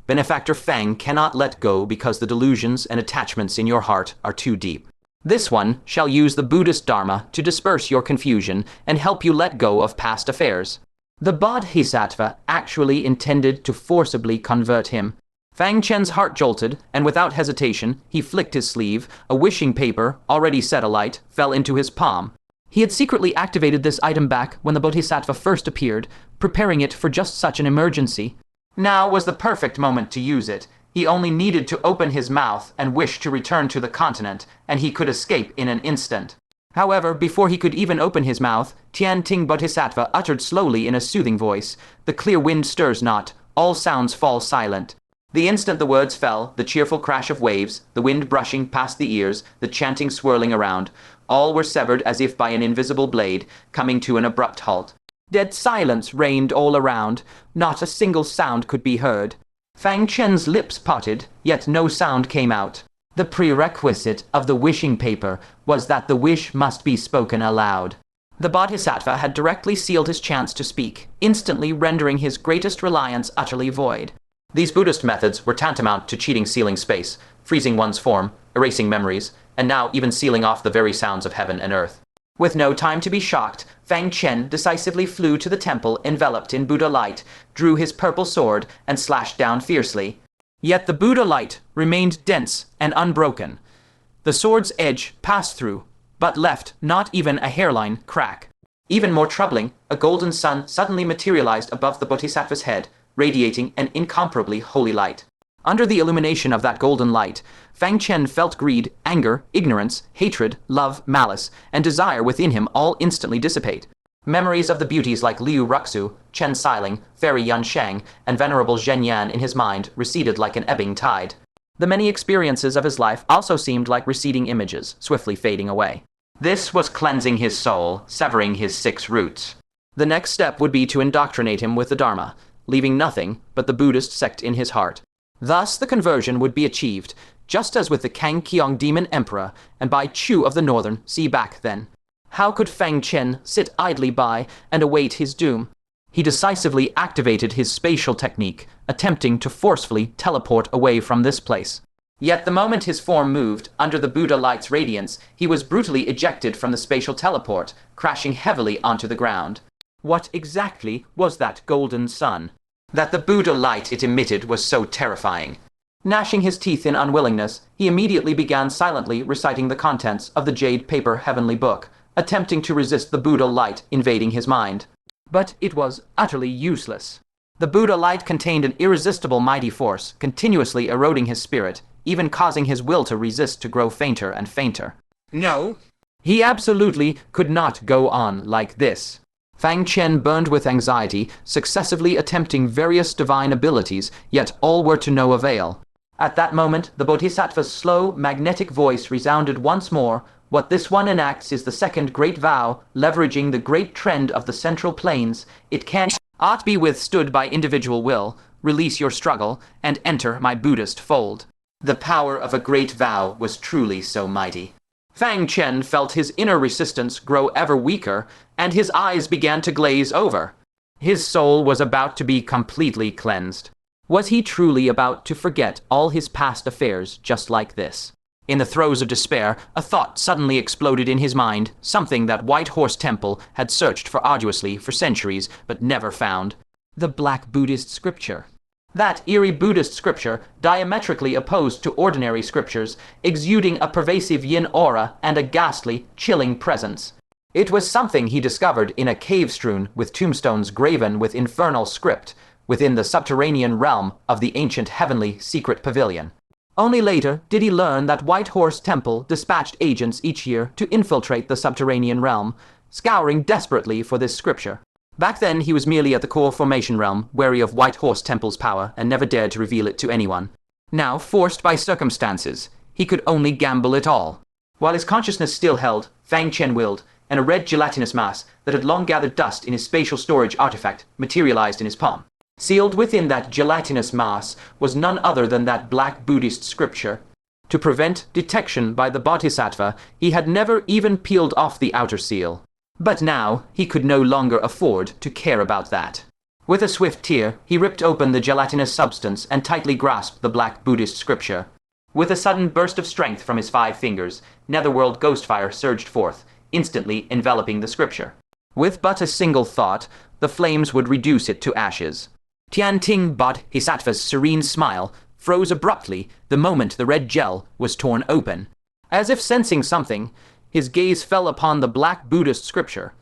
Benefactor Fang cannot let go because the delusions and attachments in your heart are too deep. This one shall use the Buddhist Dharma to disperse your confusion and help you let go of past affairs. The Bodhisattva actually intended to forcibly convert him. Fang Chen's heart jolted, and without hesitation, he flicked his sleeve. A wishing paper, already set alight, fell into his palm. He had secretly activated this item back when the Bodhisattva first appeared, preparing it for just such an emergency. Now was the perfect moment to use it. He only needed to open his mouth and wish to return to the continent, and he could escape in an instant. However, before he could even open his mouth, Tianting Bodhisattva uttered slowly in a soothing voice, "The clear wind stirs not, all sounds fall silent." The instant the words fell, the cheerful crash of waves, the wind brushing past the ears, the chanting swirling around, all were severed as if by an invisible blade, coming to an abrupt halt. Dead silence reigned all around. Not a single sound could be heard. Fang Chen's lips parted, yet no sound came out. The prerequisite of the wishing paper was that the wish must be spoken aloud. The Bodhisattva had directly sealed his chance to speak, instantly rendering his greatest reliance utterly void. These Buddhist methods were tantamount to cheating sealing space, freezing one's form, erasing memories, and now even sealing off the very sounds of heaven and earth. With no time to be shocked, Fang Chen decisively flew to the temple enveloped in Buddha light, drew his purple sword, and slashed down fiercely. Yet the Buddha light remained dense and unbroken. The sword's edge passed through, but left not even a hairline crack. Even more troubling, a golden sun suddenly materialized above the Bodhisattva's head, radiating an incomparably holy light. Under the illumination of that golden light, Fang Chen felt greed, anger, ignorance, hatred, love, malice, and desire within him all instantly dissipate. Memories of the beauties like Liu Ruxu, Chen Siling, Fairy Yun Shang, and Venerable Zhen Yan in his mind receded like an ebbing tide. The many experiences of his life also seemed like receding images, swiftly fading away. This was cleansing his soul, severing his 6 roots. The next step would be to indoctrinate him with the Dharma, leaving nothing but the Buddhist sect in his heart. Thus the conversion would be achieved, just as with the Kang Keong Demon Emperor, and by Chu of the Northern, see back then. How could Fang Chen sit idly by and await his doom? He decisively activated his spatial technique, attempting to forcefully teleport away from this place. Yet the moment his form moved, under the Buddha light's radiance, he was brutally ejected from the spatial teleport, crashing heavily onto the ground. What exactly was that golden sun? That the Buddha light it emitted was so terrifying. Gnashing his teeth in unwillingness, he immediately began silently reciting the contents of the jade paper heavenly book, attempting to resist the Buddha light invading his mind. But it was utterly useless. The Buddha light contained an irresistible mighty force, continuously eroding his spirit, even causing his will to resist to grow fainter and fainter. No. He absolutely could not go on like this. Fang Chen burned with anxiety, successively attempting various divine abilities, yet all were to no avail. At that moment, the Bodhisattva's slow, magnetic voice resounded once more, What this one enacts is the second great vow, leveraging the great trend of the central planes. It can't be withstood by individual will. Release your struggle, and enter my Buddhist fold. The power of a great vow was truly so mighty. Fang Chen felt his inner resistance grow ever weaker, and his eyes began to glaze over. His soul was about to be completely cleansed. Was he truly about to forget all his past affairs just like this? In the throes of despair, a thought suddenly exploded in his mind, something that White Horse Temple had searched for arduously for centuries, but never found. The Black Buddhist Scripture. That eerie Buddhist scripture, diametrically opposed to ordinary scriptures, exuding a pervasive yin aura and a ghastly, chilling presence. It was something he discovered in a cave strewn with tombstones graven with infernal script, within the subterranean realm of the ancient heavenly secret pavilion. Only later did he learn that White Horse Temple dispatched agents each year to infiltrate the subterranean realm, scouring desperately for this scripture. Back then he was merely at the core formation realm, wary of White Horse Temple's power, and never dared to reveal it to anyone. Now, forced by circumstances, he could only gamble it all. While his consciousness still held, Fang Chen willed, and a red gelatinous mass that had long gathered dust in his spatial storage artifact materialized in his palm. Sealed within that gelatinous mass was none other than that Black Buddhist scripture. To prevent detection by the Bodhisattva, he had never even peeled off the outer seal. But now he could no longer afford to care about that. With a swift tear, he ripped open the gelatinous substance and tightly grasped the Black Buddhist scripture. With a sudden burst of strength from his 5 fingers, netherworld ghostfire surged forth, instantly enveloping the scripture. With but a single thought, the flames would reduce it to ashes. Tianting Bodhisattva's serene smile froze abruptly the moment the red gel was torn open. As if sensing something, his gaze fell upon the Black Buddhist scripture,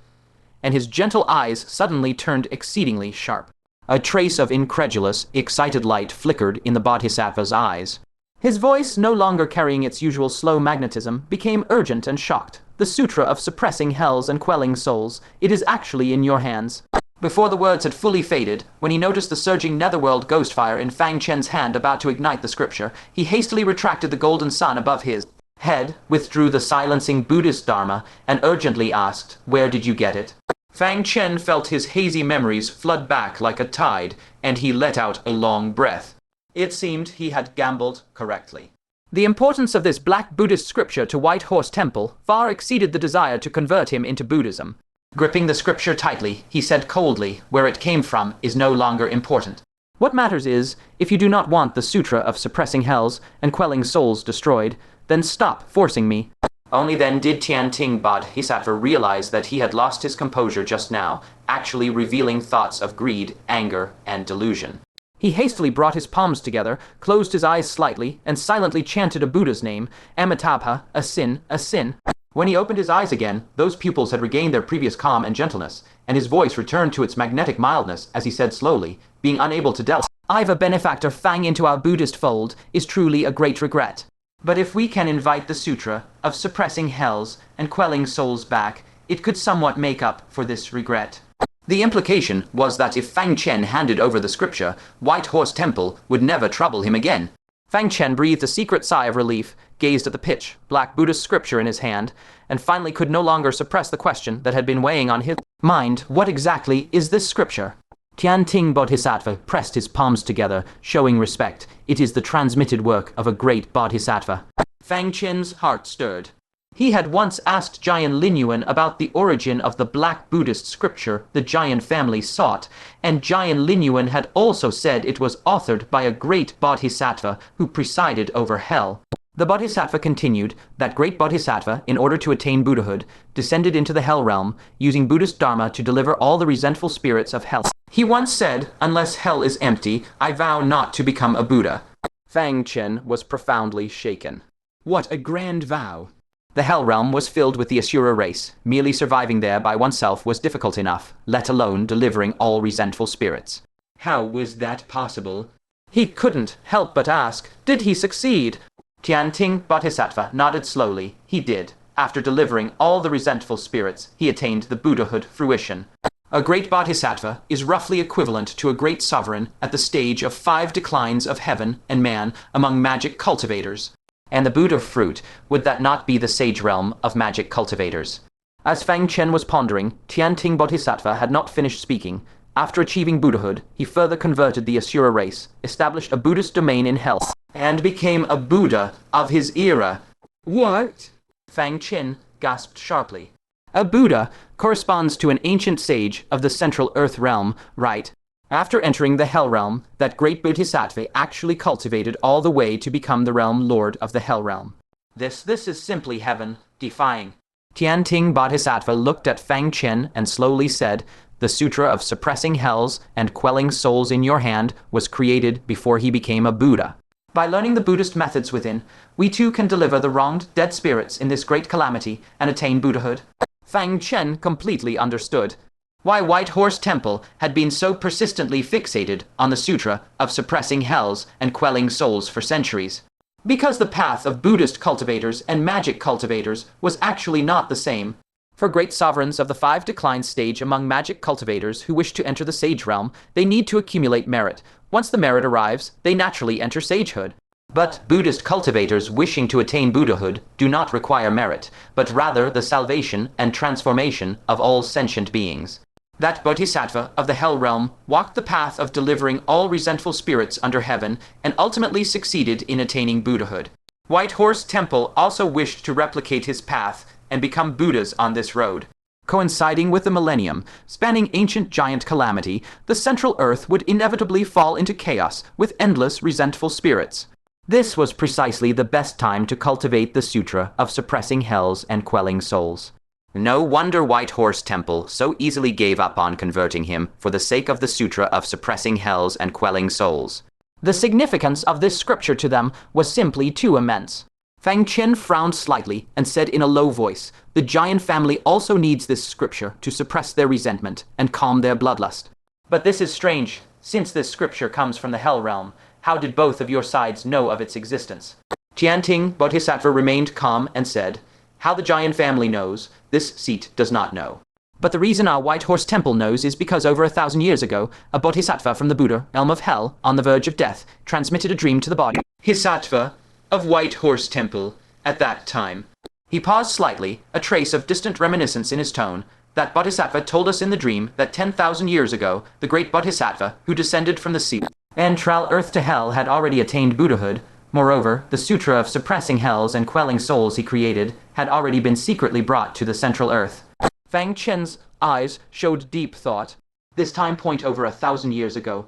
and his gentle eyes suddenly turned exceedingly sharp. A trace of incredulous, excited light flickered in the Bodhisattva's eyes. His voice, no longer carrying its usual slow magnetism, became urgent and shocked. The Sutra of Suppressing Hells and Quelling Souls, it is actually in your hands. Before the words had fully faded, when he noticed the surging netherworld ghostfire in Fang Chen's hand about to ignite the scripture, he hastily retracted the golden sun above his head, withdrew the silencing Buddhist Dharma, and urgently asked, "Where did you get it?" Fang Chen felt his hazy memories flood back like a tide, and he let out a long breath. It seemed he had gambled correctly. The importance of this Black Buddhist scripture to White Horse Temple far exceeded the desire to convert him into Buddhism. Gripping the scripture tightly, he said coldly, "Where it came from is no longer important. What matters is, if you do not want the Sutra of Suppressing Hells and Quelling Souls destroyed, then stop forcing me." Only then did Tianting Bodhisattva realize that he had lost his composure just now, actually revealing thoughts of greed, anger, and delusion. He hastily brought his palms together, closed his eyes slightly, and silently chanted a Buddha's name, Amitabha, a sin, a sin. When he opened his eyes again, those pupils had regained their previous calm and gentleness, and his voice returned to its magnetic mildness as he said slowly, being unable to delve. "I've a benefactor Fang into our Buddhist fold is truly a great regret. But if we can invite the Sutra of Suppressing Hells and Quelling Souls back, it could somewhat make up for this regret." The implication was that if Fang Chen handed over the scripture, White Horse Temple would never trouble him again. Fang Chen breathed a secret sigh of relief, gazed at the pitch Black Buddhist scripture in his hand, and finally could no longer suppress the question that had been weighing on his mind. What exactly is this scripture? Tianting Bodhisattva pressed his palms together, showing respect. It is the transmitted work of a great Bodhisattva. Fang Chen's heart stirred. He had once asked Giant Linyuan about the origin of the Black Buddhist scripture the Giant family sought, and Giant Linyuan had also said it was authored by a great Bodhisattva who presided over hell. The Bodhisattva continued that great Bodhisattva, in order to attain Buddhahood, descended into the hell realm, using Buddhist Dharma to deliver all the resentful spirits of hell. He once said, "Unless hell is empty, I vow not to become a Buddha." Fang Chen was profoundly shaken. What a grand vow! The hell realm was filled with the Asura race. Merely surviving there by oneself was difficult enough, let alone delivering all resentful spirits. How was that possible? He couldn't help but ask, did he succeed? Tianting Bodhisattva nodded slowly. He did. After delivering all the resentful spirits, he attained the Buddhahood fruition. A great Bodhisattva is roughly equivalent to a great sovereign at the stage of 5 declines of heaven and man among magic cultivators. and the Buddha fruit, would that not be the sage realm of magic cultivators? As Fang Chen was pondering, Tianting Bodhisattva had not finished speaking. After achieving Buddhahood, he further converted the Asura race, established a Buddhist domain in hell, and became a Buddha of his era. What? Fang Chen gasped sharply. A Buddha corresponds to an ancient sage of the Central Earth realm, right? After entering the Hell realm, that great Bodhisattva actually cultivated all the way to become the realm lord of the Hell realm. This is simply heaven, defying. Tianting Bodhisattva looked at Fang Chen and slowly said, "The Sutra of suppressing hells and quelling souls in your hand was created before he became a Buddha. By learning the Buddhist methods within, we too can deliver the wronged dead spirits in this great calamity and attain Buddhahood." Fang Chen completely understood why White Horse Temple had been so persistently fixated on the Sutra of suppressing hells and quelling souls for centuries. Because the path of Buddhist cultivators and magic cultivators was actually not the same. For great sovereigns of the 5 decline stage among magic cultivators who wish to enter the sage realm, they need to accumulate merit. Once the merit arrives, they naturally enter sagehood. But Buddhist cultivators wishing to attain Buddhahood do not require merit, but rather the salvation and transformation of all sentient beings. That Bodhisattva of the Hell realm walked the path of delivering all resentful spirits under heaven and ultimately succeeded in attaining Buddhahood. White Horse Temple also wished to replicate his path and become Buddhas on this road. Coinciding with the millennium, spanning ancient giant calamity, the Central Earth would inevitably fall into chaos with endless resentful spirits. This was precisely the best time to cultivate the Sutra of suppressing hells and quelling souls. No wonder White Horse Temple so easily gave up on converting him for the sake of the Sutra of suppressing hells and quelling souls. The significance of this scripture to them was simply too immense. Fang Chen frowned slightly and said in a low voice, "The giant family also needs this scripture to suppress their resentment and calm their bloodlust." But this is strange. Since this scripture comes from the Hell realm, how did both of your sides know of its existence? Tianting Bodhisattva remained calm and said, "How the giant family knows, this seat does not know. But the reason our White Horse Temple knows is because over 1,000 years ago, a Bodhisattva from the Buddha realm of Hell, on the verge of death, transmitted a dream to the body. Bodhisattva of White Horse Temple, at that time." He paused slightly, a trace of distant reminiscence in his tone. "That Bodhisattva told us in the dream that 10,000 years ago, the great Bodhisattva, who descended from the sea and trail earth to hell, had already attained Buddhahood. Moreover, the Sutra of suppressing hells and quelling souls he created had already been secretly brought to the Central Earth." Fang Chen's eyes showed deep thought. This time point over 1,000 years ago.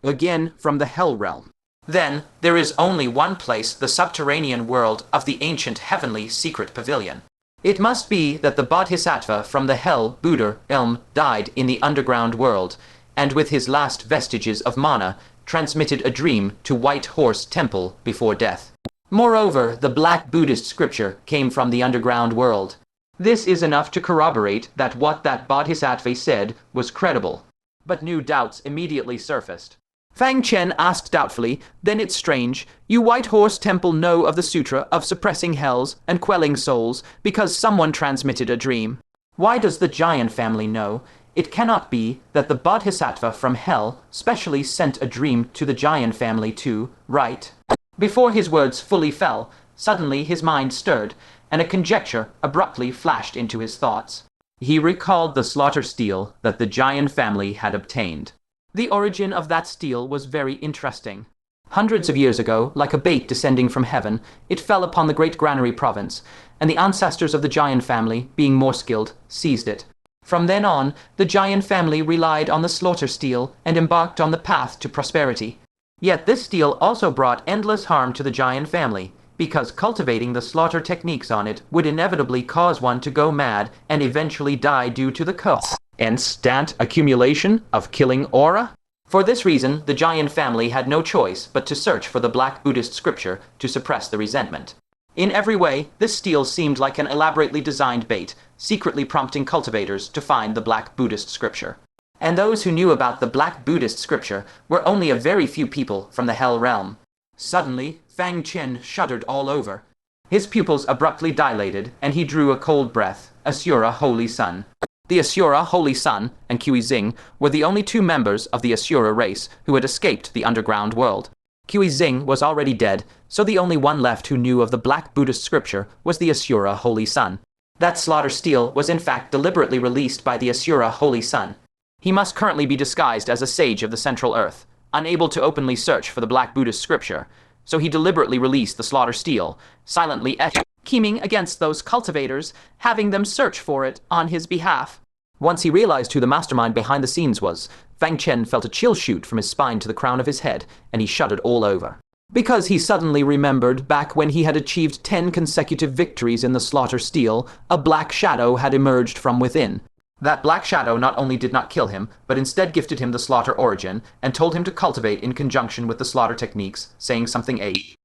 Again from the Hell realm. Then, there is only one place, the subterranean world of the ancient heavenly secret pavilion. It must be that the Bodhisattva from the Hell Buddha realm died in the underground world, and with his last vestiges of mana, transmitted a dream to White Horse Temple before death. Moreover, the Black Buddhist scripture came from the underground world. This is enough to corroborate that what that Bodhisattva said was credible. But new doubts immediately surfaced. Fang Chen asked doubtfully, "Then it's strange. You White Horse Temple know of the Sutra of suppressing hells and quelling souls because someone transmitted a dream. Why does the giant family know? It cannot be that the Bodhisattva from Hell specially sent a dream to the giant family too, right?" Before his words fully fell, suddenly his mind stirred, and a conjecture abruptly flashed into his thoughts. He recalled the slaughter steel that the giant family had obtained. The origin of that steel was very interesting. Hundreds of years ago, like a bait descending from heaven, it fell upon the great granary province, and the ancestors of the giant family, being more skilled, seized it. From then on, the giant family relied on the slaughter steel and embarked on the path to prosperity. Yet this steel also brought endless harm to the giant family, because cultivating the slaughter techniques on it would inevitably cause one to go mad and eventually die due to the constant accumulation of killing aura. For this reason, the giant family had no choice but to search for the Black Buddhist scripture to suppress the resentment. In every way, this steel seemed like an elaborately designed bait, secretly prompting cultivators to find the Black Buddhist scripture. And those who knew about the Black Buddhist scripture were only a very few people from the Hell realm. Suddenly, Fang Chen shuddered all over. His pupils abruptly dilated, and he drew a cold breath. Asura Holy Sun. The Asura Holy Sun and Kui Xing were the only two members of the Asura race who had escaped the underground world. Kui Xing was already dead, so the only one left who knew of the Black Buddhist scripture was the Asura Holy Sun. That slaughter steel was in fact deliberately released by the Asura Holy Sun. He must currently be disguised as a sage of the Central Earth, unable to openly search for the Black Buddhist scripture, so he deliberately released the slaughter steel, silently scheming against those cultivators, having them search for it on his behalf. Once he realized who the mastermind behind the scenes was, Fang Chen felt a chill shoot from his spine to the crown of his head, and he shuddered all over. Because he suddenly remembered back when he had achieved 10 consecutive victories in the slaughter steel, a black shadow had emerged from within. That black shadow not only did not kill him, but instead gifted him the slaughter origin, and told him to cultivate in conjunction with the slaughter techniques, saying something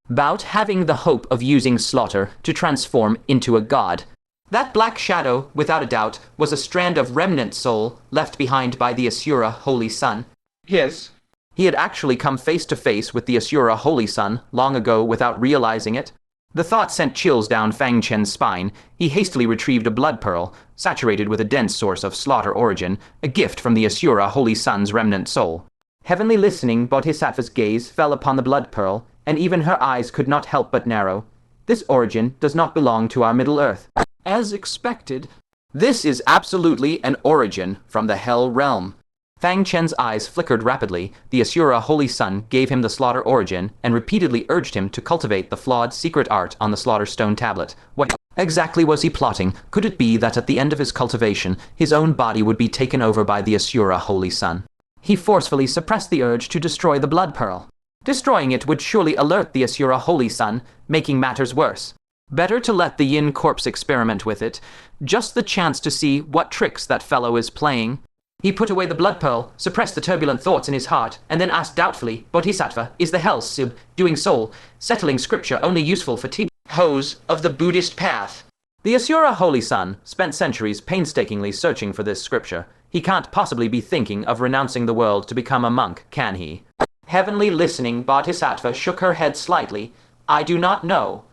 about having the hope of using slaughter to transform into a god. That black shadow, without a doubt, was a strand of remnant soul left behind by the Asura Holy Sun. Yes. He had actually come face to face with the Asura Holy Sun long ago without realizing it. The thought sent chills down Fang Chen's spine. He hastily retrieved a blood pearl, saturated with a dense source of slaughter origin, a gift from the Asura Holy Sun's remnant soul. Heavenly listening, Bodhisattva's gaze fell upon the blood pearl, and even her eyes could not help but narrow. This origin does not belong to our Middle Earth. As expected. This is absolutely an origin from the Hell Realm. Fang Chen's eyes flickered rapidly. The Asura Holy Sun gave him the slaughter origin and repeatedly urged him to cultivate the flawed secret art on the slaughter stone tablet. What exactly was he plotting? Could it be that at the end of his cultivation, his own body would be taken over by the Asura Holy Sun? He forcefully suppressed the urge to destroy the blood pearl. Destroying it would surely alert the Asura Holy Sun, making matters worse. Better to let the Yin corpse experiment with it, just the chance to see what tricks that fellow is playing. He put away the blood pearl, suppressed the turbulent thoughts in his heart, and then asked doubtfully, Bodhisattva, is the hell doing soul, settling scripture only useful for hose of the Buddhist path? The Asura Holy Sun spent centuries painstakingly searching for this scripture. He can't possibly be thinking of renouncing the world to become a monk, can he? Heavenly listening, Bodhisattva shook her head slightly. I do not know.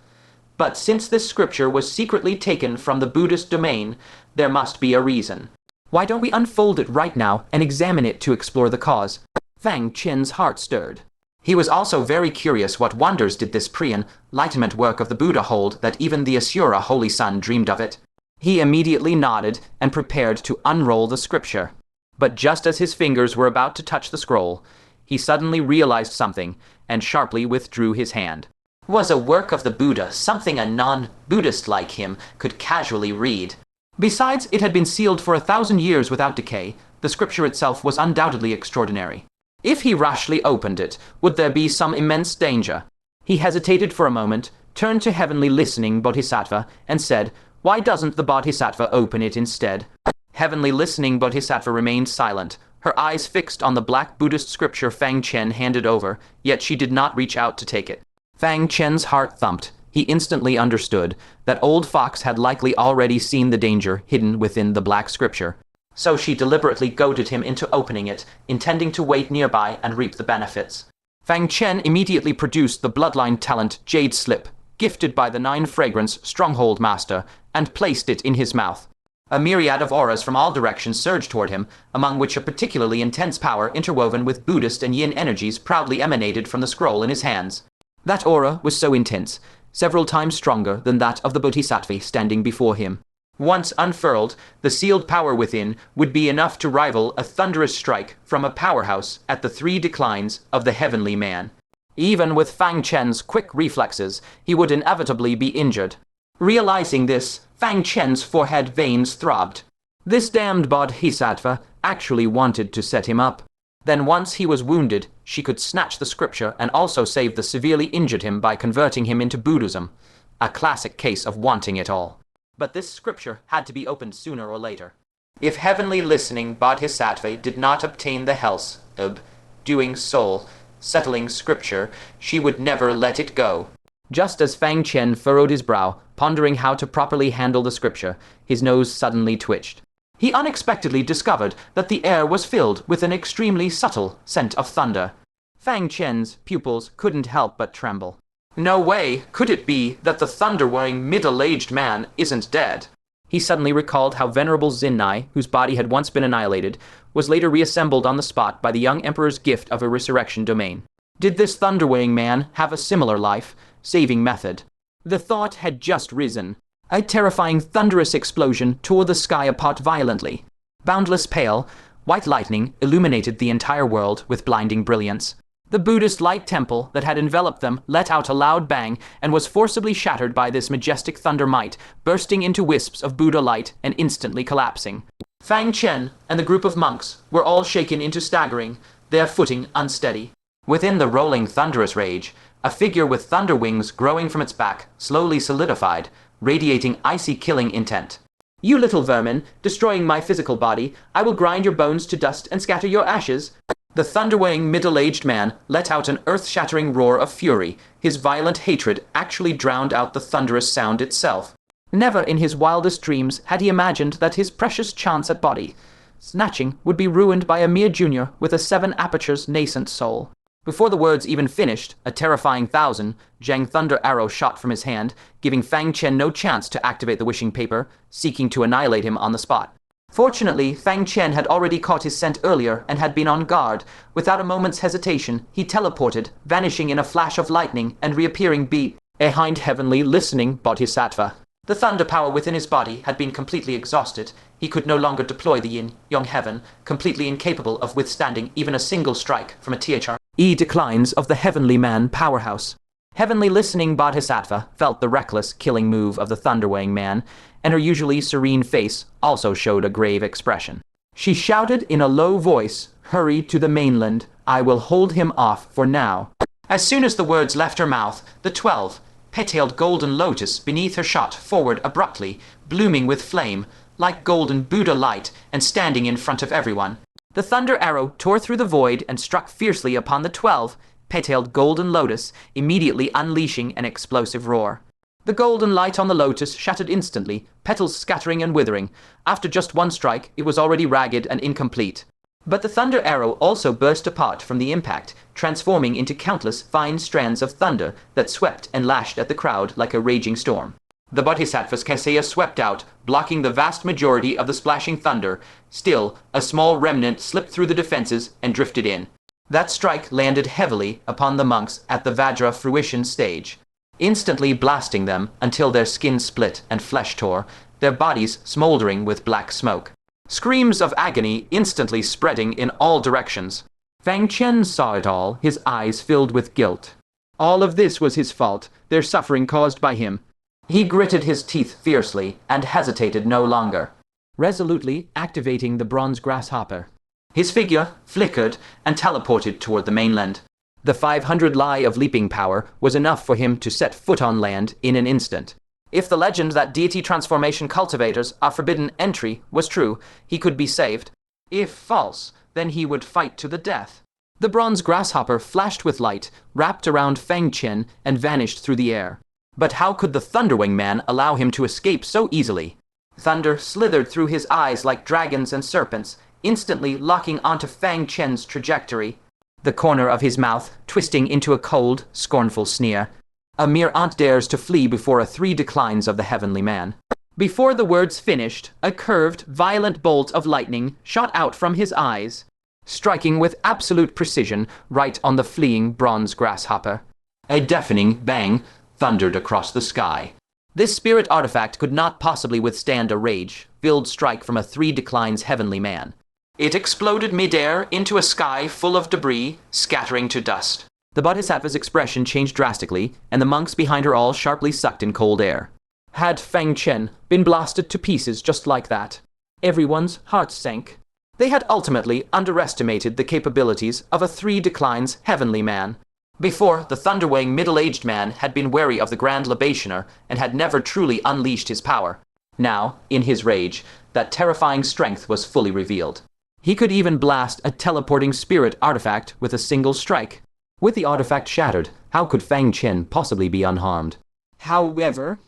But since this scripture was secretly taken from the Buddhist domain, there must be a reason. Why don't we unfold it right now and examine it to explore the cause? Fang Chen's heart stirred. He was also very curious what wonders did this pre-enlightenment work of the Buddha hold that even the Asura Holy Sun dreamed of it. He immediately nodded and prepared to unroll the scripture. But just as his fingers were about to touch the scroll, he suddenly realized something and sharply withdrew his hand. Was a work of the Buddha something a non-Buddhist like him could casually read? Besides, it had been sealed for 1,000 years without decay. The scripture itself was undoubtedly extraordinary. If he rashly opened it, would there be some immense danger? He hesitated for a moment, turned to heavenly listening Bodhisattva, and said, Why doesn't the Bodhisattva open it instead? Heavenly listening Bodhisattva remained silent, her eyes fixed on the black Buddhist scripture Fang Chen handed over, yet she did not reach out to take it. Fang Chen's heart thumped. He instantly understood that old Fox had likely already seen the danger hidden within the black scripture. So she deliberately goaded him into opening it, intending to wait nearby and reap the benefits. Fang Chen immediately produced the bloodline talent Jade Slip, gifted by the 9 Fragrance Stronghold Master, and placed it in his mouth. A myriad of auras from all directions surged toward him, among which a particularly intense power interwoven with Buddhist and Yin energies proudly emanated from the scroll in his hands. That aura was so intense, several times stronger than that of the Bodhisattva standing before him. Once unfurled, the sealed power within would be enough to rival a thunderous strike from a powerhouse at the 3 declines of the heavenly man. Even with Fang Chen's quick reflexes, he would inevitably be injured. Realizing this, Fang Chen's forehead veins throbbed. This damned Bodhisattva actually wanted to set him up. Then once he was wounded, she could snatch the scripture and also save the severely injured him by converting him into Buddhism. A classic case of wanting it all. But this scripture had to be opened sooner or later. If heavenly listening Bodhisattva did not obtain the health of doing soul, settling scripture, she would never let it go. Just as Fang Chen furrowed his brow, pondering how to properly handle the scripture, his nose suddenly twitched. He unexpectedly discovered that the air was filled with an extremely subtle scent of thunder. Fang Chen's pupils couldn't help but tremble. No way could it be that the thunder-wearing middle-aged man isn't dead. He suddenly recalled how Venerable Xinnai, whose body had once been annihilated, was later reassembled on the spot by the young emperor's gift of a resurrection domain. Did this Thunderwing man have a similar life-saving method? The thought had just risen. A terrifying thunderous explosion tore the sky apart violently. Boundless pale, white lightning illuminated the entire world with blinding brilliance. The Buddhist light temple that had enveloped them let out a loud bang and was forcibly shattered by this majestic thunder might, bursting into wisps of Buddha light and instantly collapsing. Fang Chen and the group of monks were all shaken into staggering, their footing unsteady. Within the rolling thunderous rage, a figure with thunder wings growing from its back slowly solidified, radiating icy killing intent. "You little vermin, destroying my physical body, I will grind your bones to dust and scatter your ashes." The thunderweighing middle-aged man let out an earth-shattering roar of fury. His violent hatred actually drowned out the thunderous sound itself. Never in his wildest dreams had he imagined that his precious chance at body snatching would be ruined by a mere junior with a 7 apertures nascent soul. Before the words even finished, a terrifying 1,000 Zhang thunder arrow shot from his hand, giving Fang Chen no chance to activate the wishing paper, seeking to annihilate him on the spot. Fortunately, Fang Chen had already caught his scent earlier and had been on guard. Without a moment's hesitation, he teleported, vanishing in a flash of lightning and reappearing behind heavenly listening bodhisattva. The thunder power within his body had been completely exhausted. He could no longer deploy the yin-yang heaven, completely incapable of withstanding even a single strike from a THRE declines of the heavenly man powerhouse. Heavenly listening bodhisattva felt the reckless killing move of the thunderweighing man, and her usually serene face also showed a grave expression. She shouted in a low voice, "Hurry to the mainland. I will hold him off for now." As soon as the words left her mouth, the 12-petaled golden lotus beneath her shot forward abruptly, blooming with flame, like golden Buddha light, and standing in front of everyone. The thunder arrow tore through the void and struck fiercely upon the 12-petaled golden lotus, immediately unleashing an explosive roar. The golden light on the lotus shattered instantly, petals scattering and withering. After just one strike, it was already ragged and incomplete. But the thunder arrow also burst apart from the impact, transforming into countless fine strands of thunder that swept and lashed at the crowd like a raging storm. The bodhisattva's kaseya swept out, blocking the vast majority of the splashing thunder. Still, a small remnant slipped through the defenses and drifted in. That strike landed heavily upon the monks at the Vajra fruition stage, instantly blasting them until their skin split and flesh tore, their bodies smoldering with black smoke. Screams of agony instantly spreading in all directions. Fang Chen saw it all, his eyes filled with guilt. All of this was his fault, their suffering caused by him. He gritted his teeth fiercely and hesitated no longer, resolutely activating the bronze grasshopper. His figure flickered and teleported toward the mainland. The 500 Lai of leaping power was enough for him to set foot on land in an instant. If the legend that deity transformation cultivators are forbidden entry was true, he could be saved. If false, then he would fight to the death. The bronze grasshopper flashed with light, wrapped around Fang Chen, and vanished through the air. But how could the Thunderwing man allow him to escape so easily? Thunder slithered through his eyes like dragons and serpents, instantly locking onto Fang Chen's trajectory, the corner of his mouth twisting into a cold, scornful sneer. A mere ant dares to flee before a 3 declines of the heavenly man. Before the words finished, a curved, violent bolt of lightning shot out from his eyes, striking with absolute precision right on the fleeing bronze grasshopper. A deafening bang thundered across the sky. This spirit artifact could not possibly withstand a rage-filled strike from a 3 declines heavenly man. It exploded midair into a sky full of debris, scattering to dust. The bodhisattva's expression changed drastically, and the monks behind her all sharply sucked in cold air. Had Fang Chen been blasted to pieces just like that? Everyone's hearts sank. They had ultimately underestimated the capabilities of a 3 declines heavenly man. Before, the thunderweighing middle-aged man had been wary of the Grand Libationer and had never truly unleashed his power. Now, in his rage, that terrifying strength was fully revealed. He could even blast a teleporting spirit artifact with a single strike. With the artifact shattered, how could Fang Chen possibly be unharmed? However,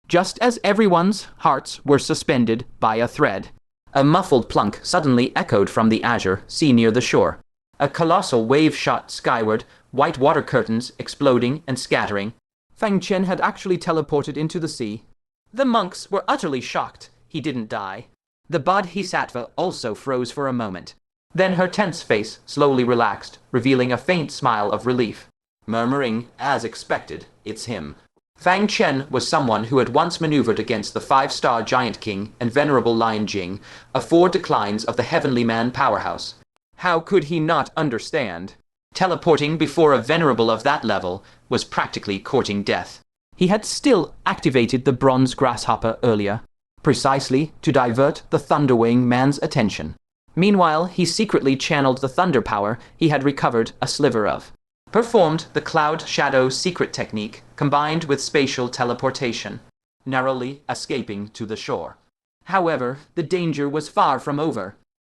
just as everyone's hearts were suspended by a thread, a muffled plunk suddenly echoed from the azure sea near the shore. A colossal wave shot skyward, white water curtains exploding and scattering. Fang Chen had actually teleported into the sea. The monks were utterly shocked. He didn't die. The bodhisattva also froze for a moment. Then her tense face slowly relaxed, revealing a faint smile of relief. murmuring, as expected, "It's him." Fang Chen was someone who had once maneuvered against the 5-star Giant King and Venerable Lion Jing, a 4 declines of the Heavenly Man powerhouse. How could he not understand? Teleporting before a Venerable of that level was practically courting death. He had still activated the Bronze Grasshopper earlier, precisely to divert the Thunderwing man's attention. Meanwhile, he secretly channeled the thunder power he had recovered a sliver of. Performed the Cloud Shadow secret technique combined with spatial teleportation, narrowly escaping to the shore. However, the danger was far from over.